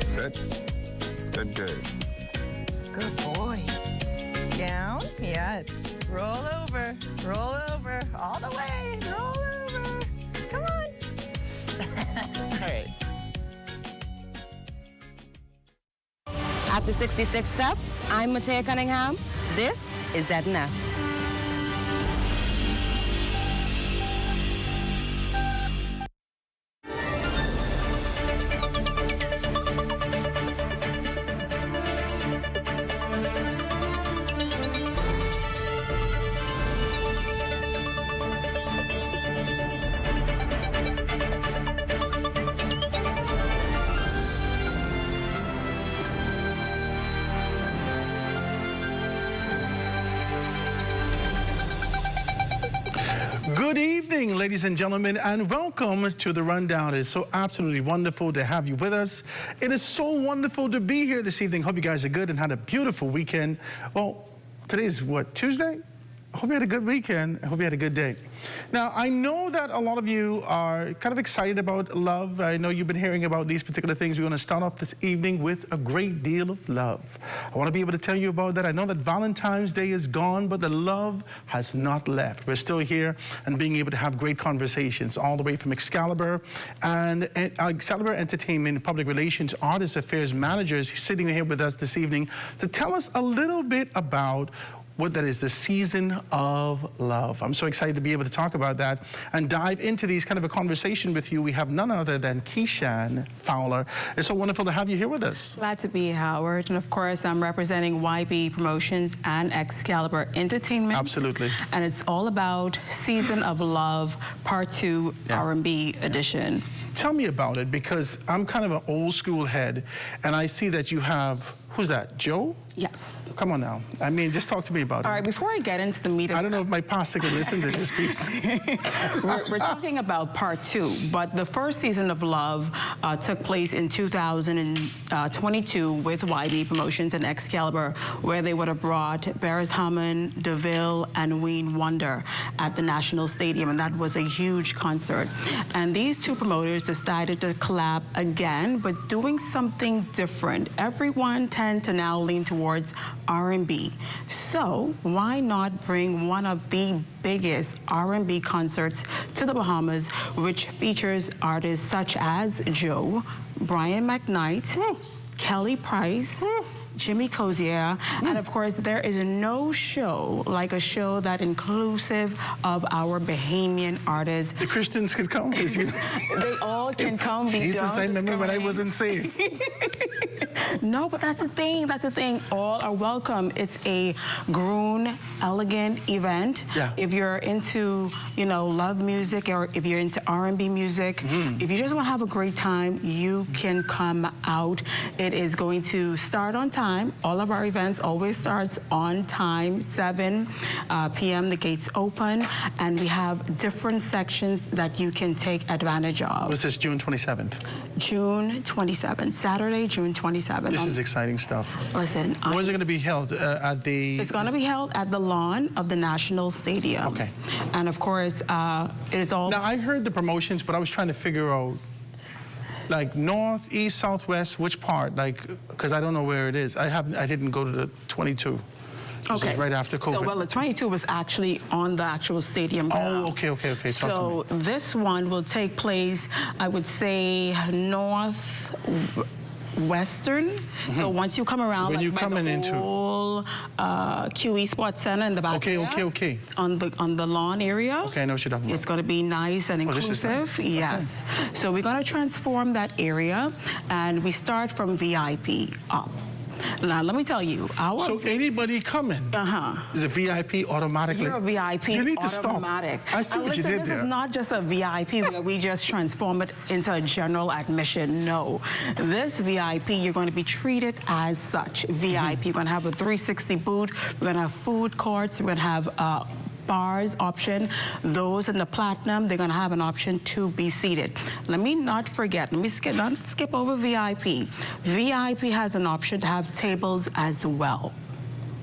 Sit. Good. Good boy. Down, yes. Roll over, all the way, roll over. Come on. All right. At the 66 Steps, I'm Matea Cunningham. This is ZNS. Good evening, ladies and gentlemen, and welcome to The Rundown. It is so absolutely wonderful to have you with us. It is so wonderful to be here this evening. Hope you guys are good and had a beautiful weekend. Well, today is what, Tuesday? I hope you had a good weekend. I hope you had a good day. Now, I know that a lot of you are kind of excited about love. I know you've been hearing about these particular things. We're going to start off this evening with a great deal of love. I want to be able to tell you about that. I know that Valentine's Day is gone, but the love has not left. We're still here and being able to have great conversations all the way from Excalibur and Excalibur Entertainment Public Relations Artist Affairs Managers sitting here with us this evening to tell us a little bit about what that is, the season of love. I'm so excited to be able to talk about that and dive into these kind of a conversation with you. We have none other than Keishan Fowler. It's so wonderful to have you here with us. Glad to be here, Howard. And of course, I'm representing YB Promotions and Excalibur Entertainment. Absolutely. And it's all about Season of Love, Part 2, R&B edition. Tell me about it, because I'm kind of an old school head, and I see that you have, who's that, Joe? Yes. Come on now. I mean, just talk to me about it. All right, before I get into the meat of I don't know if my pastor could listen to this piece. we're talking about Part 2, but the first Season of Love took place in 2022 with YB Promotions and Excalibur, where they would have brought Beres Hammond, DeVille, and Wayne Wonder at the National Stadium, and that was a huge concert. And these two promoters decided to collab again, but doing something different. Everyone tends to now lean towards R&B. So why not bring one of the biggest R&B concerts to the Bahamas, which features artists such as Joe, Brian McKnight, Kelly Price, Jimmy Cozier, and of course there is no show like a show that inclusive of our Bahamian artists. The Christians can come. You know. They all can come. Jesus, I remember when I wasn't safe. No, but that's the thing. That's the thing. All are welcome. It's a grown, elegant event. Yeah. If you're into, you know, love music, or if you're into R&B music, if you just want to have a great time, you can come out. It is going to start on time. All of our events always starts on time, 7 p.m. The gates open, and we have different sections that you can take advantage of. Was this June 27th? June 27th, Saturday, June 27th. This is exciting stuff. Listen. Where's it going to be held? At the... It's going to be held at the lawn of the National Stadium. Okay. And of course, it is all... Now, I heard the promotions, but I was trying to figure out, like, north, east, southwest, which part? Like, because I don't know where it is. I didn't go to the 22. This is right after COVID. So, well, the 22 was actually on the actual stadium ground. Oh, okay. So this one will take place, I would say, northwestern. So once you come around, when like, you by coming the into whole QE Sports Center in the back. Okay. On the lawn area. Okay, I know what you're talking about. It's going to be nice and inclusive. This is nice. Yes. Okay. So we're going to transform that area, and we start from VIP up. Now, let me tell you, So anybody coming is a VIP automatically? You're a VIP you need automatic. To stop. I see what you did this there. Is not just a VIP where we just transform it into a general admission. No. This VIP, you're going to be treated as such. VIP, you're going to have a 360 booth. We're going to have food courts. We're going to have bars option. Those in the platinum, they're going to have an option to be seated. Let me not forget, not skip over VIP. VIP has an option to have tables as well.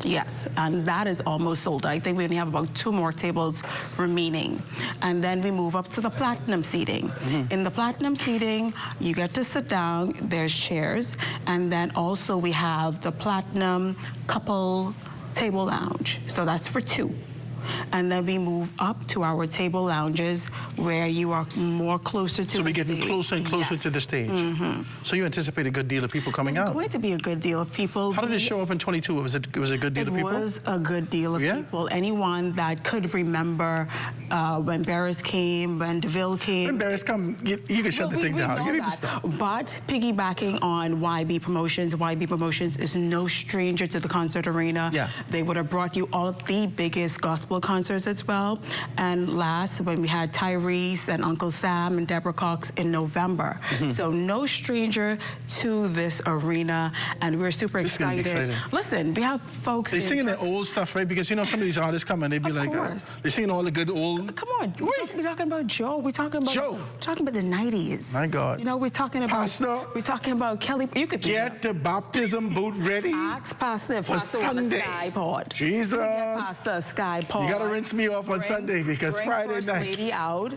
Yes, and that is almost sold. I think we only have about 2 more tables remaining. And then we move up to the platinum seating. In the platinum seating, you get to sit down, there's chairs, and then also we have the platinum couple table lounge. So that's for 2. And then we move up to our table lounges where you are more closer to the stage. So we're getting closer and closer to the stage. So you anticipate a good deal of people coming out? It's going to be a good deal of people. How did it show up in 22? Was it a good deal of people? It was a good deal of people. Anyone that could remember when Beres came, when DeVille came. When Beres come, you can shut the thing down. You need to stop. But piggybacking on YB Promotions is no stranger to the concert arena. Yeah. They would have brought you all of the biggest gospel concerts as well. And last, when we had Tyrese and Uncle Sam and Deborah Cox in November. So no stranger to this arena, and we're super excited. Listen, we have folks. They're singing their old stuff, right? Because you know some of these artists come and they be like, they're singing all the good old. Come on, we're talking about Joe. We're talking about Joe. Talking about the 90s. My God. You know, we're talking about Pastor. We're talking about Kelly. You could get the baptism boot ready. Ask Pastor. Pastor on the sky pod. Jesus. Pastor sky pod. call. You got to rinse me off on Sunday because Friday First night. Lady out.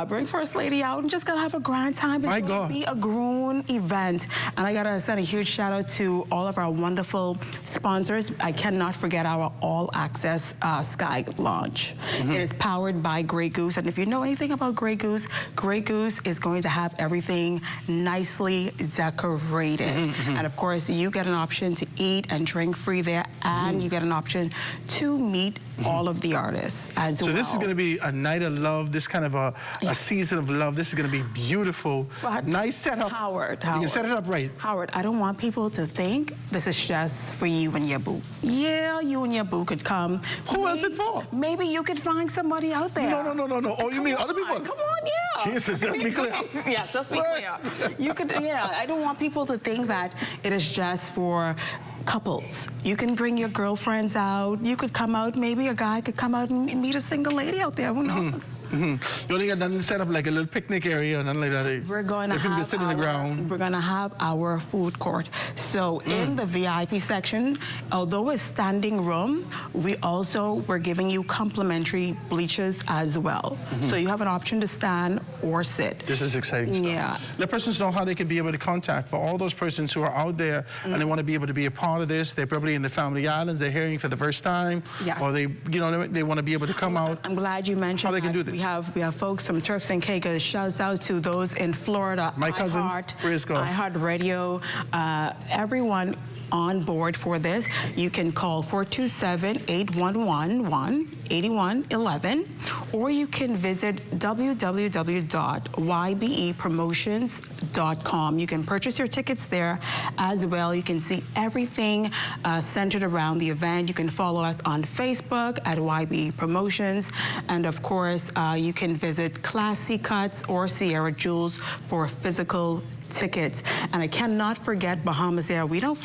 Bring First Lady out and just gonna have a grand time. It's My going God. to be a grown event. And I gotta send a huge shout out to all of our wonderful sponsors. I cannot forget our All Access Sky Launch. It is powered by Grey Goose. And if you know anything about Grey Goose is going to have everything nicely decorated. And of course, you get an option to eat and drink free there, and you get an option to meet all of the artists as well. So this is going to be a night of love, this kind of a season of love. This is going to be beautiful. But nice setup. Howard. You can set it up right. Howard, I don't want people to think this is just for you and your boo. Yeah, you and your boo could come. Who else it for? Maybe you could find somebody out there. No. Oh, you mean other people? Come on, yeah. Jesus, let's be clear. Yes, let's be clear. You could, I don't want people to think that it is just for couples. You can bring your girlfriends out. You could come out, maybe a guy could come out and meet a single lady out there. Who knows? You only got nothing set up like a little picnic area or nothing like that. We're going to have sit in the ground. We're going to have our food court. So in the VIP section, although it's standing room, we're giving you complimentary bleachers as well. So you have an option to stand or sit. This is exciting stuff. Yeah. Let persons know how they can be able to contact for all those persons who are out there and they want to be able to be a part of this. They're probably in the Family Islands. They're hearing for the first time. Yes. Or they want to be able to come out. I'm glad you mentioned how they can do this. We have folks from Turks and Caicos. Shouts out to those in Florida. My cousins. Praise God. iHeart Radio. Everyone on board for this. You can call 427-811-8111, or you can visit www.ybepromotions.com. You can purchase your tickets there as well. You can see everything centered around the event. You can follow us on Facebook at YBE Promotions, and of course, you can visit Classy Cuts or Sierra Jewels for physical tickets. And I cannot forget Bahamas Air. We don't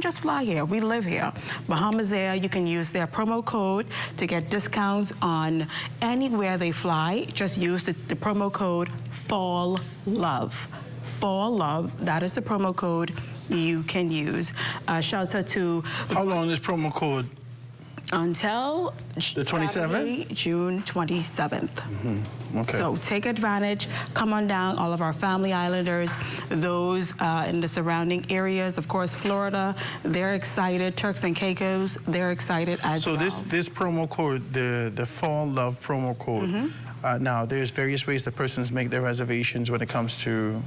just fly here, we live here. Bahamas Air, you can use their promo code to get discounts on anywhere they fly. Just use the promo code FALLLOVE. FALLLOVE, that is the promo code you can use. Shouts out to... How long is promo code? Until the 27th? Saturday, June 27th. Okay. So take advantage, come on down, all of our Family Islanders, those in the surrounding areas, of course, Florida, they're excited, Turks and Caicos, they're excited as well. So this promo code, the Fall Love promo code, now there's various ways that persons make their reservations when it comes to,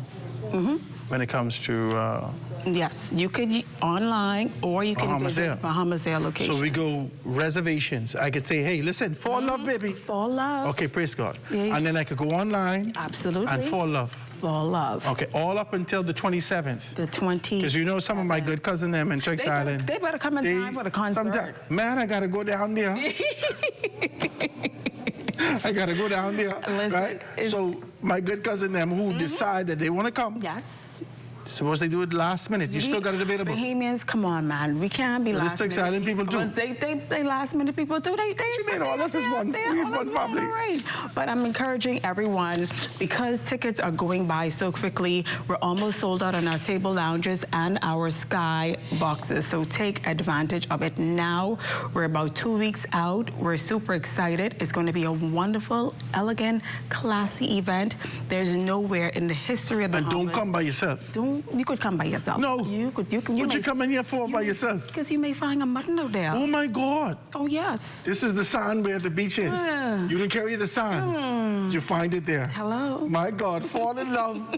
yes, you could online or you can Bahamas Air. visit Bahamas Air location. So we go reservations. I could say, hey, listen, fall love, baby. Fall love. Okay, praise God. Yeah. And then I could go online. Absolutely. And fall love. Fall love. Okay, all up until the 27th. The 27th. Because you know some of my good cousin them in Turks Island. They better come in time for the concert. Man, I got to go down there. I got to go down there, right? So my good cousin them who decide that they want to come. Yes. Suppose they do it last minute. You still got it available. Bahamians, come on, man. We can't be last minute. Turks Island people too. They last minute people too. They you mean all this is one family. Right. But I'm encouraging everyone, because tickets are going by so quickly, we're almost sold out on our table lounges and our sky boxes. So take advantage of it now. We're about 2 weeks out. We're super excited. It's going to be a wonderful, elegant, classy event. There's nowhere in the history of the Bahamas. And don't come by yourself. You could come by yourself. No. What you come in here for by yourself? Because you may find a mutton out there. Oh my God. Oh yes. This is the sign where the beach is. You didn't carry the sign. You find it there. Hello. My God, fall in love.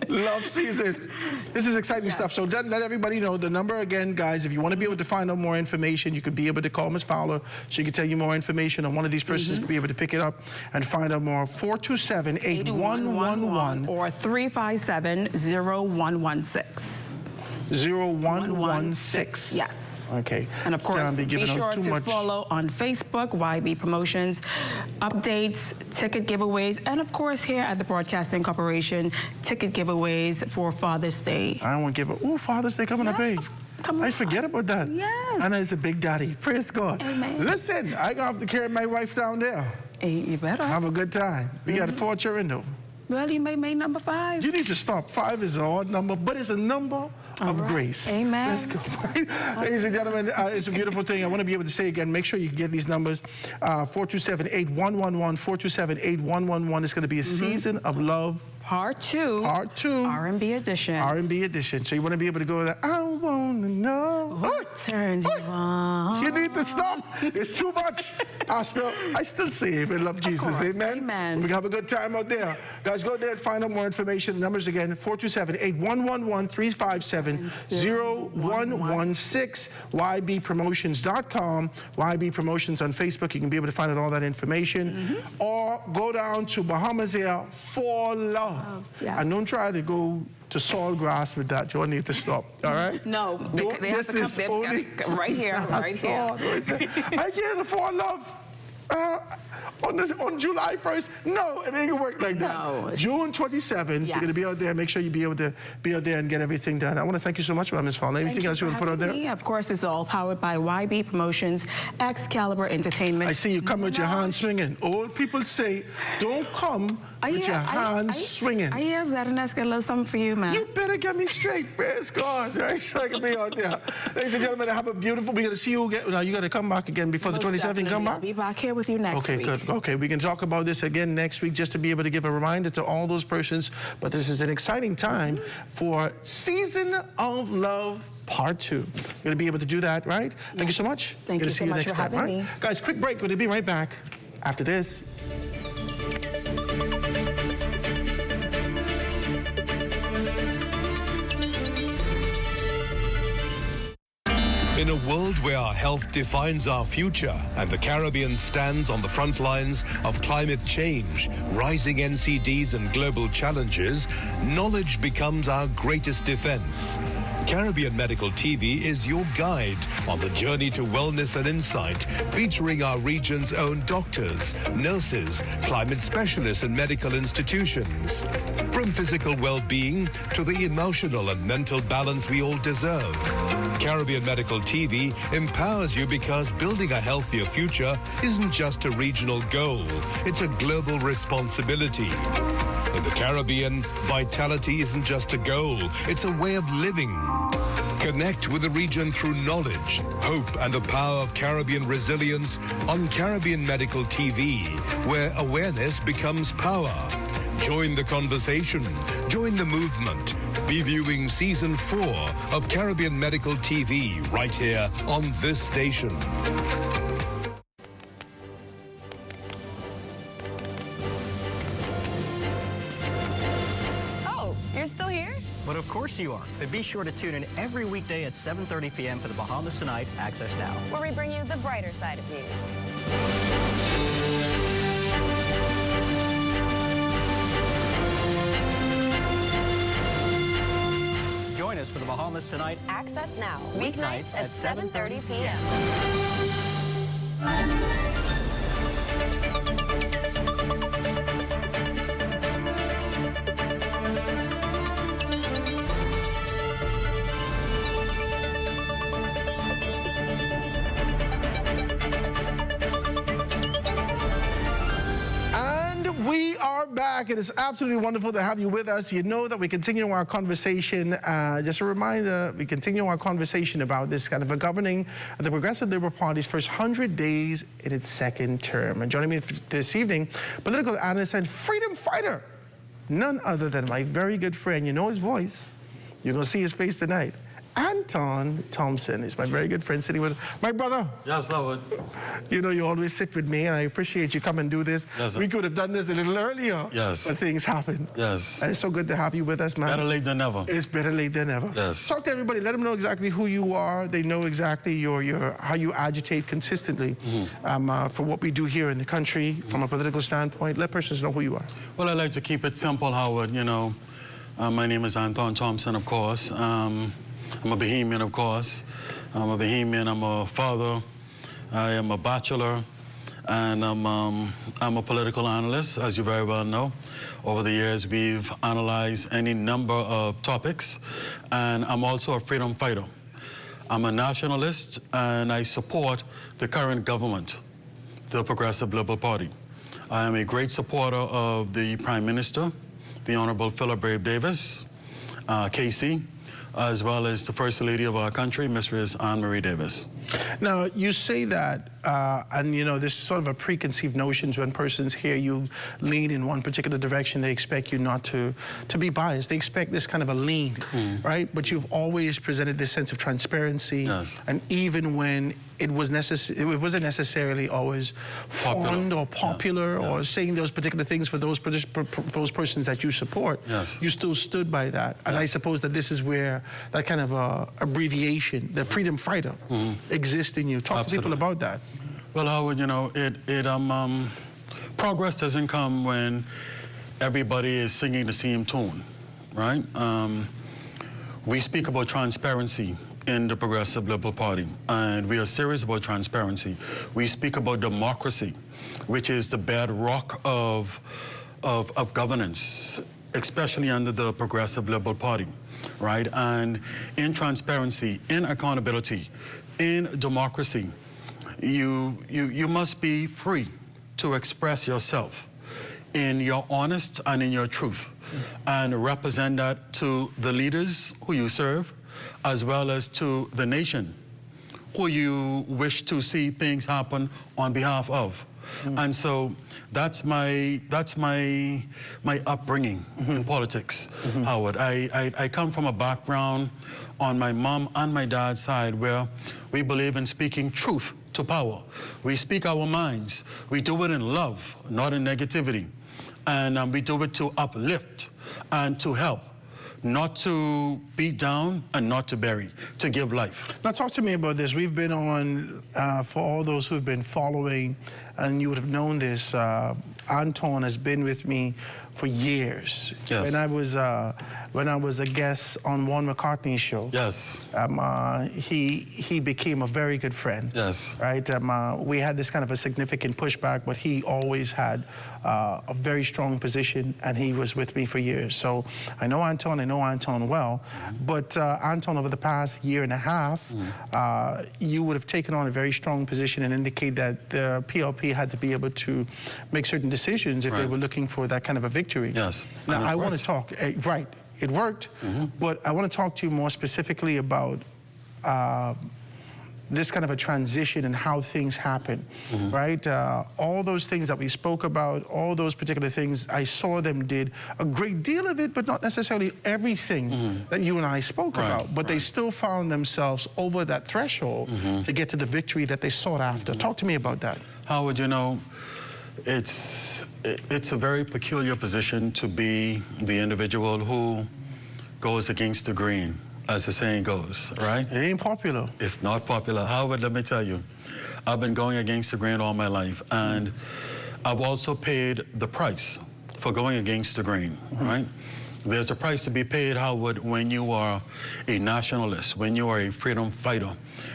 Love season. This is exciting stuff. So let everybody know the number again, guys. If you want to be able to find out more information, you could be able to call Ms. Fowler. She can tell you more information on one of these persons to be able to pick it up and find out more. 427-8111 or 357-0116. 0116. Yes. Okay. And of course, be sure to much. follow on Facebook, YB Promotions, updates, ticket giveaways, and of course here at the Broadcasting Corporation, ticket giveaways for Father's Day. I want to give Father's Day coming up, eh? I forget about that. Yes. Anna is a big daddy. Praise God. Amen. Listen, I gonna have to carry my wife down there. Hey, you better. Have a good time. We got 4 children though. Well, you may make number 5. You need to stop. 5 is an odd number, but it's a number of grace. Amen. Let's go. Ladies and gentlemen, it's a beautiful thing. I want to be able to say again, make sure you get these numbers. 427-8111, 427-8111 is going to be a season of love. Part 2. Part 2. R&B edition. R&B edition. So you want to be able to go there. I want to know what turns you on. You need to stop. It's too much. I still say amen. Love Jesus. Amen. Amen. We can have a good time out there. Guys, go there and find out more information. The numbers again, 427-8111, 357-0116, ybpromotions.com, YB Promotions on Facebook. You can be able to find out all that information. Or go down to Bahamas Air for love. Yes. And don't try to go to Sawgrass with that. You need to stop, all right? No, they have to come right here, right here. I get the for love on July 1st. No, it ain't gonna work like that. No. June 27th, you're gonna be out there. Make sure you be able to be out there and get everything done. I want to thank you so much, Ms. Fowler. Anything else you want to put out there? Of course, it's all powered by YB Promotions, Excalibur Entertainment. I see you come with your hands swinging. Old people say, don't come with your hands swinging. I hear ZNS got a little something for you, man. You better get me straight, praise God, right? So I can be out there. Ladies and gentlemen, have a beautiful, we're going to see you again. Now, you got to come back again before the 27th. Come back? I'll be back here with you next week. Okay, good. Okay, we can talk about this again next week just to be able to give a reminder to all those persons. But this is an exciting time for Season of Love Part 2. You're going to be able to do that, right? Thank you so much. Thank you so much for having me. Guys, quick break. We're going to be right back after this. In a world where our health defines our future and the Caribbean stands on the front lines of climate change, rising NCDs and global challenges, knowledge becomes our greatest defense. Caribbean Medical TV is your guide on the journey to wellness and insight, featuring our region's own doctors, nurses, climate specialists and medical institutions. From physical well-being to the emotional and mental balance we all deserve. Caribbean Medical TV empowers you because building a healthier future isn't just a regional goal, it's a global responsibility. In the Caribbean, vitality isn't just a goal, it's a way of living. Connect with the region through knowledge, hope, and the power of Caribbean resilience on Caribbean Medical TV, where awareness becomes power. Join the conversation, join the movement. Be viewing Season 4 of Caribbean Medical TV right here on this station. Oh, you're still here? But of course you are. But be sure to tune in every weekday at 7:30 p.m. for the Bahamas Tonight Access Now, Where we bring you the brighter side of news. Join us for the Bahamas Tonight Access Now, weeknights at 7:30 p.m. We are back. It is absolutely wonderful to have you with us. You know that we continue our conversation. Just a reminder, we continue our conversation about this kind of a governing the Progressive Liberal Party's first 100 days in its second term. And joining me this evening, political analyst and freedom fighter, none other than my very good friend. You know his voice. You're going to see his face tonight. Anton Thompson is my very good friend sitting with my brother. Yes, I would. You know, you always sit with me, and I appreciate you come and do this. Yes, sir. We could have done this a little earlier. Yes. But things happen. Yes. And it's so good to have you with us, man. Better late than never. It's better late than never. Yes. Talk to everybody. Let them know exactly who you are. They know exactly how you agitate consistently for what we do here in the country from a political standpoint. Let persons know who you are. Well, I like to keep it simple, Howard. You know, my name is Anton Thompson, of course. I'm a Bahamian, of course. I'm a Bahamian. I'm a father. I am a bachelor. And I'm a political analyst, as you very well know. Over the years, we've analyzed any number of topics. And I'm also a freedom fighter. I'm a nationalist, and I support the current government, the Progressive Liberal Party. I am a great supporter of the Prime Minister, the Honorable Philip Brave Davis, KC, as well as the First Lady of our country, Mrs. Anne-Marie Davis. Now, you say that, and you know, there's sort of a preconceived notions when persons hear you lean in one particular direction, they expect you not to be biased. They expect this kind of a lean, right? But you've always presented this sense of transparency, and even when it wasn't necessarily always fond or popular or saying those particular things for those persons that you support, you still stood by that. And I suppose that this is where that kind of abbreviation, the freedom fighter, exists in you. Talk to people about that. Well, Howard, you know, progress doesn't come when everybody is singing the same tune, right? We speak about transparency in the Progressive Liberal Party, and we are serious about transparency. We speak about democracy, which is the bedrock of governance, especially under the Progressive Liberal Party, right? And in transparency, in accountability, in democracy, you must be free to express yourself in your honest and in your truth, and represent that to the leaders who you serve, as well as to the nation who you wish to see things happen on behalf of. And so that's my upbringing in politics, Howard. I come from a background on my mom and my dad's side where we believe in speaking truth to power. We speak our minds. We do it in love, not in negativity. And we do it to uplift and to help, not to beat down and not to bury, to give life. Now talk to me about this. We've been on, for all those who've been following, and you would have known this, Anton has been with me for years. Yes. When I was a guest on Warren McCartney's show. Yes. He became a very good friend. Yes. Right. We had this kind of a significant pushback, but he always had a very strong position, and he was with me for years. So I know Anton well, but Anton, over the past year and a half, you would have taken on a very strong position and indicate that the PLP had to be able to make certain decisions if they were looking for that kind of a victory. Yes. Now I want to talk, right, it worked, but I want to talk to you more specifically about this kind of a transition and how things happen, right? All those things that we spoke about, all those particular things, I saw them did a great deal of it, but not necessarily everything that you and I spoke about. But they still found themselves over that threshold to get to the victory that they sought after. Talk to me about that. Howard, you know, it's a very peculiar position to be the individual who goes against the grain, as the saying goes, right? It ain't popular. It's not popular. However, let me tell you, I've been going against the grain all my life, and I've also paid the price for going against the grain, right? There's a price to be paid, Howard, when you are a nationalist, when you are a freedom fighter,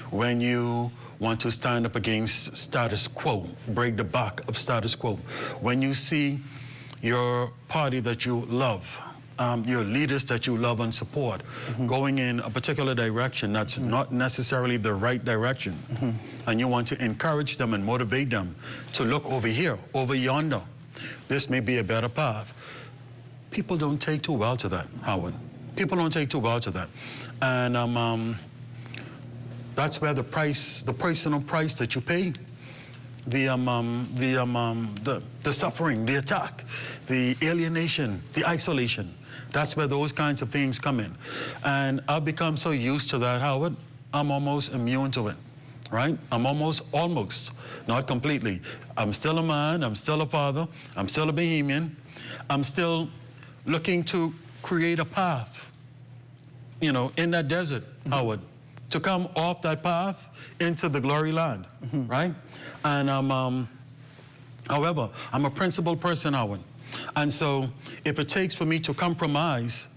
when you want to stand up against status quo, break the back of status quo, when you see your party that you love, your leaders that you love and support, going in a particular direction that's not necessarily the right direction, and you want to encourage them and motivate them to look over here, over yonder. This may be a better path. People don't take too well to that, Howard. People don't take too well to that. And that's where the personal price that you pay, the suffering, the attack, the alienation, the isolation, that's where those kinds of things come in. And I've become so used to that, Howard, I'm almost immune to it, right? I'm almost, not completely. I'm still a man, I'm still a father, I'm still a Bahamian, I'm still looking to create a path, you know, in that desert, Howard, to come off that path into the glory land, right? And however, I'm a principled person, Howard. And so if it takes for me to compromise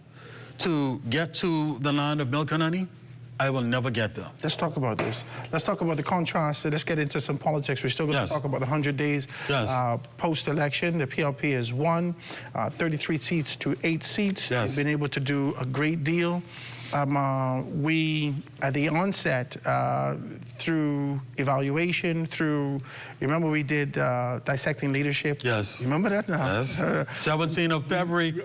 to get to the land of milk and honey, I will never get there. Let's talk about this. Let's talk about the contrast. Let's get into some politics. We're still going to talk about 100 days post-election. The PLP has won 33 seats to 8 seats. They've been able to do a great deal. we, at the onset, through evaluation, remember we did Dissecting Leadership? Yes. You remember that now? Yes. 17th of February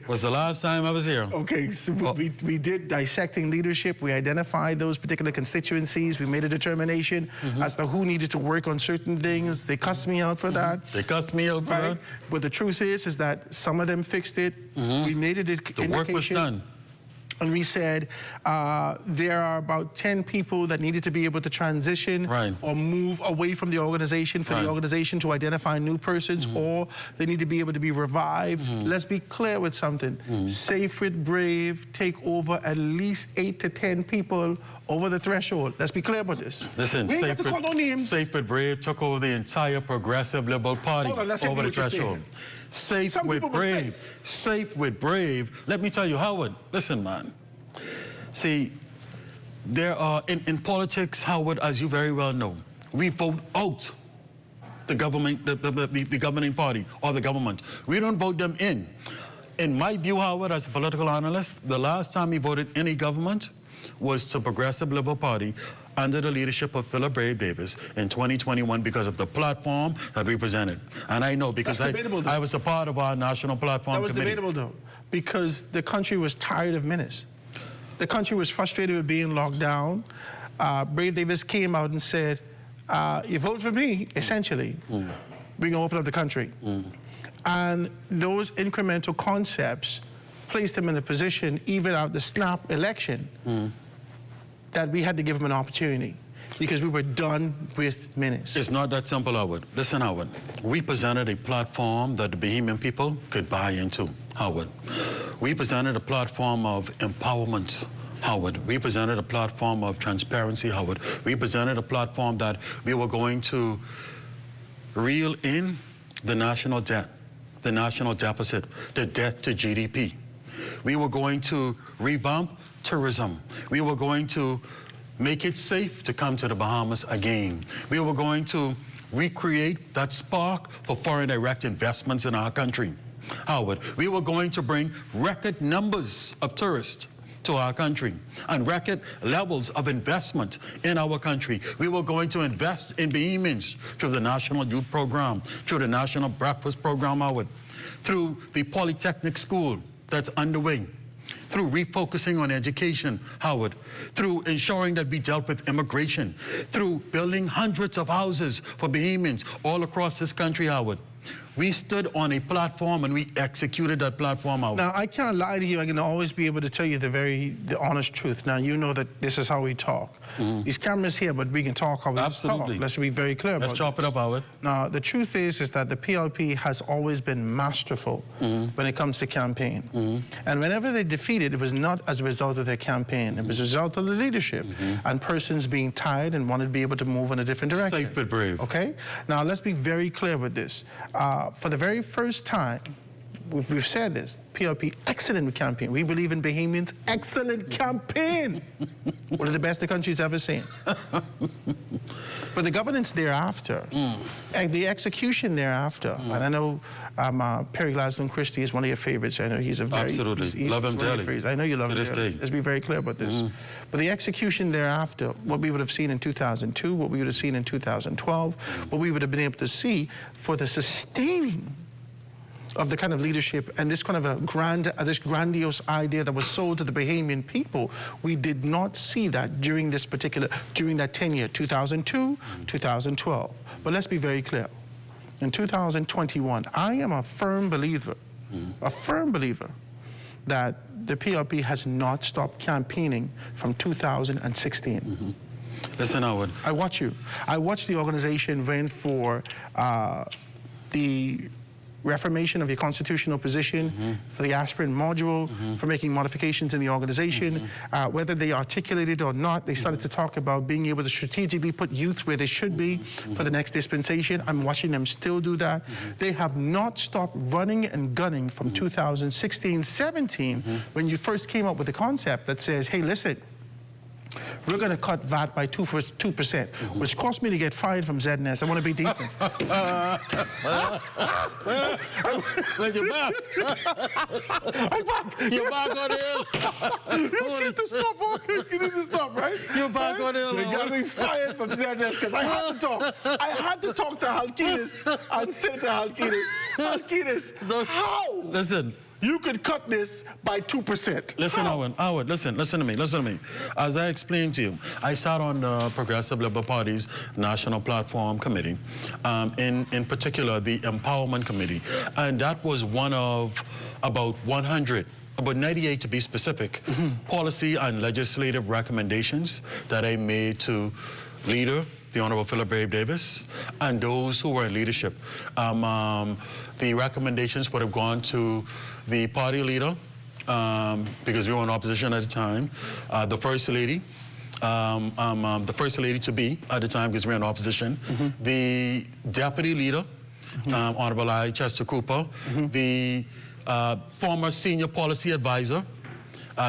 was the last time I was here. Okay, so we did Dissecting Leadership. We identified those particular constituencies. We made a determination as to who needed to work on certain things. They cussed me out for that. They cussed me out for that. But the truth is that some of them fixed it. We made it The work was done. And we said there are about 10 people that needed to be able to transition or move away from the organization for the organization to identify new persons, or they need to be able to be revived. Let's be clear with something. Safe with Brave take over at least 8 to 10 people over the threshold. Let's be clear about this. Listen, we ain't got to call no names. Safe with Brave took over the entire Progressive Liberal Party over the threshold. Safe with Brave. Safe with Brave. Let me tell you, Howard, listen, man. See, there are, in politics, Howard, as you very well know, we vote out the government, the governing party or the government. We don't vote them in. In my view, Howard, as a political analyst, the last time we voted any government was to Progressive Liberal Party under the leadership of Philip Brave Davis in 2021 because of the platform that we presented. And I know because I was a part of our national platform committee. That was debatable, though, because the country was tired of menace. The country was frustrated with being locked down. Brave Davis came out and said, you vote for me, essentially, we're going to open up the country. And those incremental concepts placed him in the position, even out the snap election, that we had to give him an opportunity because we were done with menace. It's not that simple, Howard. Listen, Howard, we presented a platform that the Bahamian people could buy into, Howard. We presented a platform of empowerment, Howard. We presented a platform of transparency, Howard. We presented a platform that we were going to reel in the national debt, the national deficit, the debt to GDP. We were going to revamp tourism. We were going to make it safe to come to the Bahamas again. We were going to recreate that spark for foreign direct investments in our country. Howard, we were going to bring record numbers of tourists to our country and record levels of investment in our country. We were going to invest in Bahamians through the National Youth Program, through the National Breakfast Program, Howard, through the Polytechnic School that's underway, through refocusing on education, Howard, through ensuring that we dealt with immigration, through building hundreds of houses for Bahamians all across this country, Howard. We stood on a platform and we executed that platform out. Now, I can't lie to you. I can always be able to tell you the honest truth. Now, you know that this is how we talk. These cameras here, but we can talk how we talk. Let's be very clear about it. Let's chop it up, Howard. Now, the truth is that the PLP has always been masterful when it comes to campaign. And whenever they defeated, it was not as a result of their campaign. It was a result of the leadership and persons being tired and wanted to be able to move in a different direction. Safe but brave. Okay? Now, let's be very clear with this. For the very first time, we've said this, PLP, excellent campaign. We believe in Bahamians, excellent campaign. One of the best the country's ever seen. But the governance thereafter, and the execution thereafter, and I know Perry Glasgow Christie is one of your favorites. I know he's a very... Absolutely. He's love him dearly. I know you love him dearly. Day. Let's be very clear about this. But the execution thereafter, what we would have seen in 2002, what we would have seen in 2012, what we would have been able to see for the sustaining of the kind of leadership and this kind of a this grandiose idea that was sold to the Bahamian people, we did not see that during that 10-year, 2002, 2012. But let's be very clear. In 2021, I am a firm believer that the PLP has not stopped campaigning from 2016. Listen, Howard. I watch you. I watched the organization went for the reformation of your constitutional position, for the aspirant module, for making modifications in the organization. Whether they articulated or not, they started to talk about being able to strategically put youth where they should be for the next dispensation. I'm watching them still do that. They have not stopped running and gunning from 2016, 17, when you first came up with the concept that says, hey, listen, we're going to cut VAT by 2%, which cost me to get fired from ZNS. I want to be decent. You're back. I'm back. You're back on the hill. You need to stop walking. You need to stop, right? You're back on the hill. You got me fired from ZNS because I had to talk. I had to talk to Halkinis and say to Halkinis, how? Listen. You could cut this by 2%. Listen, Howard, listen to me. As I explained to you, I sat on the Progressive Liberal Party's National Platform Committee, in particular the Empowerment Committee, and that was one of about 100, about 98 to be specific, policy and legislative recommendations that I made to leader, the Honorable Philip Brave Davis, and those who were in leadership. The recommendations would have gone to the party leader, because we were in opposition at the time, the First Lady, the First Lady to be at the time because we were in opposition, the Deputy Leader, Honorable I. Chester Cooper, the former Senior Policy Advisor,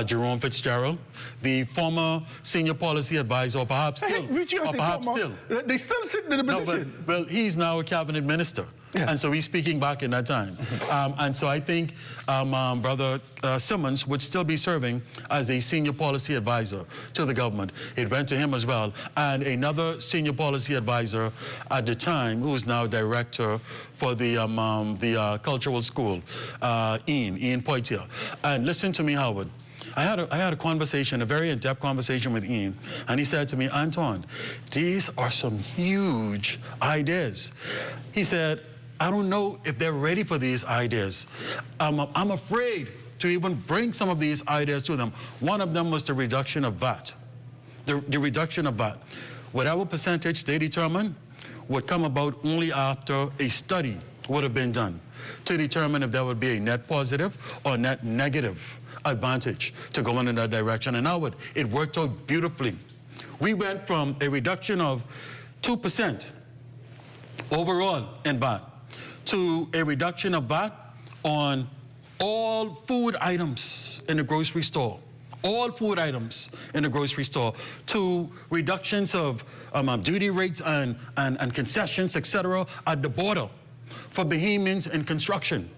Jerome Fitzgerald, the former Senior Policy Advisor, or perhaps still. They still sitting in the position. No, well, he's now a Cabinet Minister. Yes. And so he's speaking back in that time. And so I think Brother Simmons would still be serving as a Senior Policy Advisor to the government. It went to him as well. And another Senior Policy Advisor at the time, who is now Director for the Cultural School, Ian Poitier. And listen to me, Howard. I had a conversation, a very in-depth conversation with Ian, and he said to me, Anton, these are some huge ideas. He said, I don't know if they're ready for these ideas. I'm afraid to even bring some of these ideas to them. One of them was the reduction of VAT. The reduction of VAT. Whatever percentage they determine would come about only after a study would have been done to determine if there would be a net positive or net negative advantage to go in that direction. And now it worked out beautifully. We went from a reduction of 2% overall in VAT to a reduction of VAT on all food items in the grocery store. All food items in the grocery store, to reductions of duty rates and concessions, etc., at the border for Bahamians in construction,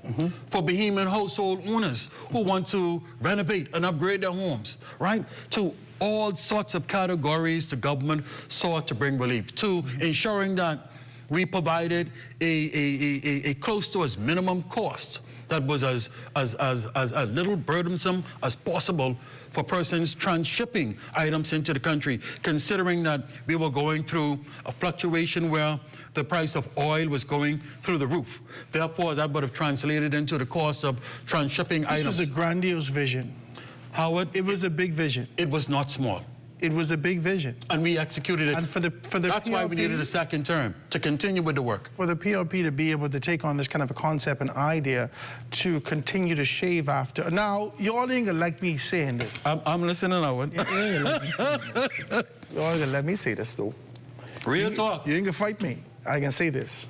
for Bahamian household owners who want to renovate and upgrade their homes, right? To all sorts of categories the government sought to bring relief, to ensuring that we provided a close to as minimum cost that was as little burdensome as possible for persons transshipping items into the country, considering that we were going through a fluctuation where the price of oil was going through the roof. Therefore, that would have translated into the cost of transshipping items. This was a grandiose vision. Howard, it was a big vision. It was not small. It was a big vision. And we executed it. And for the that's PLP, why we needed a second term, to continue with the work. For the PLP to be able to take on this kind of a concept and idea to continue to shave after. Now, you all ain't gonna like me saying this. I'm listening, Owen. You ain't gonna let me say this. You all ain't gonna let me say this, though. Real talk. You ain't gonna fight me. I can say this.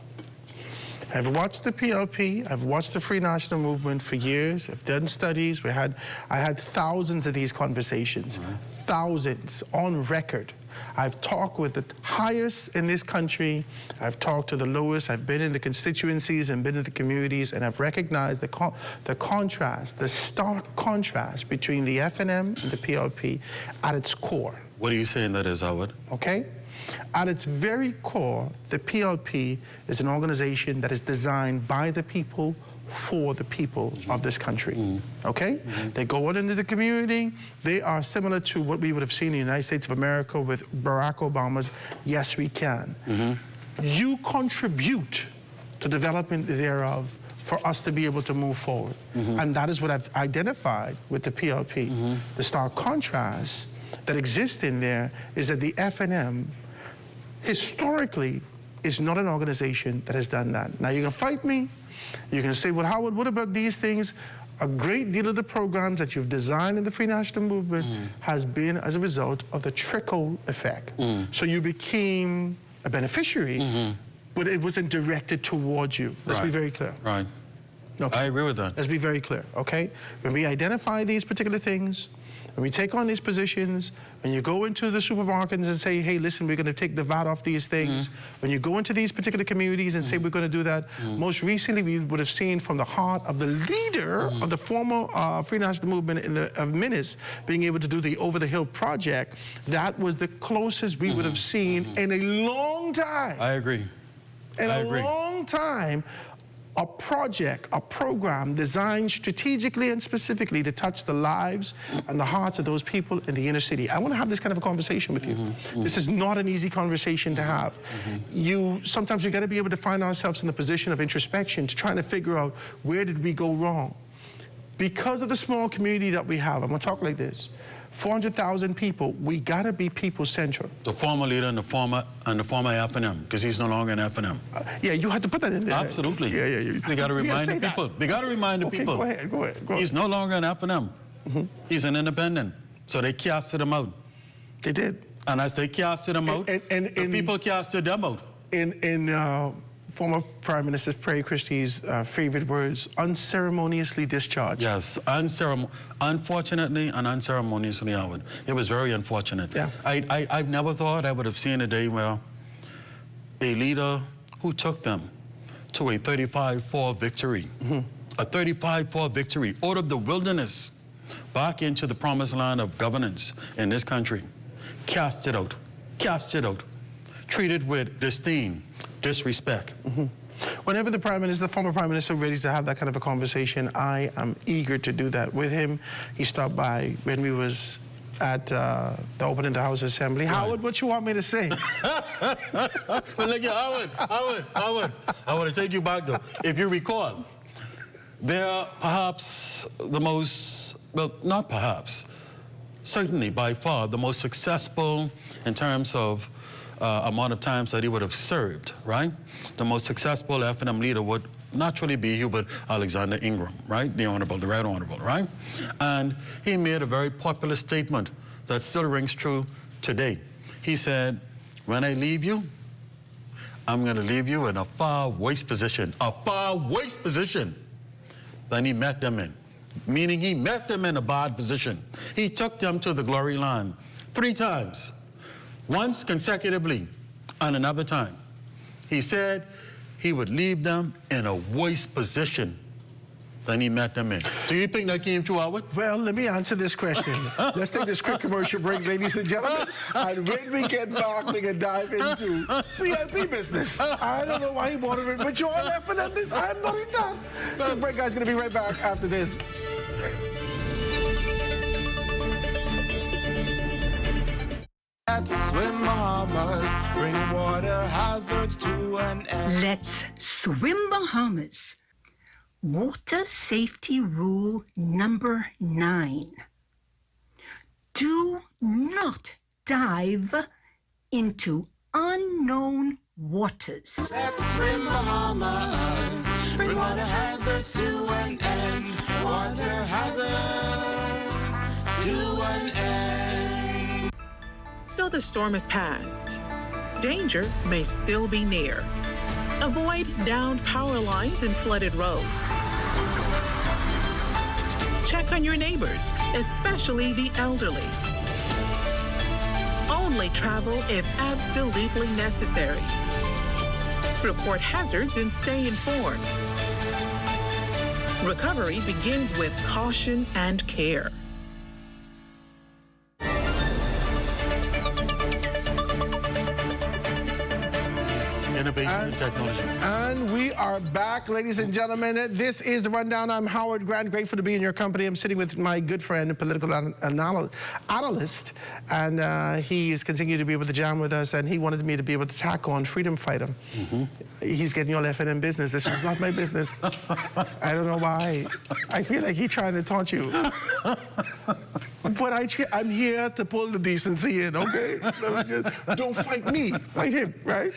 I've watched the PLP, I've watched the Free National Movement for years, I've done studies, I had thousands of these conversations, thousands on record. I've talked with the highest in this country, I've talked to the lowest, I've been in the constituencies and been in the communities, and I've recognized the contrast, the stark contrast between the FNM and the PLP at its core. What are you saying that is, Howard? Okay? At its very core, the PLP is an organization that is designed by the people for the people of this country, okay? They go out into the community. They are similar to what we would have seen in the United States of America with Barack Obama's Yes, We Can. You contribute to development thereof for us to be able to move forward. And that is what I've identified with the PLP. The stark contrast that exists in there is that the FNM historically is not an organization that has done that. Now, you can fight me. You can say, well, Howard, what about these things? A great deal of the programs that you've designed in the Free National Movement has been as a result of the trickle effect. So you became a beneficiary, but it wasn't directed towards you. Let's be very clear. Right. Okay. I agree with that. Let's be very clear, okay? When we identify these particular things, When we take on these positions, when you go into the supermarkets and say, hey, listen, we're going to take the VAT off these things, when you go into these particular communities and say we're going to do that, most recently we would have seen from the heart of the leader of the former Free National Movement of Minutes being able to do the Over the Hill project. That was the closest we would have seen in a long time. I agree. In a long time, a project, a program designed strategically and specifically to touch the lives and the hearts of those people in the inner city. I want to have this kind of a conversation with you. This is not an easy conversation to have. Sometimes we got to be able to find ourselves in the position of introspection to try to figure out where did we go wrong. Because of the small community that we have, I'm going to talk like this. 400,000 people, we got to be people-centered. The former leader and the former FNM, because he's no longer in FNM. Yeah, you have to put that in there. Absolutely. Yeah. We got to remind the people. We got to remind the people. Go ahead. He's no longer in FNM. He's an independent. So they casted him out. They did. And as they casted him out, the people casted them out. In former Prime Minister Freddie Christie's favorite words, unceremoniously discharged. Yes, unfortunately and unceremoniously, Howard. It was very unfortunate. Yeah. I've never thought I would have seen a day where a leader who took them to a 35-4 victory, a 35-4 victory out of the wilderness back into the promised land of governance in this country, cast it out, treated with disdain, disrespect. Whenever the former Prime Minister, ready to have that kind of a conversation, I am eager to do that with him. He stopped by when we was at the opening of the House Assembly. Right. Howard, what you want me to say? Well, look, Howard, I want to take you back though. If you recall, they're perhaps the most, well, not perhaps, certainly by far the most successful in terms of amount of times that he would have served, right? The most successful FNM leader would naturally be Hubert Alexander Ingram, right? The Right Honorable, right? And he made a very popular statement that still rings true today. He said, when I leave you, I'm going to leave you in a far worse position than he met them in. Meaning he met them in a bad position. He took them to the glory land 3 times. Once consecutively, and another time. He said he would leave them in a worse position than he met them in. Do you think that came true, Howard? Well, let me answer this question. Let's take this quick commercial break, ladies and gentlemen. And when we get back, we can dive into VIP business. I don't know why he wanted it, but you're all laughing at this. I'm not in that. The break guy's going to be right back after this. Swim Bahamas, bring water hazards to an end. Let's swim Bahamas. Water safety rule number 9. Do not dive into unknown waters. Let's swim Bahamas, bring water hazards to an end. Water hazards to an end. So the storm has passed. Danger may still be near. Avoid downed power lines and flooded roads. Check on your neighbors, especially the elderly. Only travel if absolutely necessary. Report hazards and stay informed. Recovery begins with caution and care. Innovation and technology. And we are back, ladies and gentlemen. This is The Rundown. I'm Howard Grant, grateful to be in your company. I'm sitting with my good friend and political analyst, and he is continuing to be able to jam with us, and he wanted me to be able to tack on freedom fighter. He's getting all FNM business. This is not my business. I don't know why. I feel like he's trying to taunt you. But I'm here to pull the decency in, okay? Don't fight me, fight him, right?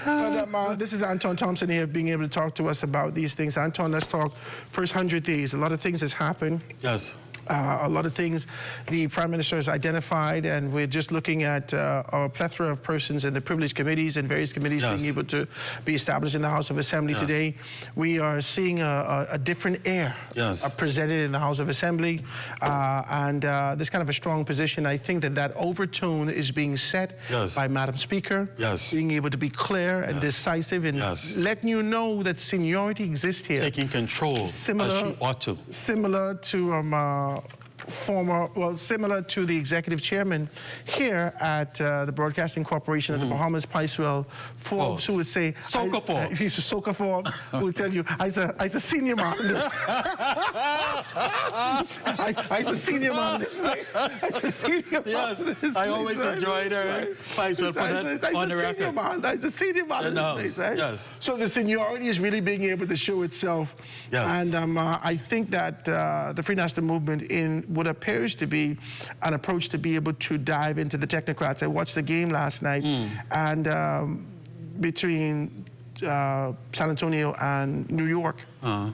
But, this is Anton Thompson here, being able to talk to us about these things. Anton, let's talk first 100 days. A lot of things has happened. Yes. A lot of things the Prime Minister has identified, and we're just looking at a plethora of persons in the privileged committees and various committees being able to be established in the House of Assembly today. We are seeing a different air presented in the House of Assembly, and this kind of a strong position. I think that overtone is being set by Madam Speaker, being able to be clear and decisive and letting you know that seniority exists here. Taking control, similar, as she ought to. Similar to similar to the executive chairman here at the Broadcasting Corporation of the Bahamas, Picewell Forbes, who would say, Soca Forbes. He's a Soca Forbes, who would tell you, I's a senior man. I's a senior man in this place. I's a senior man in this place. I always enjoyed her. Picewell put that on the record. I's a senior man in this place, right? Yes. So the seniority is really being able to show itself. And I think that the Free National Movement in what appears to be an approach to be able to dive into the technocrats. I watched the game last night, and between San Antonio and New York. And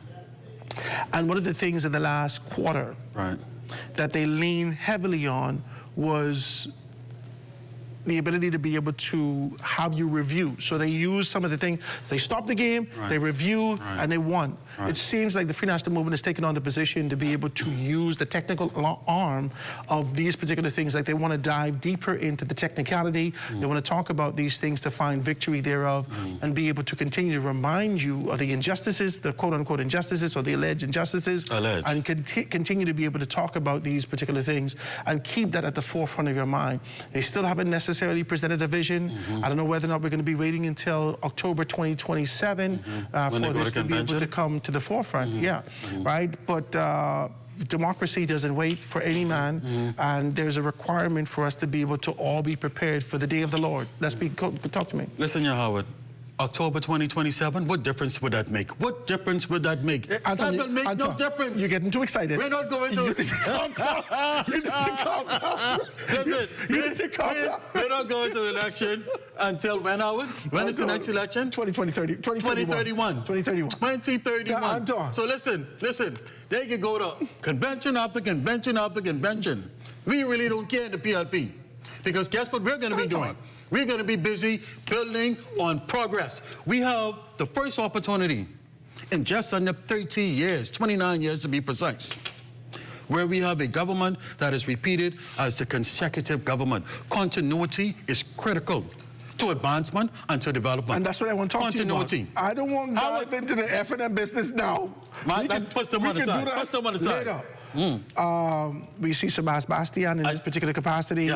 one of the things in the last quarter that they leaned heavily on was the ability to be able to have you review. So they use some of the things, they stopped the game, they reviewed, and they won. It seems like the Free National Movement has taken on the position to be able to use the technical arm of these particular things. Like they want to dive deeper into the technicality. They want to talk about these things to find victory thereof and be able to continue to remind you of the injustices, the quote-unquote injustices or the alleged injustices, and continue to be able to talk about these particular things and keep that at the forefront of your mind. They still haven't necessarily presented a vision. I don't know whether or not we're going to be waiting until October 2027 for this to be able to come to the forefront. Right? But democracy doesn't wait for any man, and there's a requirement for us to be able to all be prepared for the day of the Lord. Talk to me. Listen, Howard. October 2027, what difference would that make? What difference would that make? Anthony, that will make no difference. You're getting too excited. We're not going to... You need to calm down. You need to calm down. Listen, you need to calm down. We're not going to election until when, Howard? When is the next election? 2031. 2031. So listen. They can go to convention after convention after convention. We really don't care in the PLP. Because guess what we're going to be doing? We're going to be busy building on progress. We have the first opportunity in just under 30 years, 29 years to be precise, where we have a government that is repeated as the consecutive government. Continuity is critical to advancement and to development. And that's what I want to talk to you about. I don't want to dive into the F&M business now. Put them on the side. Put them on the side. Later. We see Sebastian in this particular capacity,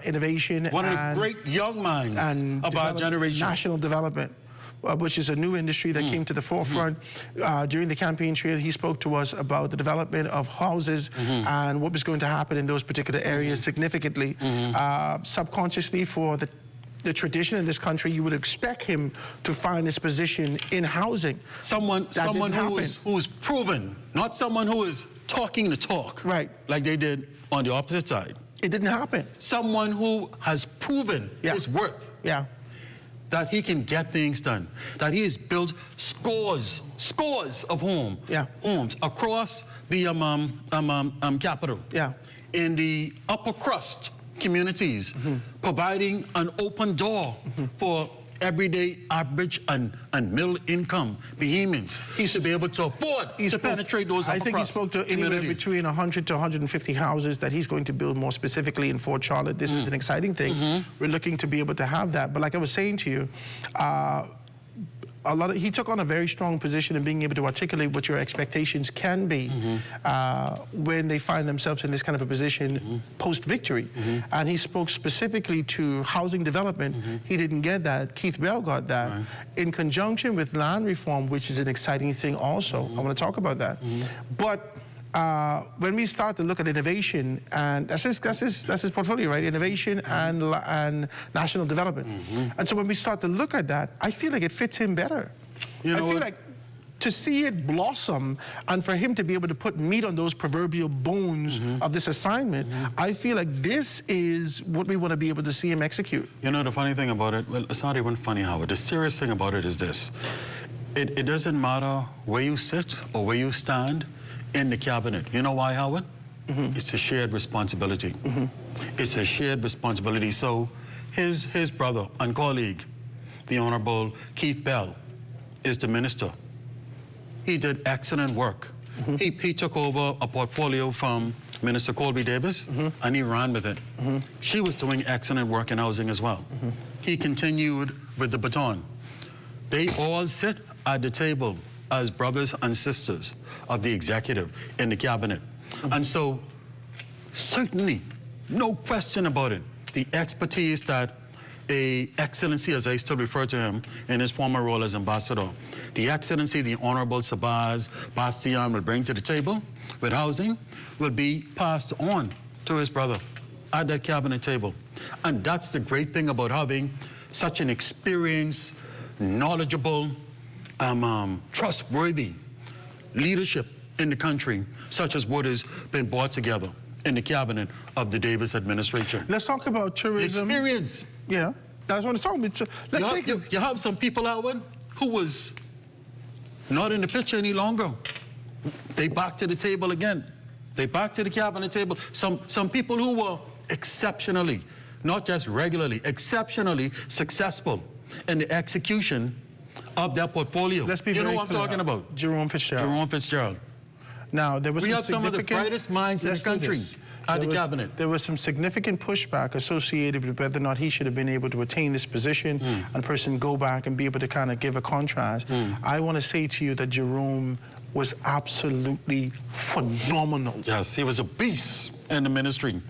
innovation. One of the great young minds of our generation. National development, which is a new industry that came to the forefront. During the campaign trail, he spoke to us about the development of houses and what was going to happen in those particular areas significantly. Subconsciously, for the tradition in this country, you would expect him to find his position in housing. Someone who's proven, not someone who is talking the talk, like they did on the opposite side. It didn't happen. Someone who has proven his worth. That he can get things done. That he has built scores of homes across the capital. In the upper crust communities, providing an open door for everyday average and middle income Bahamians to be able to afford to penetrate those upper crust. I think he spoke to anywhere between 100 to 150 houses that he's going to build more specifically in Fort Charlotte. This is an exciting thing. We're looking to be able to have that. But like I was saying to you, he took on a very strong position in being able to articulate what your expectations can be when they find themselves in this kind of a position post-victory. And he spoke specifically to housing development. He didn't get that. Keith Bell got that. In conjunction with land reform, which is an exciting thing also. I want to talk about that. But when we start to look at innovation, and that's his portfolio, right? Innovation and national development. And so when we start to look at that, I feel like it fits him better. I feel like to see it blossom and for him to be able to put meat on those proverbial bones of this assignment, I feel like this is what we want to be able to see him execute. You know, the funny thing about it, well, it's not even funny, Howard. The serious thing about it is this. It doesn't matter where you sit or where you stand in the cabinet. You know why, Howard? It's a shared responsibility. It's a shared responsibility. So his brother and colleague, the Honorable Keith Bell, is the minister. He did excellent work. He took over a portfolio from Minister Colby Davis, and he ran with it. She was doing excellent work in housing as well. He continued with the baton. They all sit at the table as brothers and sisters of the executive in the cabinet. And so, certainly, no question about it, the expertise that a Excellency, as I still refer to him in his former role as ambassador, the Excellency, the Honorable Sabaz Bastian will bring to the table with housing will be passed on to his brother at that cabinet table. And that's the great thing about having such an experienced, knowledgeable, trustworthy leadership in the country, such as what has been brought together in the cabinet of the Davis administration. Let's talk about tourism. Experience. Yeah, that's what I'm talking about. You have some people, Alwyn, who was not in the picture any longer. They back to the table again. They back to the cabinet table. Some people who were exceptionally, not just regularly, exceptionally successful in the execution of that portfolio. Let's be you know very what I'm clear. talking about? Jerome Fitzgerald. Jerome Fitzgerald. Now, there was We have some of the brightest minds in the country at the cabinet. There was some significant pushback associated with whether or not he should have been able to attain this position and a person go back and be able to kind of give a contrast. I want to say to you that Jerome was absolutely phenomenal. Yes, he was a beast in the ministry.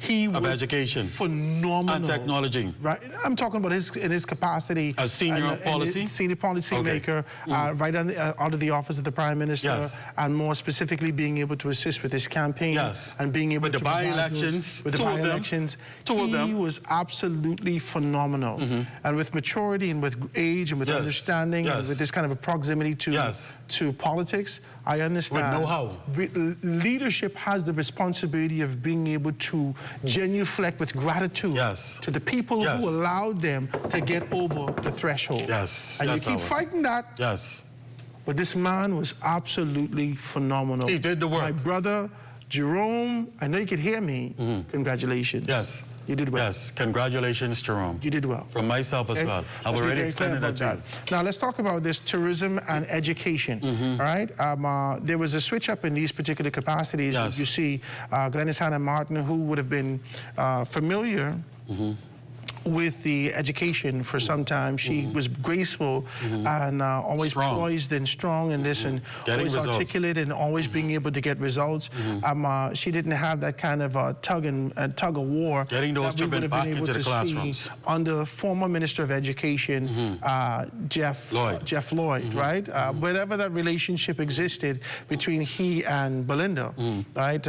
He of was education, phenomenal, and technology. Right, I'm talking about his capacity as senior policy maker, right under the office of the Prime Minister, and more specifically being able to assist with his campaign and being able to by-elections, with the by-elections. He was absolutely phenomenal, and with maturity and with age and with understanding and with this kind of a proximity to politics, I understand. With know-how. Leadership has the responsibility of being able to genuflect with gratitude to the people who allowed them to get over the threshold. And you keep fighting that. But this man was absolutely phenomenal. He did the work. My brother, Jerome, I know you could hear me. Congratulations. You did well. Yes, congratulations, Jerome. You did well. From myself as well. I've already extended that to you. Now, let's talk about this tourism and education, all right? There was a switch up in these particular capacities. You see Glenys Hannah Martin, who would have been familiar with the education for some time. She was graceful and always poised and strong in this and always articulate and always being able to get results. She didn't have that kind of tug of war getting those children back into the classrooms under the former Minister of Education, Jeff Lloyd, right? Whatever that relationship existed between he and Belinda, right?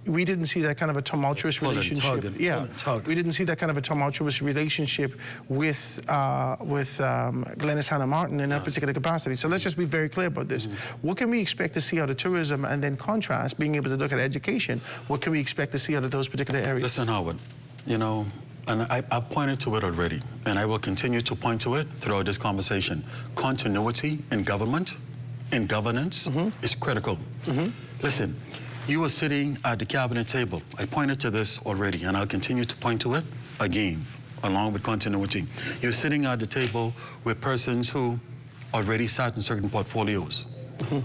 We didn't see that kind of a tumultuous relationship. We didn't see that kind of a tumultuous relationship with Glenys Hannah Martin in that particular capacity. So let's just be very clear about this. What can we expect to see out of tourism, and then contrast, being able to look at education? What can we expect to see out of those particular areas? Listen, Howard, you know, and I've pointed to it already, and I will continue to point to it throughout this conversation. Continuity in government, in governance, is critical. Listen. You were sitting at the cabinet table. I pointed to this already, and I'll continue to point to it again, along with continuity. You're sitting at the table with persons who already sat in certain portfolios,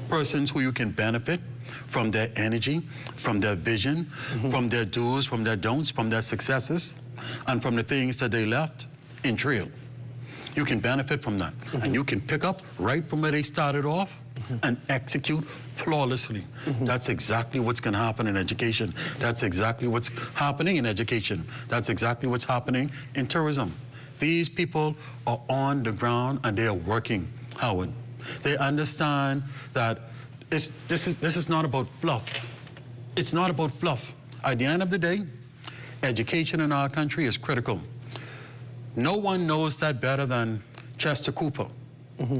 persons who you can benefit from their energy, from their vision, from their do's, from their don'ts, from their successes, and from the things that they left in trail. You can benefit from that, and you can pick up right from where they started off and execute flawlessly. That's exactly what's going to happen in education. That's exactly what's happening in education. That's exactly what's happening in tourism. These people are on the ground and they are working, Howard. They understand that this is not about fluff. It's not about fluff. At the end of the day, education in our country is critical. No one knows that better than Chester Cooper,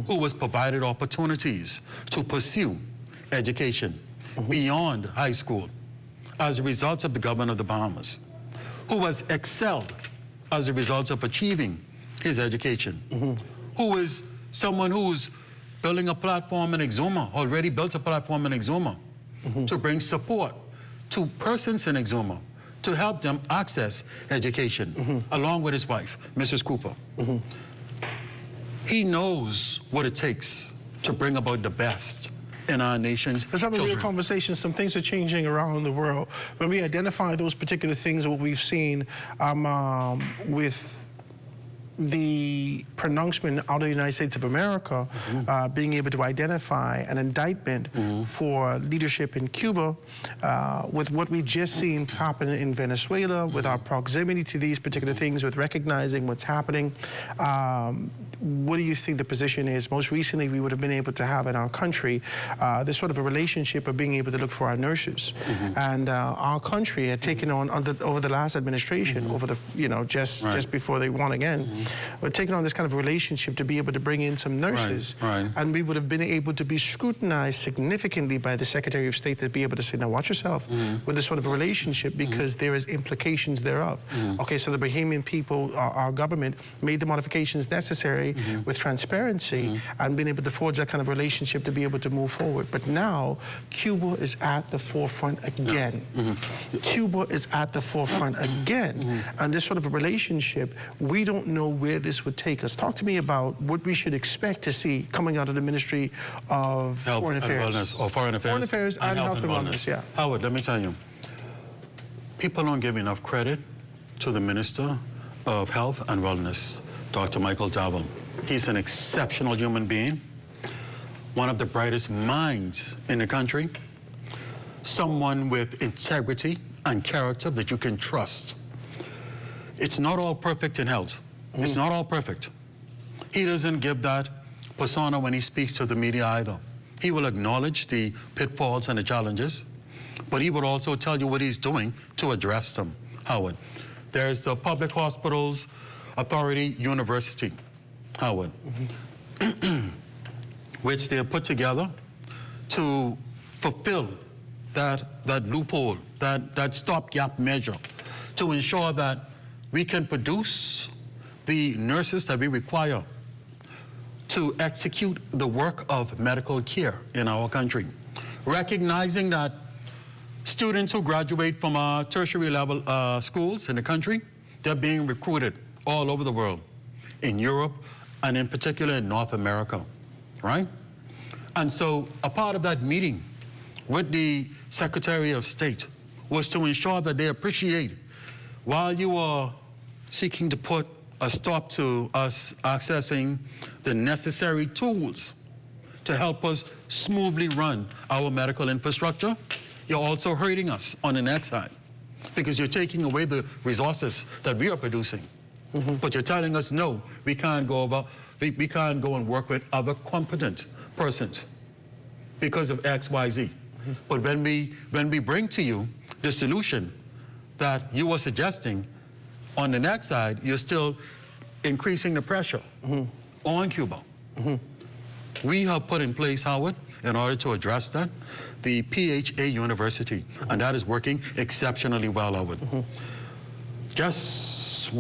who was provided opportunities to pursue education beyond high school as a result of the government of the Bahamas, who has excelled as a result of achieving his education, who is someone who's building a platform in Exuma, already built a platform in Exuma, to bring support to persons in Exuma to help them access education, along with his wife, Mrs. Cooper. He knows what it takes to bring about the best in our nation's Let's have a children. real conversation. Some things are changing around the world. When we identify those particular things, what we've seen with the pronouncement out of the United States of America, being able to identify an indictment for leadership in Cuba, with what we just seen happen in Venezuela, with our proximity to these particular things, with recognizing what's happening. What do you think the position is? Most recently, we would have been able to have in our country this sort of a relationship of being able to look for our nurses. And our country had taken on, over the last administration, over the, just before they won again, we're taking on this kind of a relationship to be able to bring in some nurses. And we would have been able to be scrutinized significantly by the Secretary of State to be able to say, now watch yourself with this sort of a relationship, because there is implications thereof. Okay, so the Bahamian people, our government, made the modifications necessary with transparency and being able to forge that kind of relationship to be able to move forward. But now, Cuba is at the forefront again. Cuba is at the forefront again. And this sort of a relationship, we don't know where this would take us. Talk to me about what we should expect to see coming out of the Ministry of Foreign Affairs. Foreign Affairs. Foreign Affairs and Health and Wellness, yeah. Howard, let me tell you, people don't give enough credit to the Minister of Health and Wellness, Dr. Michael Davel. He's an exceptional human being, one of the brightest minds in the country, someone with integrity and character that you can trust. It's not all perfect in health. It's not all perfect. He doesn't give that persona when he speaks to the media either. He will acknowledge the pitfalls and the challenges, but he would also tell you what he's doing to address them. Howard, there's the Public Hospitals Authority University, Howard, which they have put together to fulfill that loophole, that stopgap measure, to ensure that we can produce the nurses that we require to execute the work of medical care in our country. Recognizing that students who graduate from our tertiary level schools in the country, they're being recruited all over the world, in Europe, and in particular in North America, right? And so a part of that meeting with the Secretary of State was to ensure that they appreciate, while you are seeking to put a stop to us accessing the necessary tools to help us smoothly run our medical infrastructure, you're also hurting us on the next side, because you're taking away the resources that we are producing. But you're telling us, no, we can't go and work with other competent persons because of X, Y, Z. But when we bring to you the solution that you were suggesting, on the next side, you're still increasing the pressure on Cuba. We have put in place, Howard, in order to address that, the PHA University, and that is working exceptionally well, Howard. Just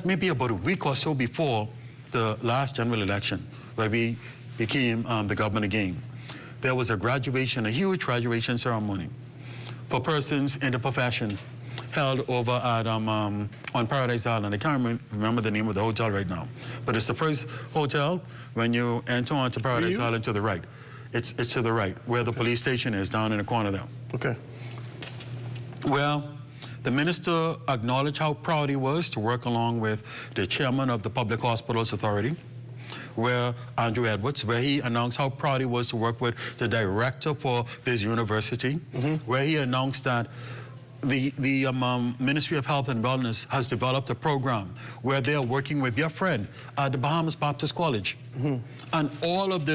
maybe about a week or so before the last general election, where we became the government again, there was a huge graduation ceremony for persons in the profession held over at on Paradise Island. I can't remember the name of the hotel right now, but it's the first hotel when you enter onto Paradise Island to the right. It's to the right, where the police station is, down in the corner there. Okay. Well, the minister acknowledged how proud he was to work along with the chairman of the Public Hospitals Authority, Andrew Edwards, where he announced how proud he was to work with the director for this university, where he announced that the Ministry of Health and Wellness has developed a program where they are working with your friend at the Bahamas Baptist College. And all of the...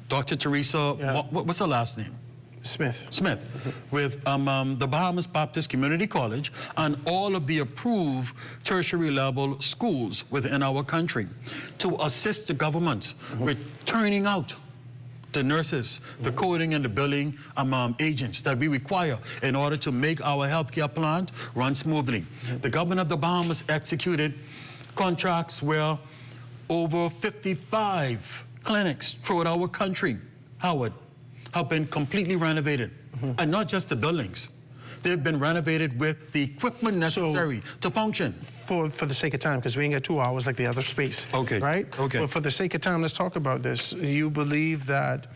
Dr. Teresa, what's her last name? Smith. With the Bahamas Baptist Community College and all of the approved tertiary level schools within our country to assist the government with turning out the nurses, the coding and the billing agents that we require in order to make our healthcare plant run smoothly. The government of the Bahamas executed contracts where over 55 clinics throughout our country, Howard, have been completely renovated. And not just the buildings, They've been renovated with the equipment necessary to function. For the sake of time, because we ain't got 2 hours like the other space. Okay. Right? Okay. But for the sake of time, let's talk about this. You believe that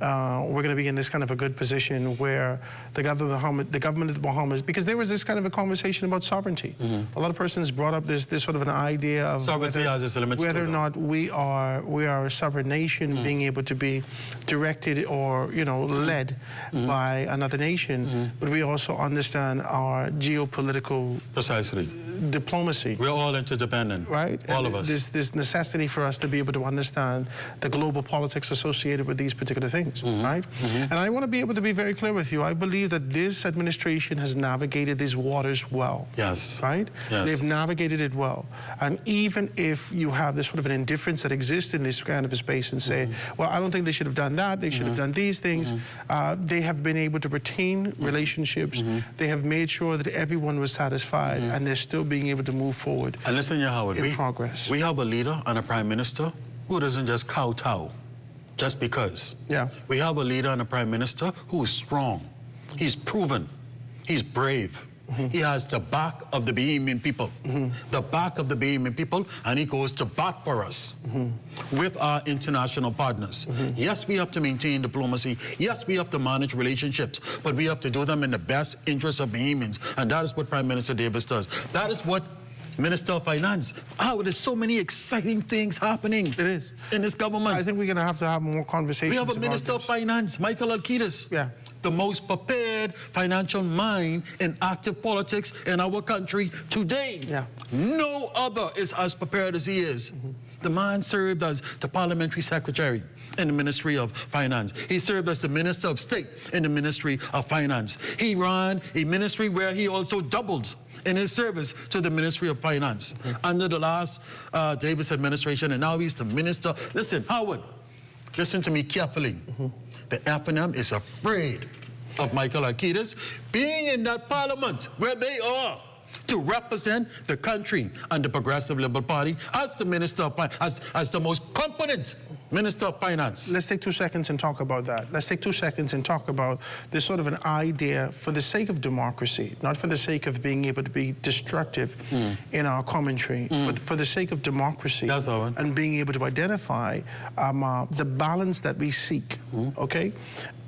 we're going to be in this kind of a good position where the government of the Bahamas, because there was this kind of a conversation about sovereignty. A lot of persons brought up this sort of an idea of whether or not we are a sovereign nation being able to be directed or led by another nation, but we also understand our geopolitical diplomacy. We're all interdependent. Right? All of us. There's necessity for us to be able to understand the global politics associated with these particular things, right? And I want to be able to be very clear with you. I believe that this administration has navigated these waters well. Yes. Right? Yes. They've navigated it well. And even if you have this sort of an indifference that exists in this kind of a space and say, well, I don't think they should have done that, they should have done these things, they have been able to retain relationships. They have made sure that everyone was satisfied, and they're still being able to move forward. And listen, Howard, progress. We have a leader and a prime minister who doesn't just kowtow just because. Yeah. We have a leader and a prime minister who is strong. He's proven. He's brave. He has the back of the Bahamian people. The back of the Bahamian people, and he goes to bat for us with our international partners. Yes, we have to maintain diplomacy. Yes, we have to manage relationships, but we have to do them in the best interest of Bahamians, and that is what Prime Minister Davis does. That is what Minister of Finance. There's so many exciting things happening. It is. In this government. I think we're going to have more conversations. We have a Minister of Finance, Michael Alcides. Yeah. The most prepared financial mind in active politics in our country today. Yeah. No other is as prepared as he is. The man served as the parliamentary secretary in the Ministry of Finance. He served as the Minister of State in the Ministry of Finance. He ran a ministry where he also doubled in his service to the Ministry of Finance under the last Davis administration, and now he's the minister. Listen, Howard, listen to me carefully. The FNM is afraid of Michael Alcides being in that parliament where they are to represent the country and the Progressive Liberal Party as the Minister of Finance, as the most competent Minister of Finance. Let's take 2 seconds and talk about that. Let's take 2 seconds and talk about this sort of an idea for the sake of democracy, not for the sake of being able to be destructive in our commentary, but for the sake of democracy and being able to identify the balance that we seek, okay?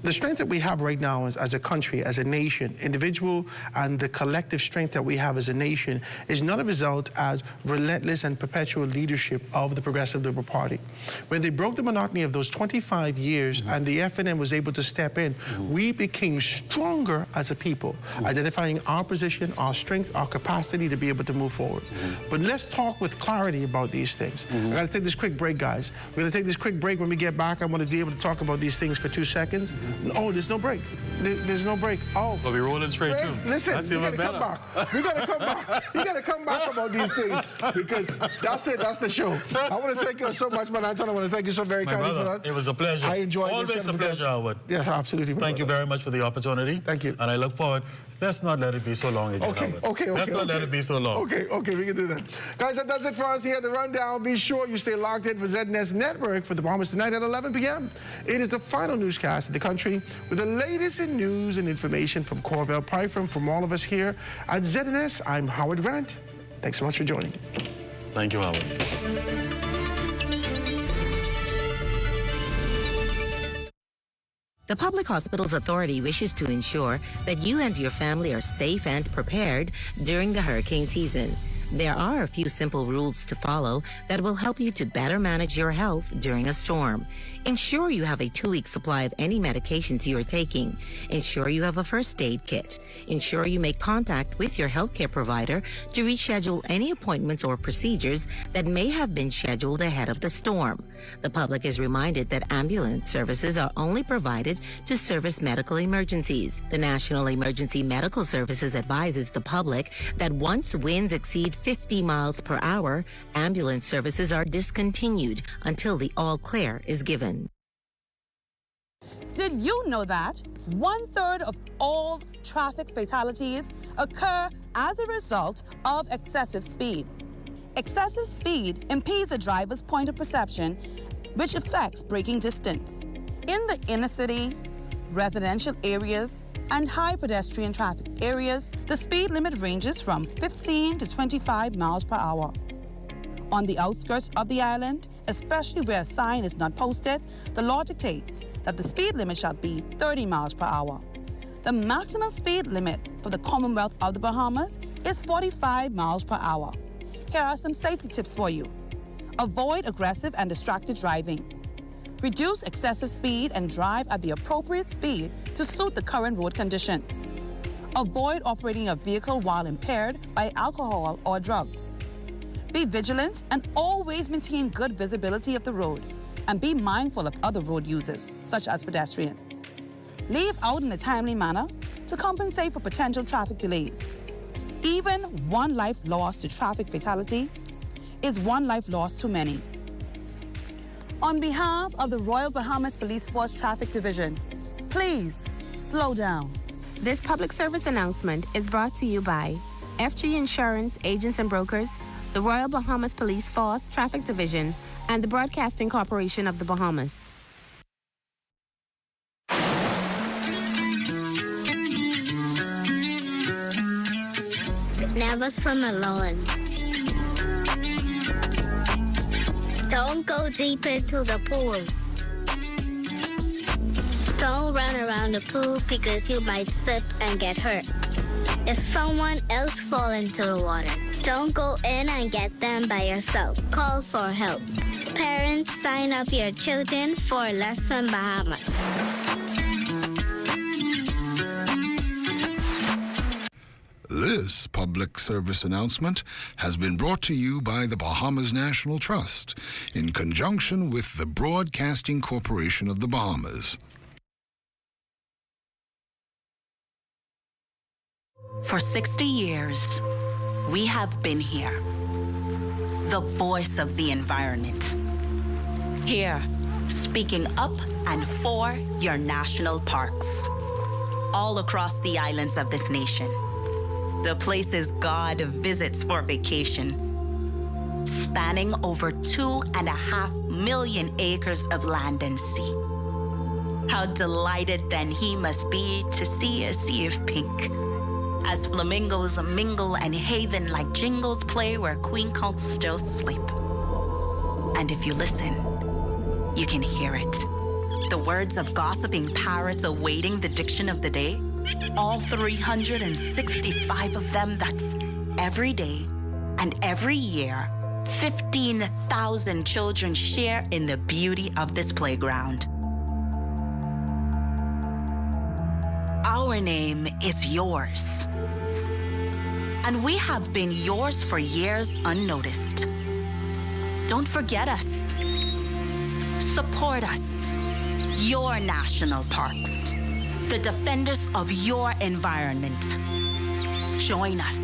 The strength that we have right now is, as a country, as a nation, individual and the collective strength that we have as a nation is not a result as relentless and perpetual leadership of the Progressive Liberal Party. When they broke the monotony of those 25 years and the FNM was able to step in, we became stronger as a people, identifying our position, our strength, our capacity to be able to move forward. But let's talk with clarity about these things. I got to take this quick break, guys. We're going to take this quick break. When we get back, I want to be able to talk about these things for 2 seconds. Oh, there's no break. There's no break. Oh. We'll be rolling straight too. Listen, you got to come back. We got to come back. You got to come back about these things because that's it. That's the show. I want to thank you so much, man. Anton, I want to thank you so very kindly for that. It was a pleasure. I enjoyed Always this. Always a pleasure, Howard. Yeah, absolutely. Thank you very much for the opportunity. Thank you. And I look forward. Let's not let it be so long again, Okay, Howard. okay. Let's not let it be so long. Okay, we can do that. Guys, that does it for us here at The Rundown. Be sure you stay locked in for ZNS Network for the Bahamas tonight at 11 p.m. It is the final newscast in the country with the latest in news and information from Corvell Python. From all of us here at ZNS, I'm Howard Grant. Thanks so much for joining. Thank you, Howard. The Public Hospitals Authority wishes to ensure that you and your family are safe and prepared during the hurricane season. There are a few simple rules to follow that will help you to better manage your health during a storm. Ensure you have a 2-week supply of any medications you are taking. Ensure you have a first aid kit. Ensure you make contact with your healthcare provider to reschedule any appointments or procedures that may have been scheduled ahead of the storm. The public is reminded that ambulance services are only provided to service medical emergencies. The National Emergency Medical Services advises the public that once winds exceed 50 miles per hour, ambulance services are discontinued until the all clear is given. Did you know that 1/3 of all traffic fatalities occur as a result of excessive speed? Excessive speed impedes a driver's point of perception, which affects braking distance. In the inner city, residential areas, and high pedestrian traffic areas, the speed limit ranges from 15 to 25 miles per hour. On the outskirts of the island, especially where a sign is not posted, the law dictates that the speed limit shall be 30 miles per hour. The maximum speed limit for the Commonwealth of the Bahamas is 45 miles per hour. Here are some safety tips for you. Avoid aggressive and distracted driving. Reduce excessive speed and drive at the appropriate speed to suit the current road conditions. Avoid operating a vehicle while impaired by alcohol or drugs. Be vigilant and always maintain good visibility of the road, and be mindful of other road users, such as pedestrians. Leave out in a timely manner to compensate for potential traffic delays. Even one life lost to traffic fatality is one life lost too many. On behalf of the Royal Bahamas Police Force Traffic Division, please slow down. This public service announcement is brought to you by FG Insurance Agents and Brokers, the Royal Bahamas Police Force Traffic Division, and the Broadcasting Corporation of the Bahamas. Never swim alone. Don't go deep into the pool. Don't run around the pool because you might slip and get hurt. If someone else falls into the water, don't go in and get them by yourself. Call for help. Parents, sign up your children for Let's Swim Bahamas. This public service announcement has been brought to you by the Bahamas National Trust in conjunction with the Broadcasting Corporation of the Bahamas. For 60 years, we have been here, the voice of the environment. Here, speaking up and for your national parks, all across the islands of this nation. The places God visits for vacation, spanning over 2.5 million acres of land and sea. How delighted then he must be to see a sea of pink, as flamingos mingle and haven like jingles play where queen counts still sleep. And if you listen, you can hear it. The words of gossiping parrots awaiting the diction of the day. All 365 of them, that's every day and every year, 15,000 children share in the beauty of this playground. Our name is yours. And we have been yours for years unnoticed. Don't forget us. Support us. Your national parks. The defenders of your environment. Join us.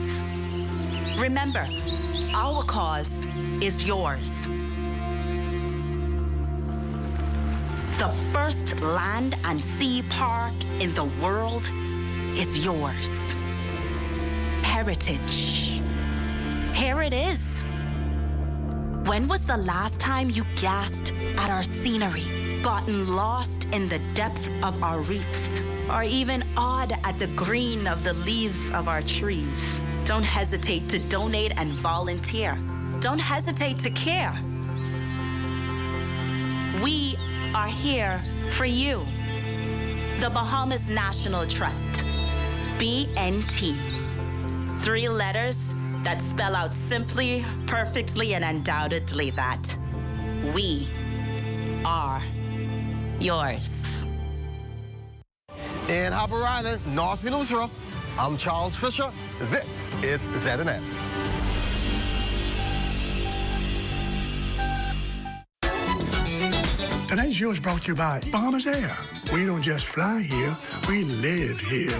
Remember, our cause is yours. The first land and sea park in the world is yours. Heritage. Here it is. When was the last time you gasped at our scenery, gotten lost in the depth of our reefs, or even awed at the green of the leaves of our trees? Don't hesitate to donate and volunteer. Don't hesitate to care. We are here for you. The Bahamas National Trust, BNT. 3 letters that spell out simply, perfectly, and undoubtedly that we are yours. In Harbour Island, North Eleuthera, I'm Charles Fisher. This is ZNS. Today's show is brought to you by Bahamas Air. We don't just fly here, we live here.